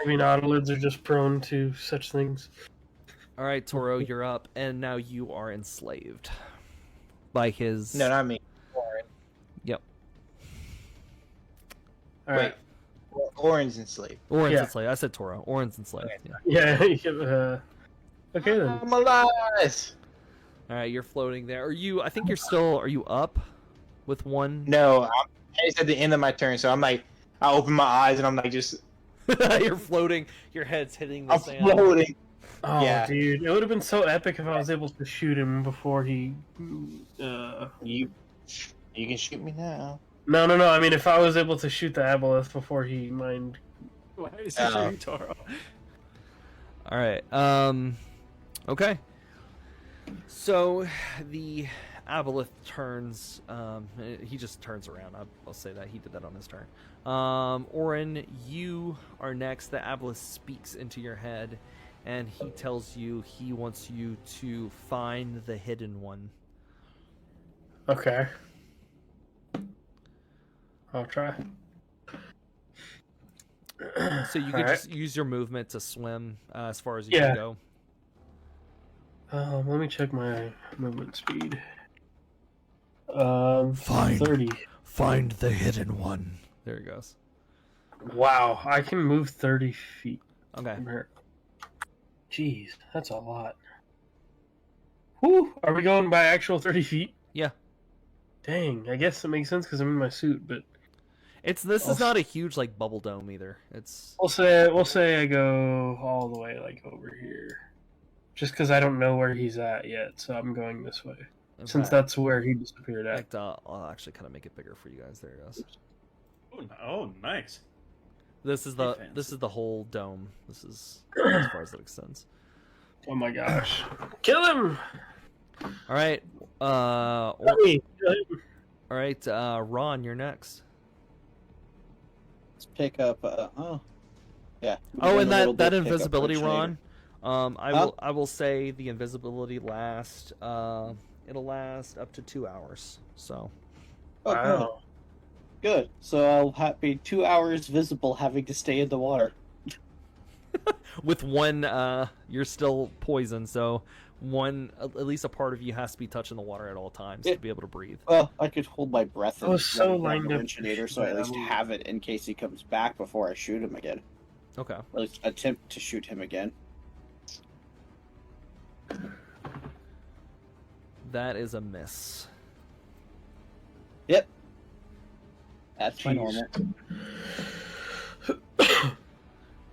Maybe Nautilids are just prone to such things. All right, Toro, you're up, and now you are enslaved by his. No, not me. Orin. Yep. All right. Orin's enslaved. Orin's Yeah. enslaved. I said Toro. Orin's enslaved. Okay. Yeah. Yeah. Okay then. I'm alive. All right, you're floating there. Are you? I think you're still. Are you up with one? No, it's at the end of my turn, so I'm I open my eyes and I'm just. You're floating. Your head's hitting the I'm sand. floating. Oh, Yeah. dude, it would have been so epic if I was able to shoot him before he. You can shoot me now. No. I mean, if I was able to shoot the aboleth before he mined. Why is he shooting Toro? All right. Okay. So the aboleth turns. He just turns around. I'll say that he did that on his turn. Orin, you are next. The aboleth speaks into your head, and he tells you he wants you to find the hidden one. Okay. I'll try. So you can Alright. just use your movement to swim as far as you Yeah. can go. Let me check my movement speed. Fine. 30. Find the hidden one. There he goes. Wow, I can move 30 feet Okay. from here. Jeez, that's a lot. Whew, are we going by actual 30 feet? Yeah. Dang, I guess it makes sense because I'm in my suit, but This is not a huge bubble dome either. It's we'll say I go all the way over here. Just because I don't know where he's at yet, so I'm going this way. in Since fact- that's where he disappeared in at. fact, I'll actually kind of make it bigger for you guys. There it goes. Oh, nice. This is Fancy. the whole dome. This is as far as it extends. Oh my gosh. Kill him! All right. Hurry, kill him. All right. Ron, you're next. Let's pick up. Yeah. Oh, We're and doing a little that bit, pick up invisibility, Originator. Ron. I will say the invisibility lasts. It'll last up to 2 hours. So. Oh, Wow. good. So I'll be 2 hours visible, having to stay in the water. With one, you're still poisoned, so at least a part of you has to be touching the water at all times to be able to breathe. Well, I could hold my breath I and was so run lined up. originator, so I at least have it in case he comes back before I shoot him again. Okay. Or at least attempt to shoot him again. That is a miss. Yep. That's my Jeez. normal.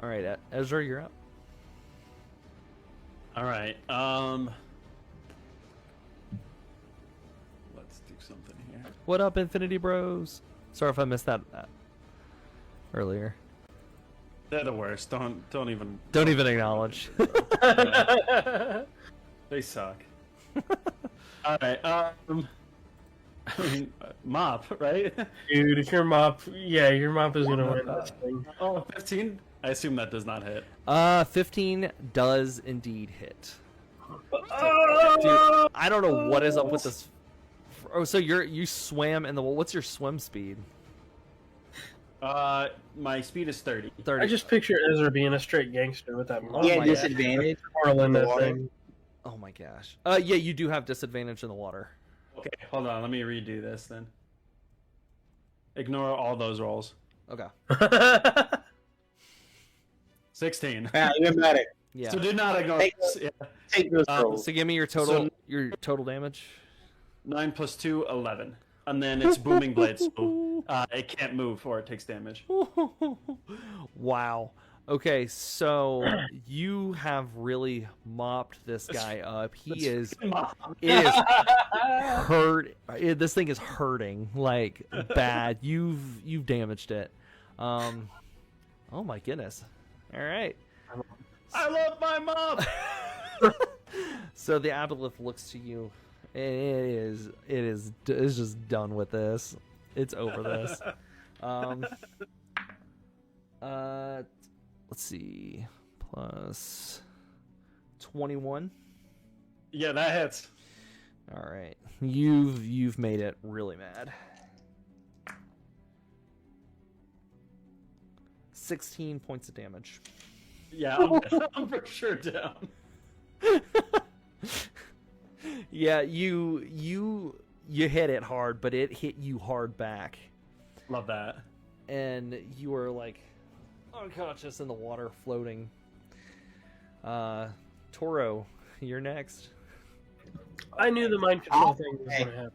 All right, Ezra, you're up. All right. Let's do something here. What up, Infinity Bros? Sorry if I missed that earlier. They're the worst. Don't even. Don't even acknowledge. They suck. All right. I mean, mop, right? Dude, if your mop, your mop is gonna win this thing. Oh, 15? I assume that does not hit. 15 does indeed hit. Dude, I don't know what is up with this. Oh, so you swam in the. What's your swim speed? My speed is 30. 30. I just picture Ezra being a straight gangster with that mop. Yeah, my disadvantage. Twirling that Water. thing. Oh my gosh. Yeah, you do have disadvantage in the water. Okay, hold on. Let me redo this then. Ignore all those rolls. Okay. 16. Yeah, even better. Yeah. So do not ignore Take this. Yeah. Take those rolls. So give me your total damage. 9 plus 2, 11. And then it's booming blade, so it can't move or it takes damage. Wow. Okay, so you have really mopped this guy up. He is hurt. This thing is hurting like bad. You've damaged it. Oh my goodness. All right. I love my mom! So the aboleth looks to you. It's just done with this. It's over this. Let's see. Plus 21. Yeah, that hits. All right. You've made it really mad. 16 points of damage. Yeah, I'm for sure down. Yeah, you hit it hard, but it hit you hard back. Love that. And you were like unconscious in the water floating. Toro, you're next. I knew the mind control thing was gonna happen.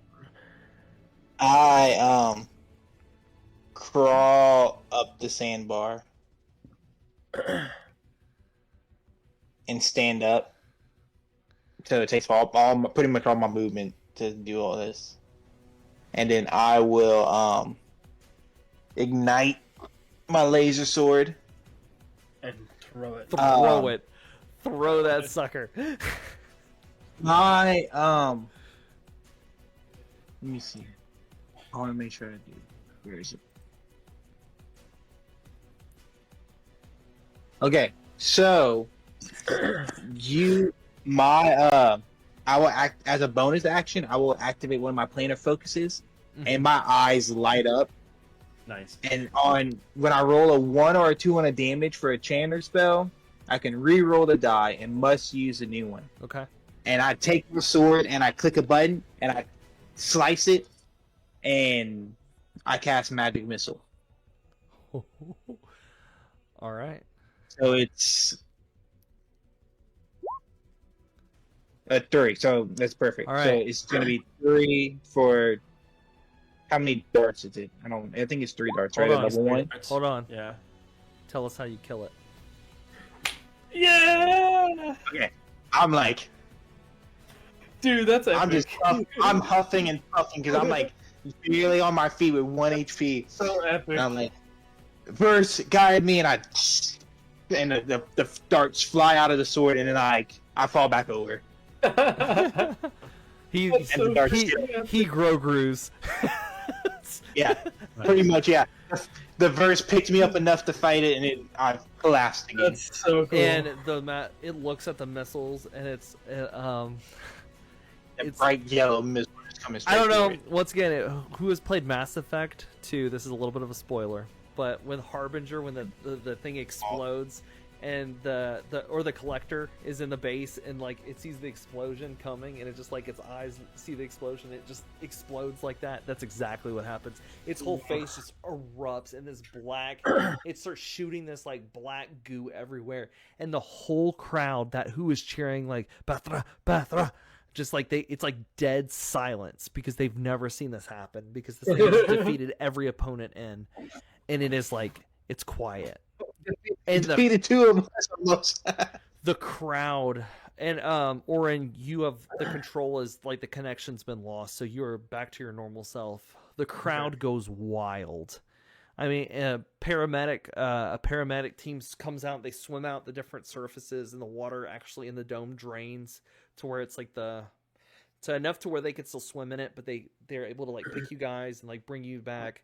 I crawl up the sandbar and stand up. So it takes pretty much all my movement to do all this. And then I will ignite my laser sword. And throw it. Throw it. Throw that sucker. My let me see. I want to make sure I do. Where is it? Okay, so I will act as a bonus action. I will activate one of my planar focuses, and my eyes light up. Nice. And when I roll a 1 or a 2 on a damage for a Chandler spell, I can re-roll the die and must use a new one. Okay. And I take the sword and I click a button and I slice it, and I cast Magic Missile. All right. So it's 3. So that's perfect. All right. So it's going to be 3 for how many darts is it? I think it's 3 darts, right? Hold At on. level 1. Hold on. Yeah. Tell us how you kill it. Yeah, Okay. I'm like, dude, that's epic. I'm huffing and puffing because I'm like barely on my feet with 1 HP. so epic. And I'm like, first guide me, and the darts fly out of the sword, and then I fall back over. He That's so dark he, skill. he Grogru's. Yeah, pretty much. Yeah, the verse picked me up enough to fight it, and I collapsed again. That's so cool. And it looks at the missiles, and it's Bright yellow missile is coming straight I don't know. for it. Once again, who has played Mass Effect 2? This is a little bit of a spoiler, but when Harbinger, when the thing explodes, and the collector is in the base, and like it sees the explosion coming, and it just like its eyes see the explosion, it just explodes like that. That's exactly what happens. Its whole face just erupts in this black. It starts shooting this like black goo everywhere, and the whole crowd who is cheering like Bathra, Bathra. Just like it's like dead silence because they've never seen this happen, because this thing has defeated every opponent and it is like it's quiet. And Defeated two of them almost. the crowd and Orin, you have the control is like the connection's been lost, so you're back to your normal self. The crowd goes wild. I mean, a paramedic team comes out. They swim out the different surfaces, and the water actually in the dome drains to where it's like to enough to where they can still swim in it, but they're able to like pick you guys and like bring you back.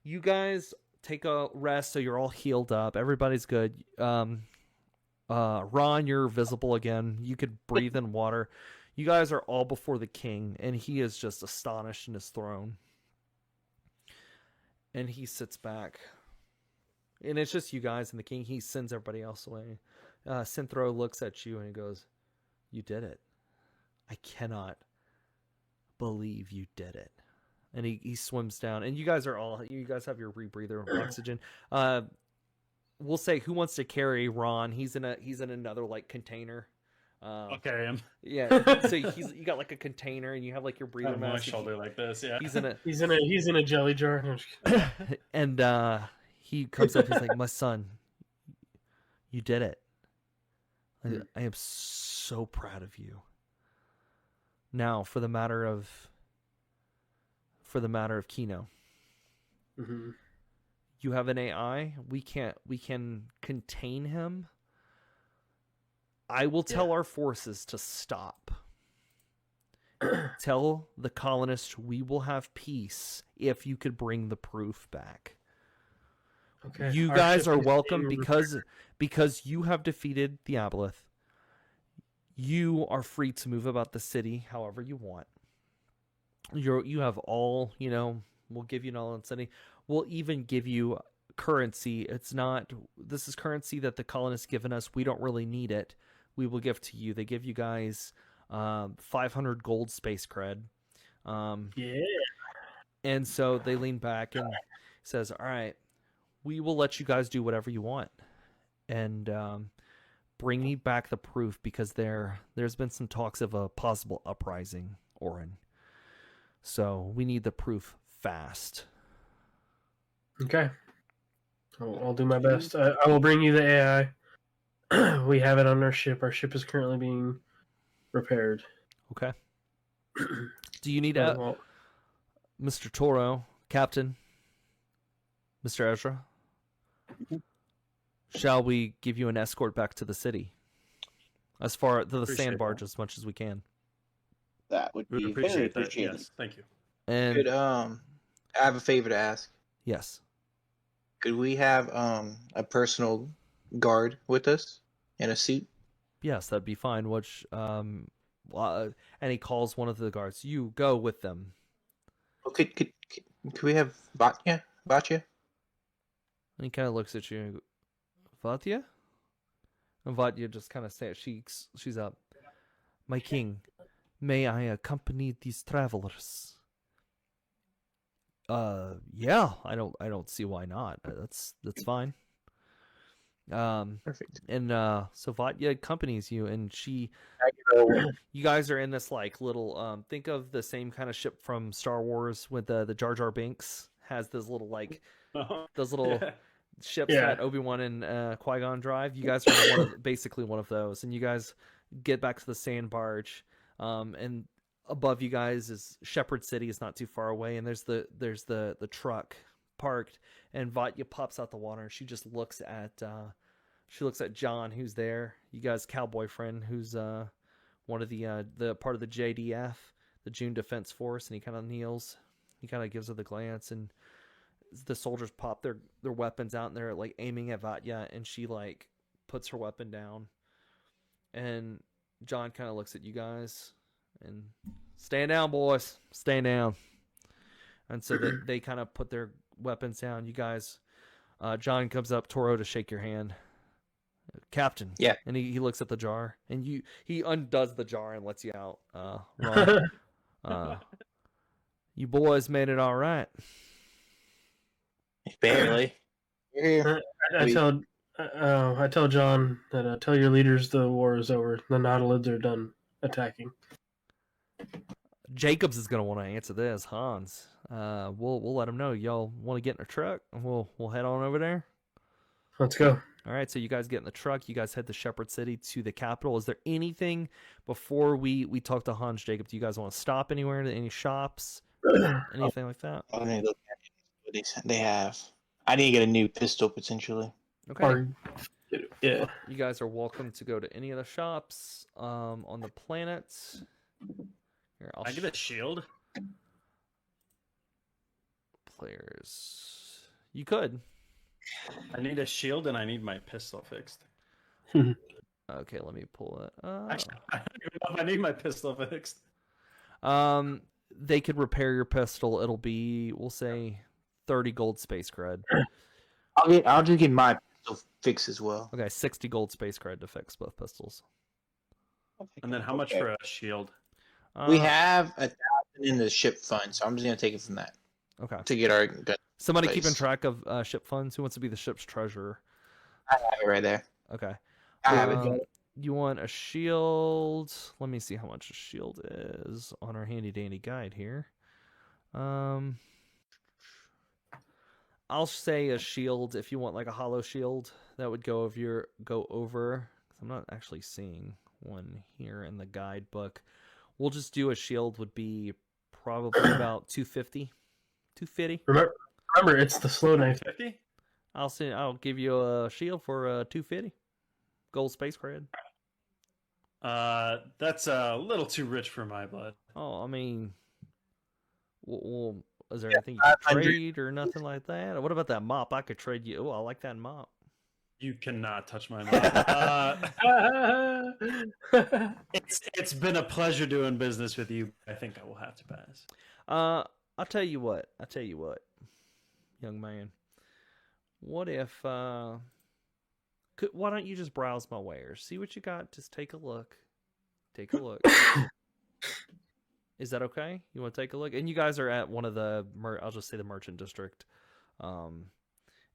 You guys take a rest, so you're all healed up. Everybody's good. Ron, you're visible again. You could breathe in water. You guys are all before the king, and he is just astonished in his throne. And he sits back. And it's just you guys and the king. He sends everybody else away. Synthro looks at you and he goes, "You did it. I cannot believe you did it." And he swims down. And you guys have your rebreather of oxygen. We'll say, who wants to carry Ron? He's in another like container. I'll carry him. Yeah. So you got like a container, and you have like your breather On my mask. shoulder like this. Yeah. He's in a He's in a jelly jar. and he comes up. He's like, "My son, you did it. I am so proud of you. Now, for the matter of Kino, Mm-hmm. you have an AI. We can contain him. I will tell our forces to stop. Tell the colonists we will have peace if you could bring the proof back." Okay. You Our guys ship are is welcome being because you have defeated the Aboleth. You are free to move about the city however you want. You have all, we'll give you knowledge and city. We'll even give you currency. This is currency that the colonists given us. We don't really need it. We will give to you. They give you guys 500 gold space cred. Yeah. And so they lean back and says, "All right, we will let you guys do whatever you want, and bring me back the proof, because there's been some talks of a possible uprising, Orin. So we need the proof fast." Okay. I'll do my best. I will bring you the AI. We have it on our ship. Our ship is currently being repaired. Okay. Do you need Well, Mr. Toro, Captain, Mr. Ezra? Shall we give you an escort back to the city? As far to the Appreciate sandbarge that. as much as we can. That would We be would very appreciate that. appreciated. Yes. Thank you. And Could I have a favor to ask? yes. Could we have a personal guard with us in a suit? Yes, that'd be fine. And he calls one of the guards. "You go with them." Well, could we have Vatya? And he kind of looks at you and goes, "Vatya?" And Vatya just kind of says, she's up. "My king, may I accompany these travelers?" Yeah, I don't see why not. That's fine. Perfect. And so Vatya accompanies you, and you guys are in this like little think of the same kind of ship from Star Wars with the Jar Jar Binks has this little like those little ships that Obi-Wan and Qui-Gon drive. You guys are basically one of those, and you guys get back to the sand barge, and above you guys is Shepherd City. Is not too far away, and there's the truck parked, and Vatya pops out the water, and she just looks at John, who's there. You guys' cowboy friend, who's one of the part of the JDF, the June Defense Force, and he kind of kneels. He kind of gives her the glance, and the soldiers pop their weapons out and they're like aiming at Vatya, and she like puts her weapon down, and John kind of looks at you guys and stand down, boys, stand down. And so they kind of put their weapons down. You guys, John comes up, Toro, to shake your hand. Captain. Yeah. And he looks at the jar, and he undoes the jar and lets you out. Ron. You boys made it all right. Barely. We're here. I tell John that tell your leaders the war is over. The Nautilids are done attacking. Jacobs is gonna want to answer this. Hans, we'll let him know. Y'all want to get in a truck, and we'll head on over there. Let's go. All right, so you guys get in the truck. You guys head to Shepherd City, to the capital. Is there anything before we talk to Hans, Jacob? Do you guys want to stop anywhere? Any shops? Anything like that? I need to look at what they have. I need to get a new pistol potentially. Okay. Yeah. You guys are welcome to go to any of the shops on the planet. Here, I get a shield. Players. You could. I need a shield and I need my pistol fixed. Okay, let me pull it up. Actually, I don't even know if I need my pistol fixed. They could repair your pistol. It'll be, we'll say, 30 gold space cred. I'll just get my pistol fixed as well. Okay, 60 gold space cred to fix both pistols. And then how much for a shield? We have 1,000 in the ship fund, so I'm just gonna take it from that Okay. to get our gun. Somebody place. keeping track of ship funds? Who wants to be the ship's treasurer? I have it right there. Okay. I have it. You want a shield? Let me see how much a shield is on our handy dandy guide here. I'll say a shield if you want like a hollow shield. That would go over. I'm not actually seeing one here in the guidebook. We'll just do a shield would be probably about 250. 250. Remember, it's the slow knife. 50? I'll give you a shield for 250. Gold space cred. That's a little too rich for my blood. Oh, I mean, well, is there anything you can 500. trade or nothing like that? Or what about that mop? I could trade you. Oh, I like that mop. You cannot touch my mouth. It's been a pleasure doing business with you. I think I will have to pass. I'll tell you what, young man. What if why don't you just browse my wares? See what you got. Just take a look. Is that okay? You want to take a look? And you guys are at one of the I'll just say the merchant district.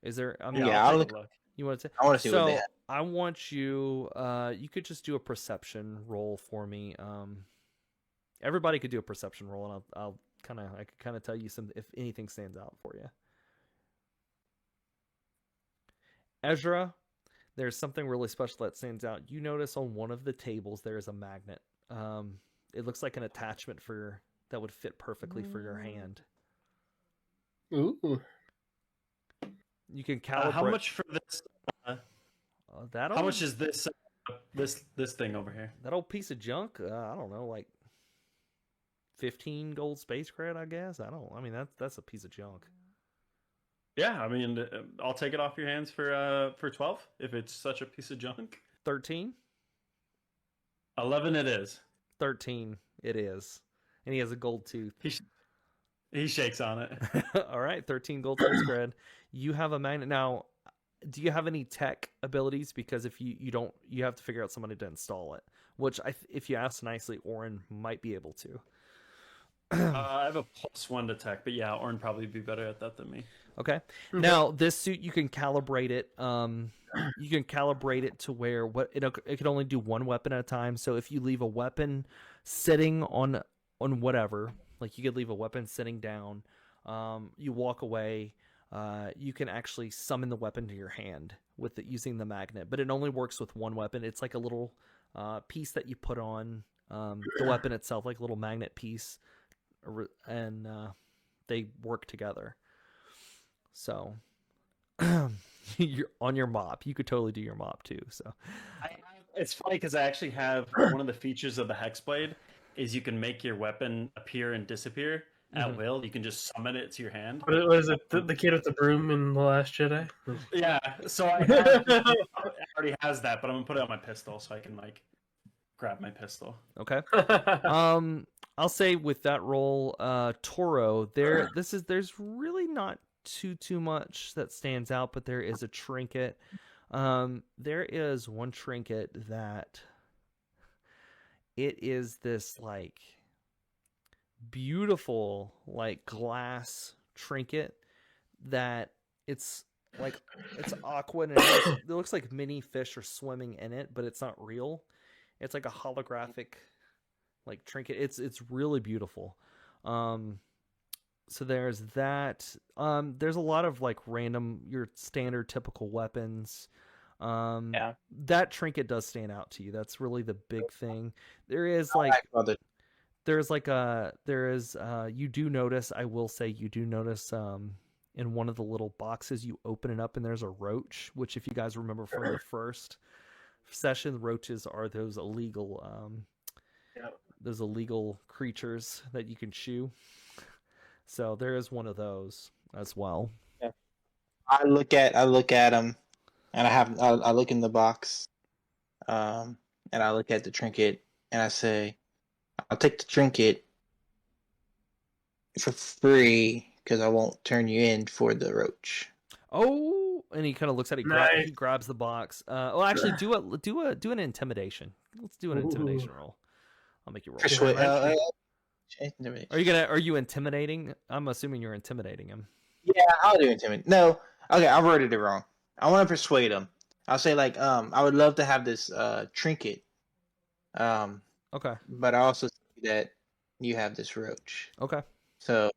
Is there? I mean, Yeah, I'll I'll take a look. You want to? I want to see what they have. I want you. You could just do a perception roll for me. Everybody could do a perception roll, and I could kind of tell you if anything stands out for you. Ezra, there's something really special that stands out. You notice on one of the tables there is a magnet. It looks like an attachment that would fit perfectly for your hand. Ooh. You can calibrate. How much for this? How much is this? This thing over here? That old piece of junk? I don't know, like 15 gold space cred, I guess. I mean that's a piece of junk. Yeah, I mean, I'll take it off your hands for 12 if it's such a piece of junk. 13? 11 it is. 13 it is. And he has a gold tooth. He shakes on it. All right, 13 gold space cred. You have a magnet. Now, do you have any tech abilities? Because if you don't, you have to figure out somebody to install it. Which, if you ask nicely, Orin might be able to. I have a +1 to tech, but yeah, Orin probably be better at that than me. Okay. Now, this suit, you can calibrate it. You can calibrate it to where it can only do one weapon at a time. So if you leave a weapon sitting on whatever, like you could leave a weapon sitting down, you walk away, you can actually summon the weapon to your hand using the magnet. But it only works with one weapon. It's like a little piece that you put on the weapon itself, like a little magnet piece, and they work together. So you're on your mop. You could totally do your mop too. So it's funny because I actually have one of the features of the Hexblade is you can make your weapon appear and disappear, at will. You can just summon it to your hand. What is it? The kid with the broom in The Last Jedi? Yeah, so it already has that, but I'm gonna put it on my pistol so I can like grab my pistol. Okay. I'll say with that roll, Toro, there's really not too much that stands out, but there is a trinket. There is one trinket that it is this like beautiful like glass trinket that it's aqua and it looks like mini fish are swimming in it, but it's not real. It's like a holographic like trinket. It's really beautiful. So there's that. There's a lot of like random your standard typical weapons. Yeah. That trinket does stand out to you. That's really the big thing. There is like you do notice, I will say you do notice in one of the little boxes you open it up and there's a roach, which if you guys remember from the first session, roaches are those illegal creatures that you can chew. So there is one of those as well. Yeah. I look at them, and I look in the box, and I look at the trinket, and I say, I'll take the trinket for free because I won't turn you in for the roach. Oh, and he kind of looks at it. Nice. He grabs the box. Well, actually, do an intimidation. Let's do an intimidation roll. I'll make you roll. Are you intimidating? I'm assuming you're intimidating him. Yeah, I'll do intimidate. No, okay, I worded it wrong. I want to persuade him. I'll say like, I would love to have this trinket. Okay. But I also see that you have this roach. Okay. So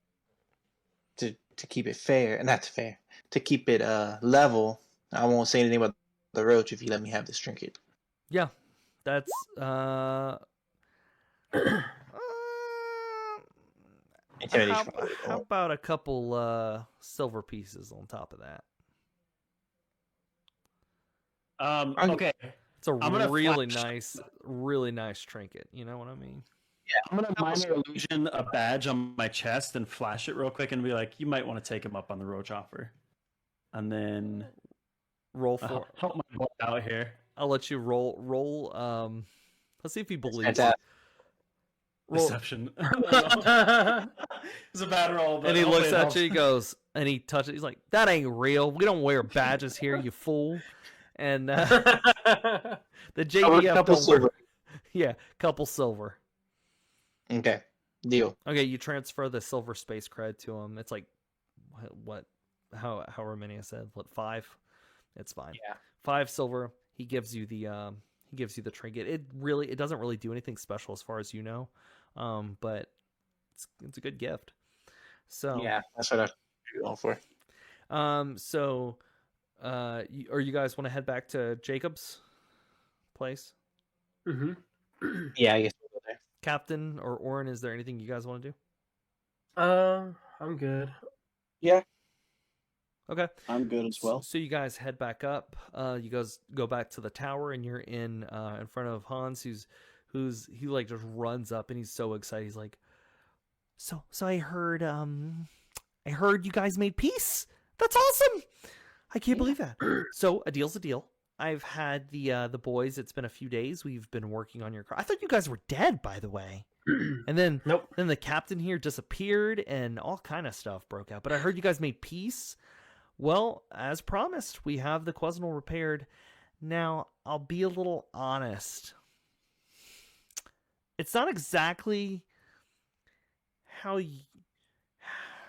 to keep it to keep it level, I won't say anything about the roach if you let me have this trinket. Yeah, that's how about a couple silver pieces on top of that? Okay. It's a really nice trinket. You know what I mean? Yeah, I'm gonna minor illusion a badge on my chest and flash it real quick and be like, "You might want to take him up on the roach offer," and then roll for help my boy out here. I'll let you roll. Let's see if he believes. Deception. It's a bad roll. But and he looks at you. He goes and he touches. He's like, "That ain't real. We don't wear badges here, you fool." And the JDF don't work. Yeah, couple silver. Okay, deal. Okay, you transfer the silver space cred to him. It's like however many I said. 5? It's fine. Yeah, 5 silver. He gives you the trinket. It doesn't really do anything special as far as you know, but it's a good gift. So yeah, that's what I'm going for. So you guys want to head back to Jacob's place? Mm-hmm. Yeah, I guess we'll go there. Captain or Orin, is there anything you guys want to do? I'm good. Yeah, Okay. I'm good as well. So you guys head back up. You guys go back to the tower, and you're in front of Hans, he like just runs up, and he's so excited. He's like, "So I heard you guys made peace. That's awesome! I can't believe that. So a deal's a deal. I've had the boys. It's been a few days. We've been working on your car. I thought you guys were dead, by the way. And then Nope. Then the captain here disappeared, and all kind of stuff broke out. But I heard you guys made peace. Well, as promised, we have the Quesnel repaired. Now, I'll be a little honest. It's not exactly how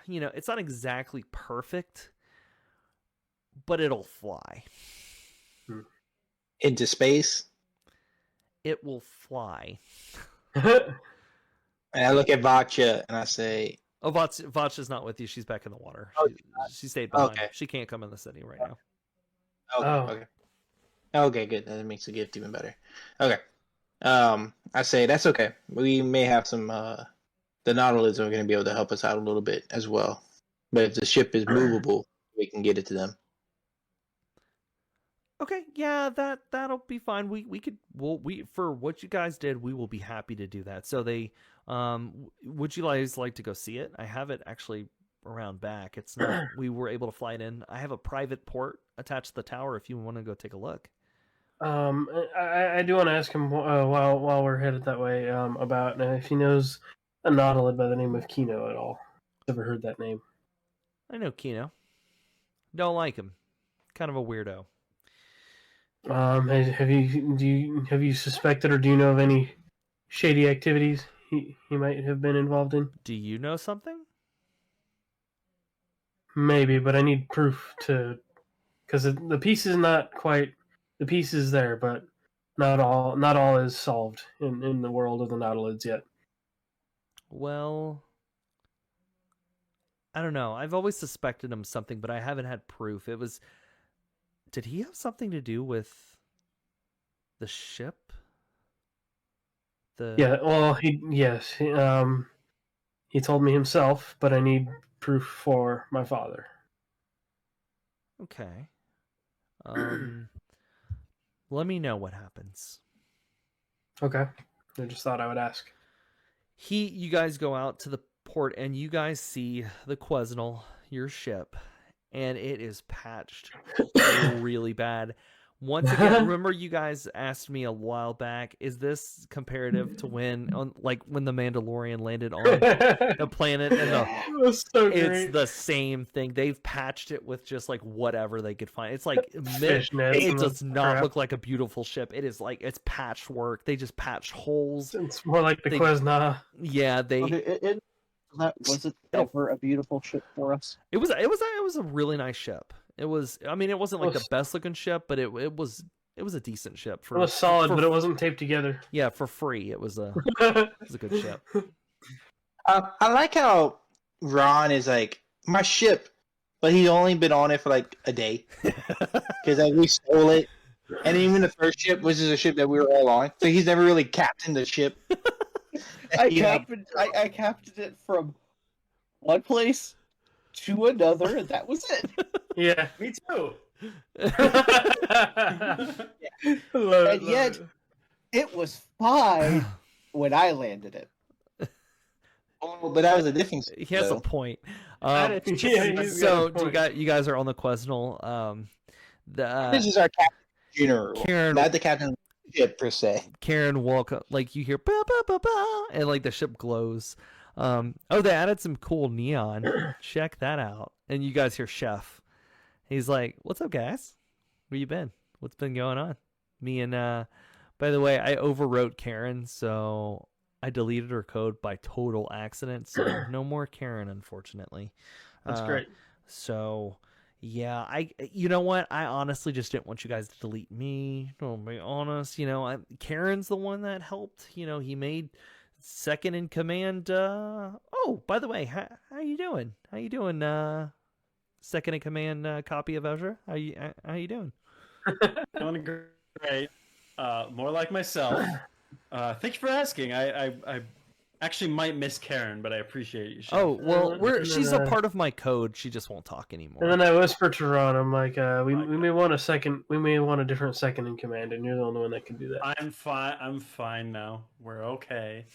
it's not exactly perfect, but it'll fly. Into space. It will fly. And I look at Vacha and I say, Oh, Vacha's not with you. She's back in the water. She stayed behind. Okay. She can't come in the city right now. okay. Okay, good. That makes the gift even better. Okay. I say that's okay. We may have some the Nautilids are going to be able to help us out a little bit as well. But if the ship is movable, we can get it to them. Okay, yeah, that'll be fine. We for what you guys did, we will be happy to do that. So they Would you guys like to go see it? I have it actually around back. It's not. We were able to fly it in. I have a private port attached to the tower. If you want to go take a look. I do want to ask him while we're headed that way about if he knows a Nautilid by the name of Kino at all. Ever heard that name? I know Kino. Don't like him. Kind of a weirdo. Have you suspected or do you know of any shady activities he might have been involved in? Do you know something? Maybe, but I need proof because the piece is not quite. The piece is there, but not all is solved in the world of the Nautilids yet. Well, I don't know. I've always suspected him something, but I haven't had proof. Did he have something to do with the ship? Yeah, well, he told me himself, but I need proof for my father. Okay. Let me know what happens. Okay. I just thought I would ask. You guys go out to the port and you guys see the Quesnel, your ship, and it is patched really bad. Once again, remember you guys asked me a while back, is this comparative to when the Mandalorian landed on the planet? And it's the same thing. They've patched it with just like whatever they could find. It's like it does not look like a beautiful ship. It is like it's patchwork. They just patched holes. It's more like the Quesna. Yeah, Was it ever a beautiful ship for us? It was a really nice ship. It was. I mean, it wasn't like the best looking ship, but it was a decent ship. It was solid, but it wasn't taped together. Yeah, for free. It was a good ship. I like how Ron is like my ship, but he's only been on it for like a day because we stole it, and even the first ship was just a ship that we were all on, so he's never really captained the ship. I captained it from one place to another, and that was it. Yeah, Me too. And yet, it was fine when I landed it. Oh, but that was a different. He has a point. he's So got a point. you guys are on the Quesnel. This is our captain general, Karen, not the captain of the ship per se. Karen walk up, like you hear ba ba ba ba, and like the ship glows. They added some cool neon. Check that out. And you guys hear Chef. He's like, "What's up, guys? Where you been? What's been going on?" Me and by the way, I overwrote Karen, so I deleted her code by total accident. So no more Karen, unfortunately. That's great. So yeah, you know what? I honestly just didn't want you guys to delete me. To be honest, Karen's the one that helped. He made second in command. Oh, by the way, how you doing? How you doing? Second in command copy of Ezra. How you doing? Doing great. More like myself. Thanks for asking. I actually might miss Karen, but I appreciate you. Chef. Oh well, she's a part of my code. She just won't talk anymore. And then I whispered to Ron, I'm like, we may want a second. We may want a different second in command, and you're the only one that can do that. I'm fine. I'm fine now. We're okay.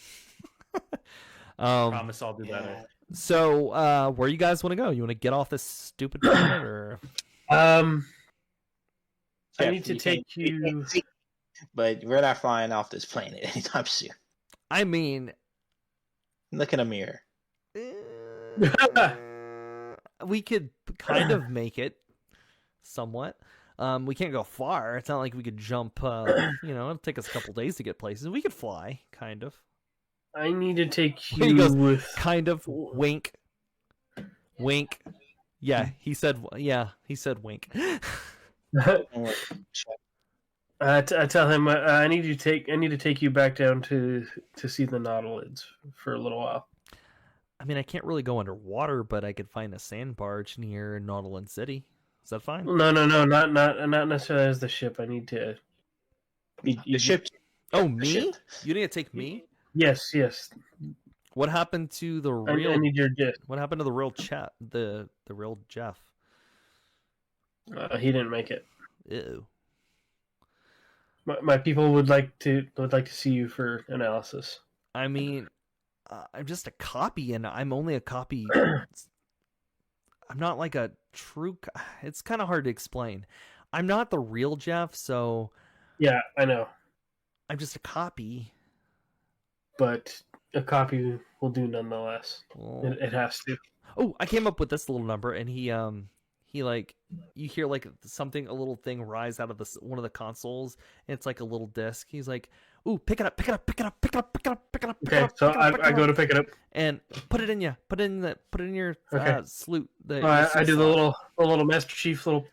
Promise I'll do better. So, where you guys want to go? You want to get off this stupid planet, or? I need to take you. But we're not flying off this planet anytime soon. I mean, look in a mirror. We could kind of make it somewhat. We can't go far. It's not like we could jump. It'll take us a couple days to get places. We could fly, kind of. I need to take He you goes, with. kind of wink. Yeah, he said. Yeah, he said wink. I tell him I need to take you back down to see the Nautilids for a little while. I mean, I can't really go underwater, but I could find a sand barge near Nautilid City. Is that fine? No, not necessarily as the ship. I need to. The ship. Oh, me? You need to take me? Yes. What happened to the real? I need your gift. What happened to the real Chet? The real Jeff? He didn't make it. Ew. My people would like to see you for analysis. I mean, I'm just a copy, and I'm only a copy. I'm not like a true. It's kind of hard to explain. I'm not the real Jeff, so Yeah, I know. I'm just a copy. But a copy will do nonetheless. Well, It has to. oh, I came up with this little number, and he like, you hear like something, a little thing rise out of one of the consoles, and it's like a little disc. He's like, "Ooh, pick it up, pick it up, pick it up, pick it up, pick it up, pick it up, pick it Okay, up." so pick it up, pick it I go up, to pick it up. and put it in you, put it in your Okay. sloot. I do the little Master Chief little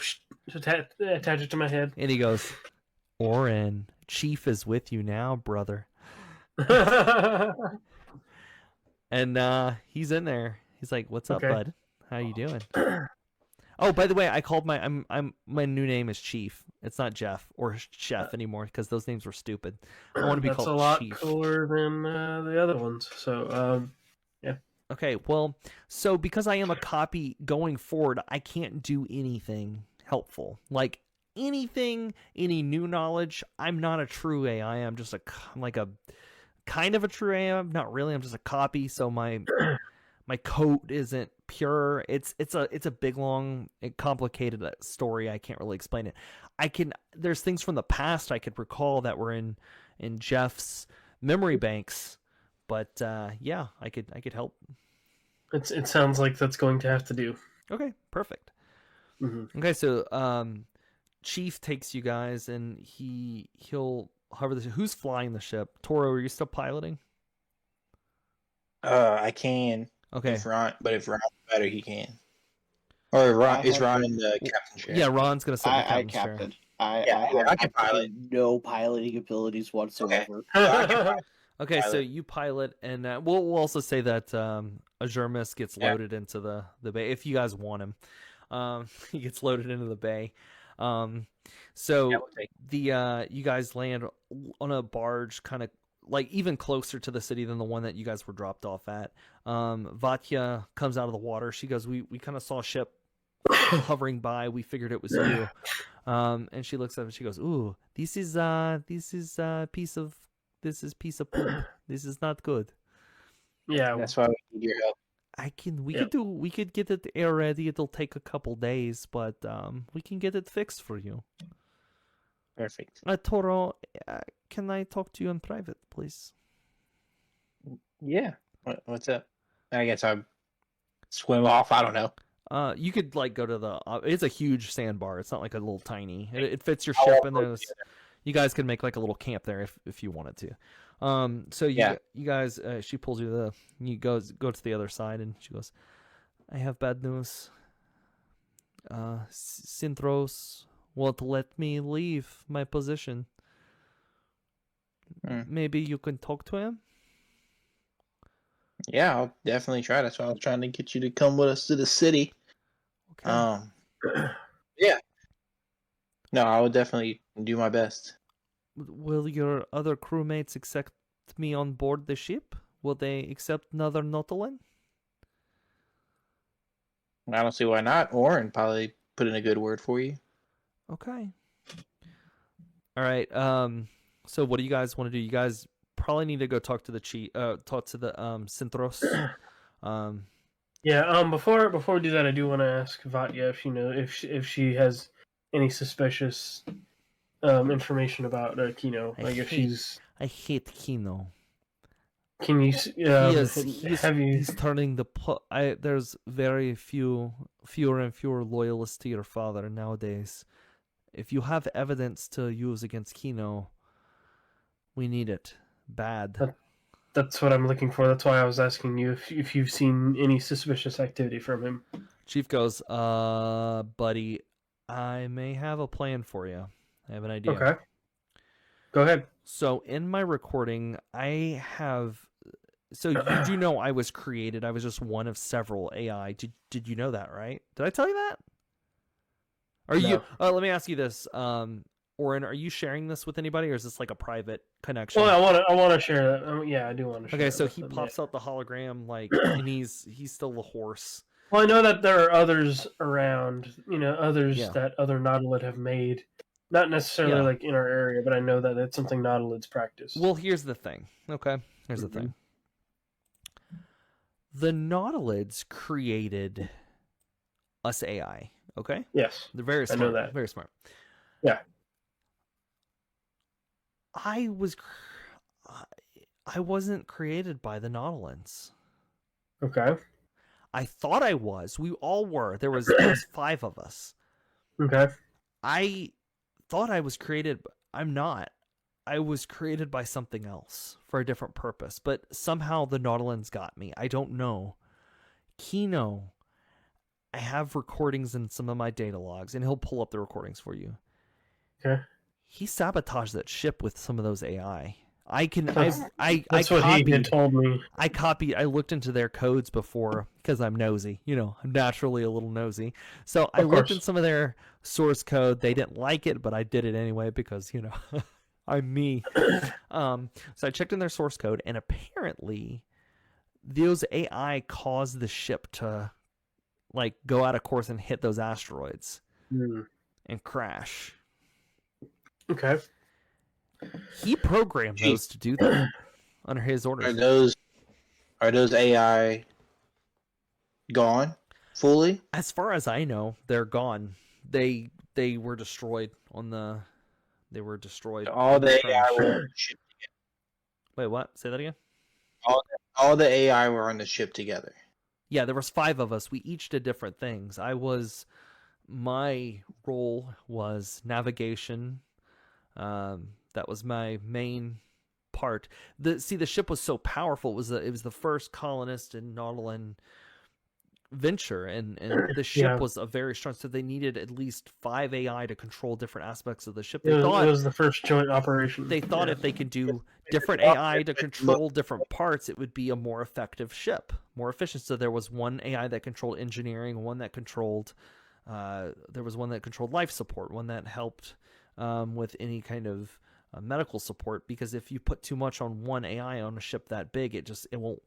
attach it to my head. and he goes, "Orin, Chief is with you now, brother." And he's in there. He's like, "What's up, Okay. bud? How you doing?" Oh, by the way, I called my my new name is Chief. It's not Jeff or Chef anymore because those names were stupid. I want to be That's called a lot Chief. cooler than the other ones. So, Okay, well, so because I am a copy going forward, I can't do anything helpful. Like anything, any new knowledge. I'm not a true AI. I'm just like a kind of a true AI. Not really. I'm just a copy. So my code isn't pure. It's a big, long, complicated story. I can't really explain it. There's things from the past I could recall that were in Jeff's memory banks, but yeah, I could help. it sounds like that's going to have to do. Okay, perfect. Mm-hmm. Okay, so Chief takes you guys, and he'll hover the. Who's flying the ship? Toro, are you still piloting? I can. Okay. If Ron's better, he can. Or is Ron in the captain chair? Yeah, Ron's gonna sit in the I captain's chair. captain. I I have can pilot. no piloting abilities whatsoever. Okay, so Pilot. you pilot, and we'll also say that Azure'mis gets loaded into the bay if you guys want him. He gets loaded into the bay. So Yeah, we'll take you guys land on a barge, kind of like even closer to the city than the one that you guys were dropped off at. Vatya comes out of the water. She goes, "We kind of saw a ship hovering by. We figured it was you." And she looks up and she goes, "Ooh, this is piece of poop. This is not good. Yeah, That's why we need your help. We could get it air ready. It'll take a couple days, but we can get it fixed for you." Perfect. Toro, can I talk to you in private, please? Yeah. What's up? I guess I swim off. I don't know. You could like go to the. It's a huge sandbar. It's not like a little tiny. It fits your ship, and there's. You guys can make like a little camp there if you wanted to. So you guys, she pulls you you go to the other side, and she goes, "I have bad news. Sintros won't let me leave my position. Maybe you can talk to him." Yeah, I'll definitely try. That's why I was trying to get you to come with us to the city. Okay. Yeah. No, I would definitely do my best. Will your other crewmates accept me on board the ship? Will they accept another Nautilid? I don't see why not. Orin probably put in a good word for you. Okay. All right. So what do you guys want to do? You guys probably need to go talk to the Sintros. Yeah. Before we do that, I do want to ask Vatya if she has any suspicious information about Kino. I hate Kino. Can you? He's turning there's fewer and fewer loyalists to your father nowadays. If you have evidence to use against Kino, we need it bad. That's what I'm looking for. That's why I was asking you if you've seen any suspicious activity from him. Chief goes, buddy, I may have a plan for you. I have an idea. Okay. Go ahead. So in my recording, so you do know I was created. I was just one of several AI. Did you know that, right? Did I tell you that? No. Let me ask you this. Orin, are you sharing this with anybody, or is this like a private connection? Well, I want to share that. Yeah, I do want to share. Okay, so he them, pops yeah. out the hologram, like, and he's still the horse. Well, I know that there are others around, others Yeah. that other Nautilid have made. Not necessarily like in our area, but I know that it's something Nautilids practice. Well, here's the thing. Okay, here's the thing. The Nautilids created us AI. Okay, Yes. they're very I smart. know that. Very smart. Yeah. I wasn't created by the Nautilids. Okay. I thought I was. We all were. There was 5 of us. Okay. I thought I was created. I'm not. I was created by something else for a different purpose. But somehow the Nautilids got me. I don't know. Kino, I have recordings in some of my data logs, and he'll pull up the recordings for you. Okay. He sabotaged that ship with some of those AI. I That's what what he had told me. I looked into their codes before because I'm nosy. I'm naturally a little nosy. So I looked in some of their source code. They didn't like it, but I did it anyway because, I'm me. So I checked in their source code, and apparently those AI caused the ship to go out of course and hit those asteroids and crash. Okay. He programmed those to do that under his orders. Are those AI gone fully? As far as I know, they're gone. They were destroyed on the. They were destroyed. All the AI were on the ship together. Wait, what? Say that again. All the AI were on the ship together. Yeah, there was 5 of us. We each did different things. My role was navigation. That was my main part. The ship was so powerful. It was the first colonist and Nautilin venture, and the ship was a very strong. So they needed at least 5 AI to control different aspects of the ship. It was the first joint operation. They thought if they could do different AI to control different parts, it would be a more effective ship, more efficient. So there was one AI that controlled engineering, one that controlled. There was one that controlled life support, one that helped with any kind of medical support, because if you put too much on one AI on a ship that big, it won't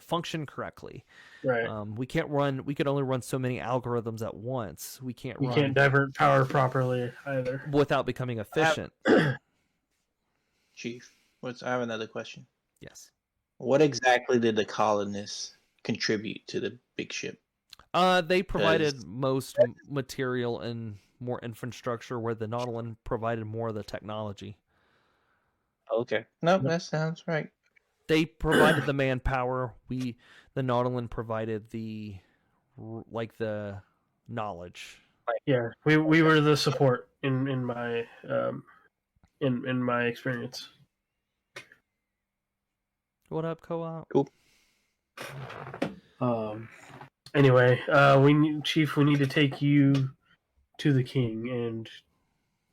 function correctly. Right. We could only run so many algorithms at once. You can't divert power properly either without becoming efficient. Chief, I have another question. Yes. What exactly did the colonists contribute to the big ship? They provided most material and more infrastructure, where the Nautilin provided more of the technology. Okay. Nope, that sounds right. They provided the manpower. The Nautilin provided the knowledge. Yeah, we were the support in my in my experience. What up, co-op? Cool. Anyway, Chief, we need to take you to the king, and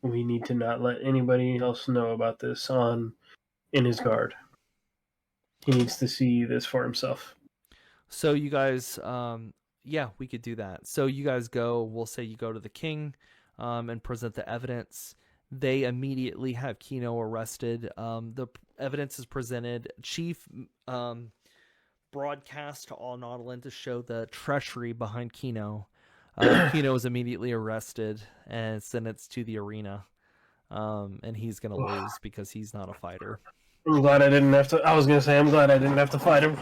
we need to not let anybody else know about this in his guard. He needs to see this for himself. So you guys, we could do that. So you guys go. We'll say you go to the king, and present the evidence. They immediately have Kino arrested. The evidence is presented. Chief broadcast to all Nautilin to show the treachery behind Kino. Kino is immediately arrested and sentenced to the arena. And he's going to lose because he's not a fighter. I'm glad I didn't have to. I was going to say, I'm glad I didn't have to fight him.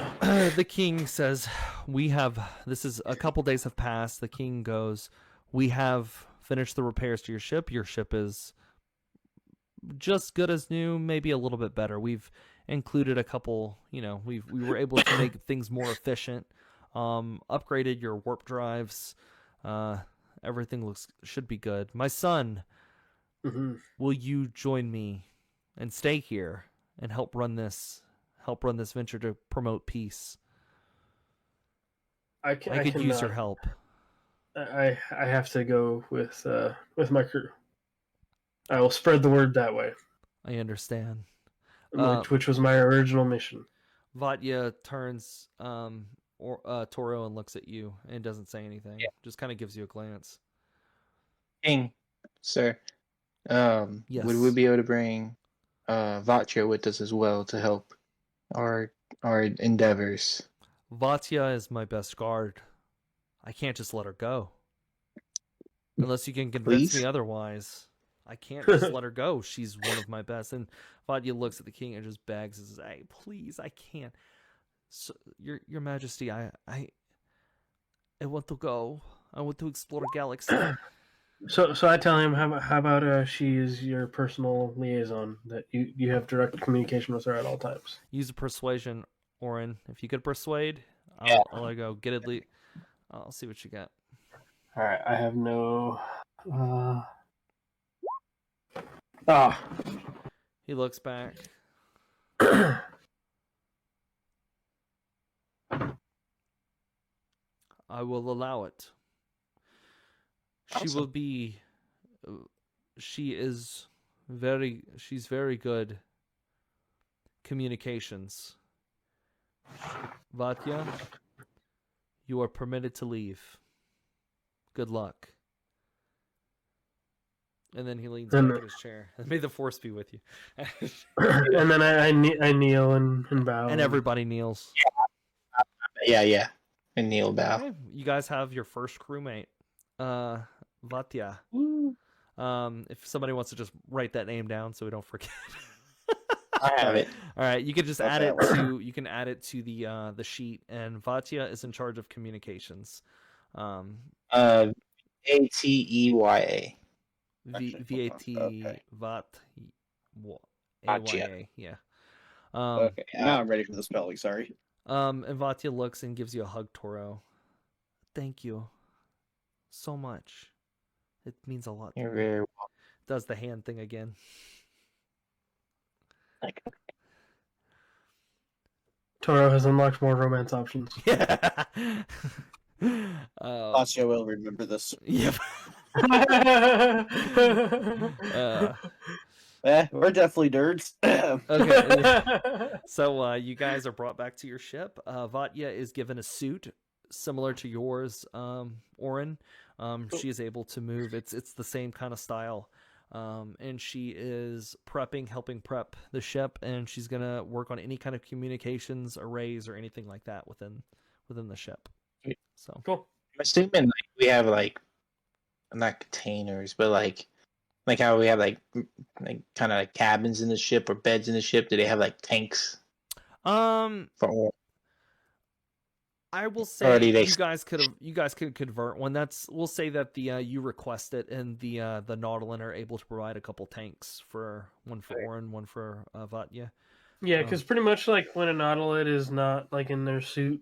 The king says, this is a couple days have passed. The king goes, we have finished the repairs to your ship. Your ship is just good as new, maybe a little bit better. We've included a couple, we were able to make things more efficient, upgraded your warp drives. Everything should be good. My son, will you join me and stay here and help run this venture to promote peace? I could use your help. I have to go with my crew. I will spread the word that way. I understand. Which was my original mission. Vatya turns Toro and looks at you and doesn't say anything. Yeah. Just kind of gives you a glance. King, sir, yes. Would we be able to bring Vatya with us as well to help our endeavors? Vatya is my best guard. I can't just let her go. Unless you can convince me otherwise. I can't just let her go. She's one of my best. And Vatya looks at the king and just begs and says, hey, please, I can't. So, Your Majesty, I want to go. I want to explore galaxy. So I tell him, how about she is your personal liaison, that you have direct communication with her at all times. Use a persuasion, Orin. If you could persuade, Yeah. I'll let go. Get it. I'll see what you got. All right, I have no. He looks back. I will allow it. She will be. She's very good. Communications. Vatya, you are permitted to leave. Good luck. And then he leans back in his chair. May the force be with you. And then I kneel and bow. And everybody kneels. Yeah. And kneel bow. Okay, you guys have your first crewmate. Vatya. If somebody wants to just write that name down so we don't forget. I have it. All right, you can just That's add it that to the sheet, and Vatya is in charge of communications. ATEYA. VAT Okay. Vat Vatya. AYA. Yeah. Okay, now I'm ready for the spelling. Sorry. And Vatya looks and gives you a hug, Toro. Thank you so much. It means a lot. You're very welcome. Does the hand thing again. Toro has unlocked more romance options. Yeah. Asya will remember this. Yep. We're definitely nerds. Okay. So you guys are brought back to your ship. Vatya is given a suit similar to yours, Orin. She is able to move. It's the same kind of style. And she is helping prep the ship, and she's gonna work on any kind of communications arrays or anything like that within the ship. So Cool. I'm assuming like we have like not containers, but like how we have like kind of like cabins in the ship or beds in the ship. Do they have like tanks? For I will Or say do they- you guys could convert one. We'll say that the you request it, and the Nautilin are able to provide a couple tanks, one for Orin, one for Vatya. Yeah, because pretty much like when a Nautilid is not like in their suit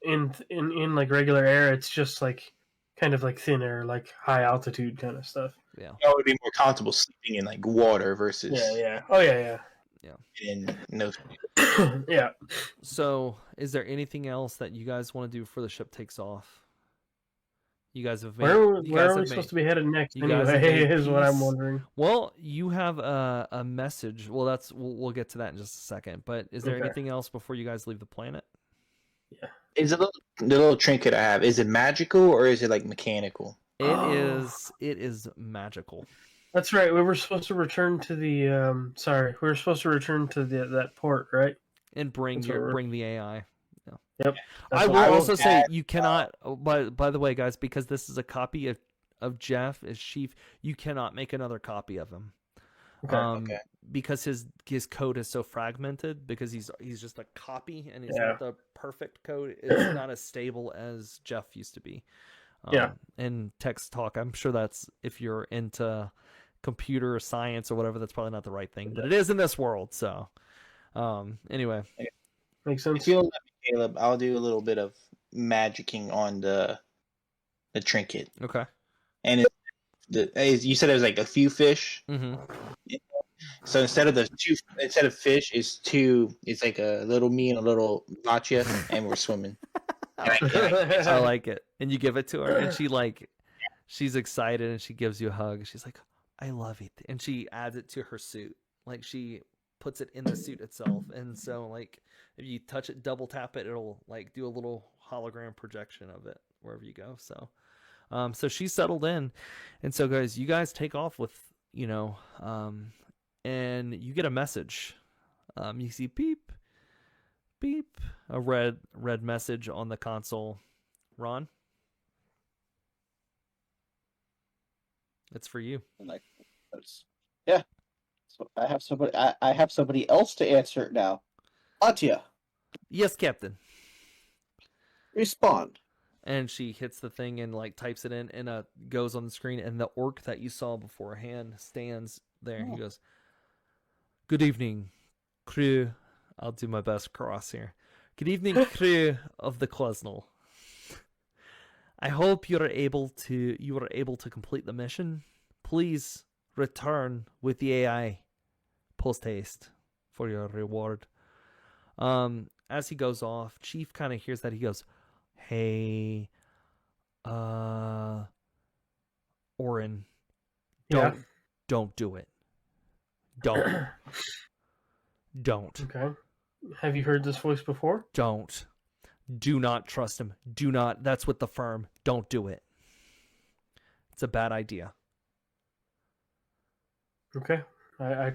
in like regular air, it's just like kind of like thin air, like high altitude kind of stuff. Yeah. I would be more comfortable sleeping in like water versus Yeah. Oh yeah. in no. Yeah. So, is there anything else that you guys want to do before the ship takes off? You guys have made. Where are you guys we have supposed made- to be headed next? you guys have Anyway, made is what I'm peace. wondering. Well, you have a message. Well, we'll get to that in just a second. But is there Okay. anything else before you guys leave the planet? Is the little trinket I have? Is it magical or is it like mechanical? It is magical. That's right. We were supposed to return to the that port, right? And bring That's what we're- bring the AI. Yep. I That's will what- also say you cannot. By the way, guys, because this is a copy of Jeff as chief, you cannot make another copy of him. Okay. Okay. Because his code is so fragmented, because he's just a copy and he's Yeah. not the perfect code. It's not as stable as Jeff used to be. Yeah. And text talk, I'm sure that's, if you're into computer science or whatever, that's probably not the right thing, but it is in this world. So, anyway, Makes If sense. you'll let me, Caleb, I'll do a little bit of magicking on the trinket. okay. And you said it was like a few fish. Mm-hmm. So instead of fish, it's like a little me and a little Vatya, and we're swimming. I like it. And you give it to her, and she's excited, and she gives you a hug. She's like, I love it. And she adds it to her suit. Like, she puts it in the suit itself. And so, like, if you touch it, double tap it, it'll, like, do a little hologram projection of it wherever you go. So, so she's settled in. And so, guys, you guys take off with, and you get a message. You see beep, beep, a red message on the console. Ron, it's for you. Yeah. So I have somebody. I have somebody else to answer it now. Atya, Yes, Captain. Respond. And she hits the thing and like types it in, and goes on the screen, and the orc that you saw beforehand stands there. He goes, "Good evening, crew." I'll do my best cross here. "Good evening, crew of the Quesnel. I hope you are able to complete the mission. Please return with the AI post haste for your reward." As he goes off, Chief kind of hears that. He goes, "Hey, Orin, don't do it. Don't. Okay. Have you heard this voice before? Don't. Do not trust him. Do not. That's with the firm. Don't do it. It's a bad idea." Okay. I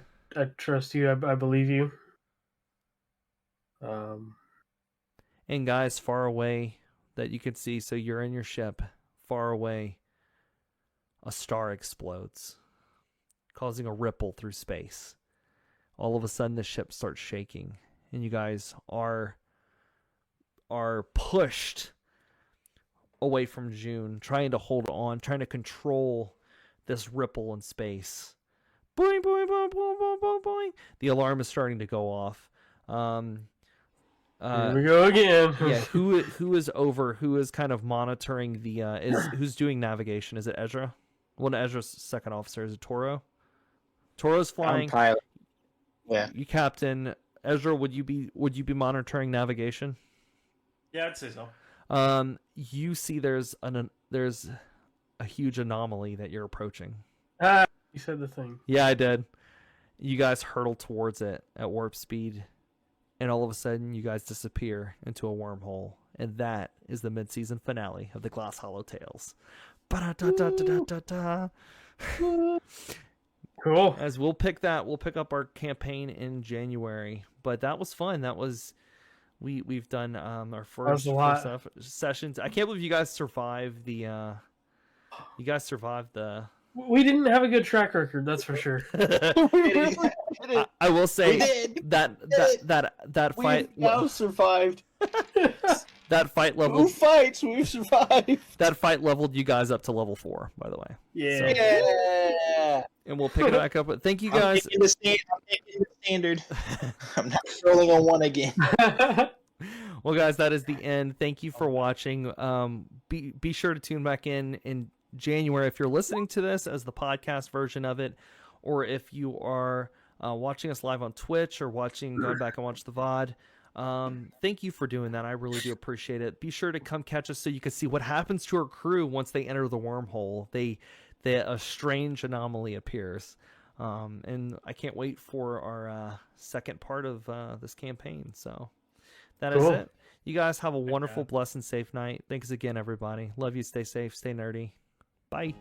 trust you. I believe you. And guys, far away that you can see, so you're in your ship, far away, a star explodes, causing a ripple through space. All of a sudden, the ship starts shaking, and you guys are pushed away from June, trying to hold on, trying to control this ripple in space. Boing, boing, boing, boing, boing, boing, boing. The alarm is starting to go off. Here we go again. Yeah, who is kind of monitoring the who's doing navigation? Is it Ezra? Well, no, Ezra's second officer. Is it Toro? Toro's flying. I'm pilot. Yeah. You captain. Ezra, would you be monitoring navigation? Yeah, I'd say so. You see there's a huge anomaly that you're approaching. You said the thing. Yeah, I did. You guys hurtle towards it at warp speed, and all of a sudden you guys disappear into a wormhole, and that is the mid-season finale of the GlassHollow Tales. Ba-da-da-da-da-da-da. Cool. As we'll pick up our campaign in January, but that was fun. That was we've done our first sessions. I can't believe you guys survived the We didn't have a good track record, that's for sure. I will say that fight. We've now survived. That fight level. Who fights? We've survived. That fight leveled you guys up to level 4, by the way. Yeah. So, Yeah. and we'll pick it back up. But thank you guys. I'm making the standard. I'm not rolling on one again. Well, guys, that is the end. Thank you for watching. Be sure to tune back in January if you're listening to this as the podcast version of it, or if you are watching us live on Twitch or going back and watch the VOD. Thank you for doing that. I really do appreciate it. Be sure to come catch us so you can see what happens to our crew once they enter the wormhole. A strange anomaly appears. And I can't wait for our second part of this campaign. So that is it. You guys have a wonderful, blessed, and safe night. Thanks again, everybody. Love you. Stay safe. Stay nerdy. Bye.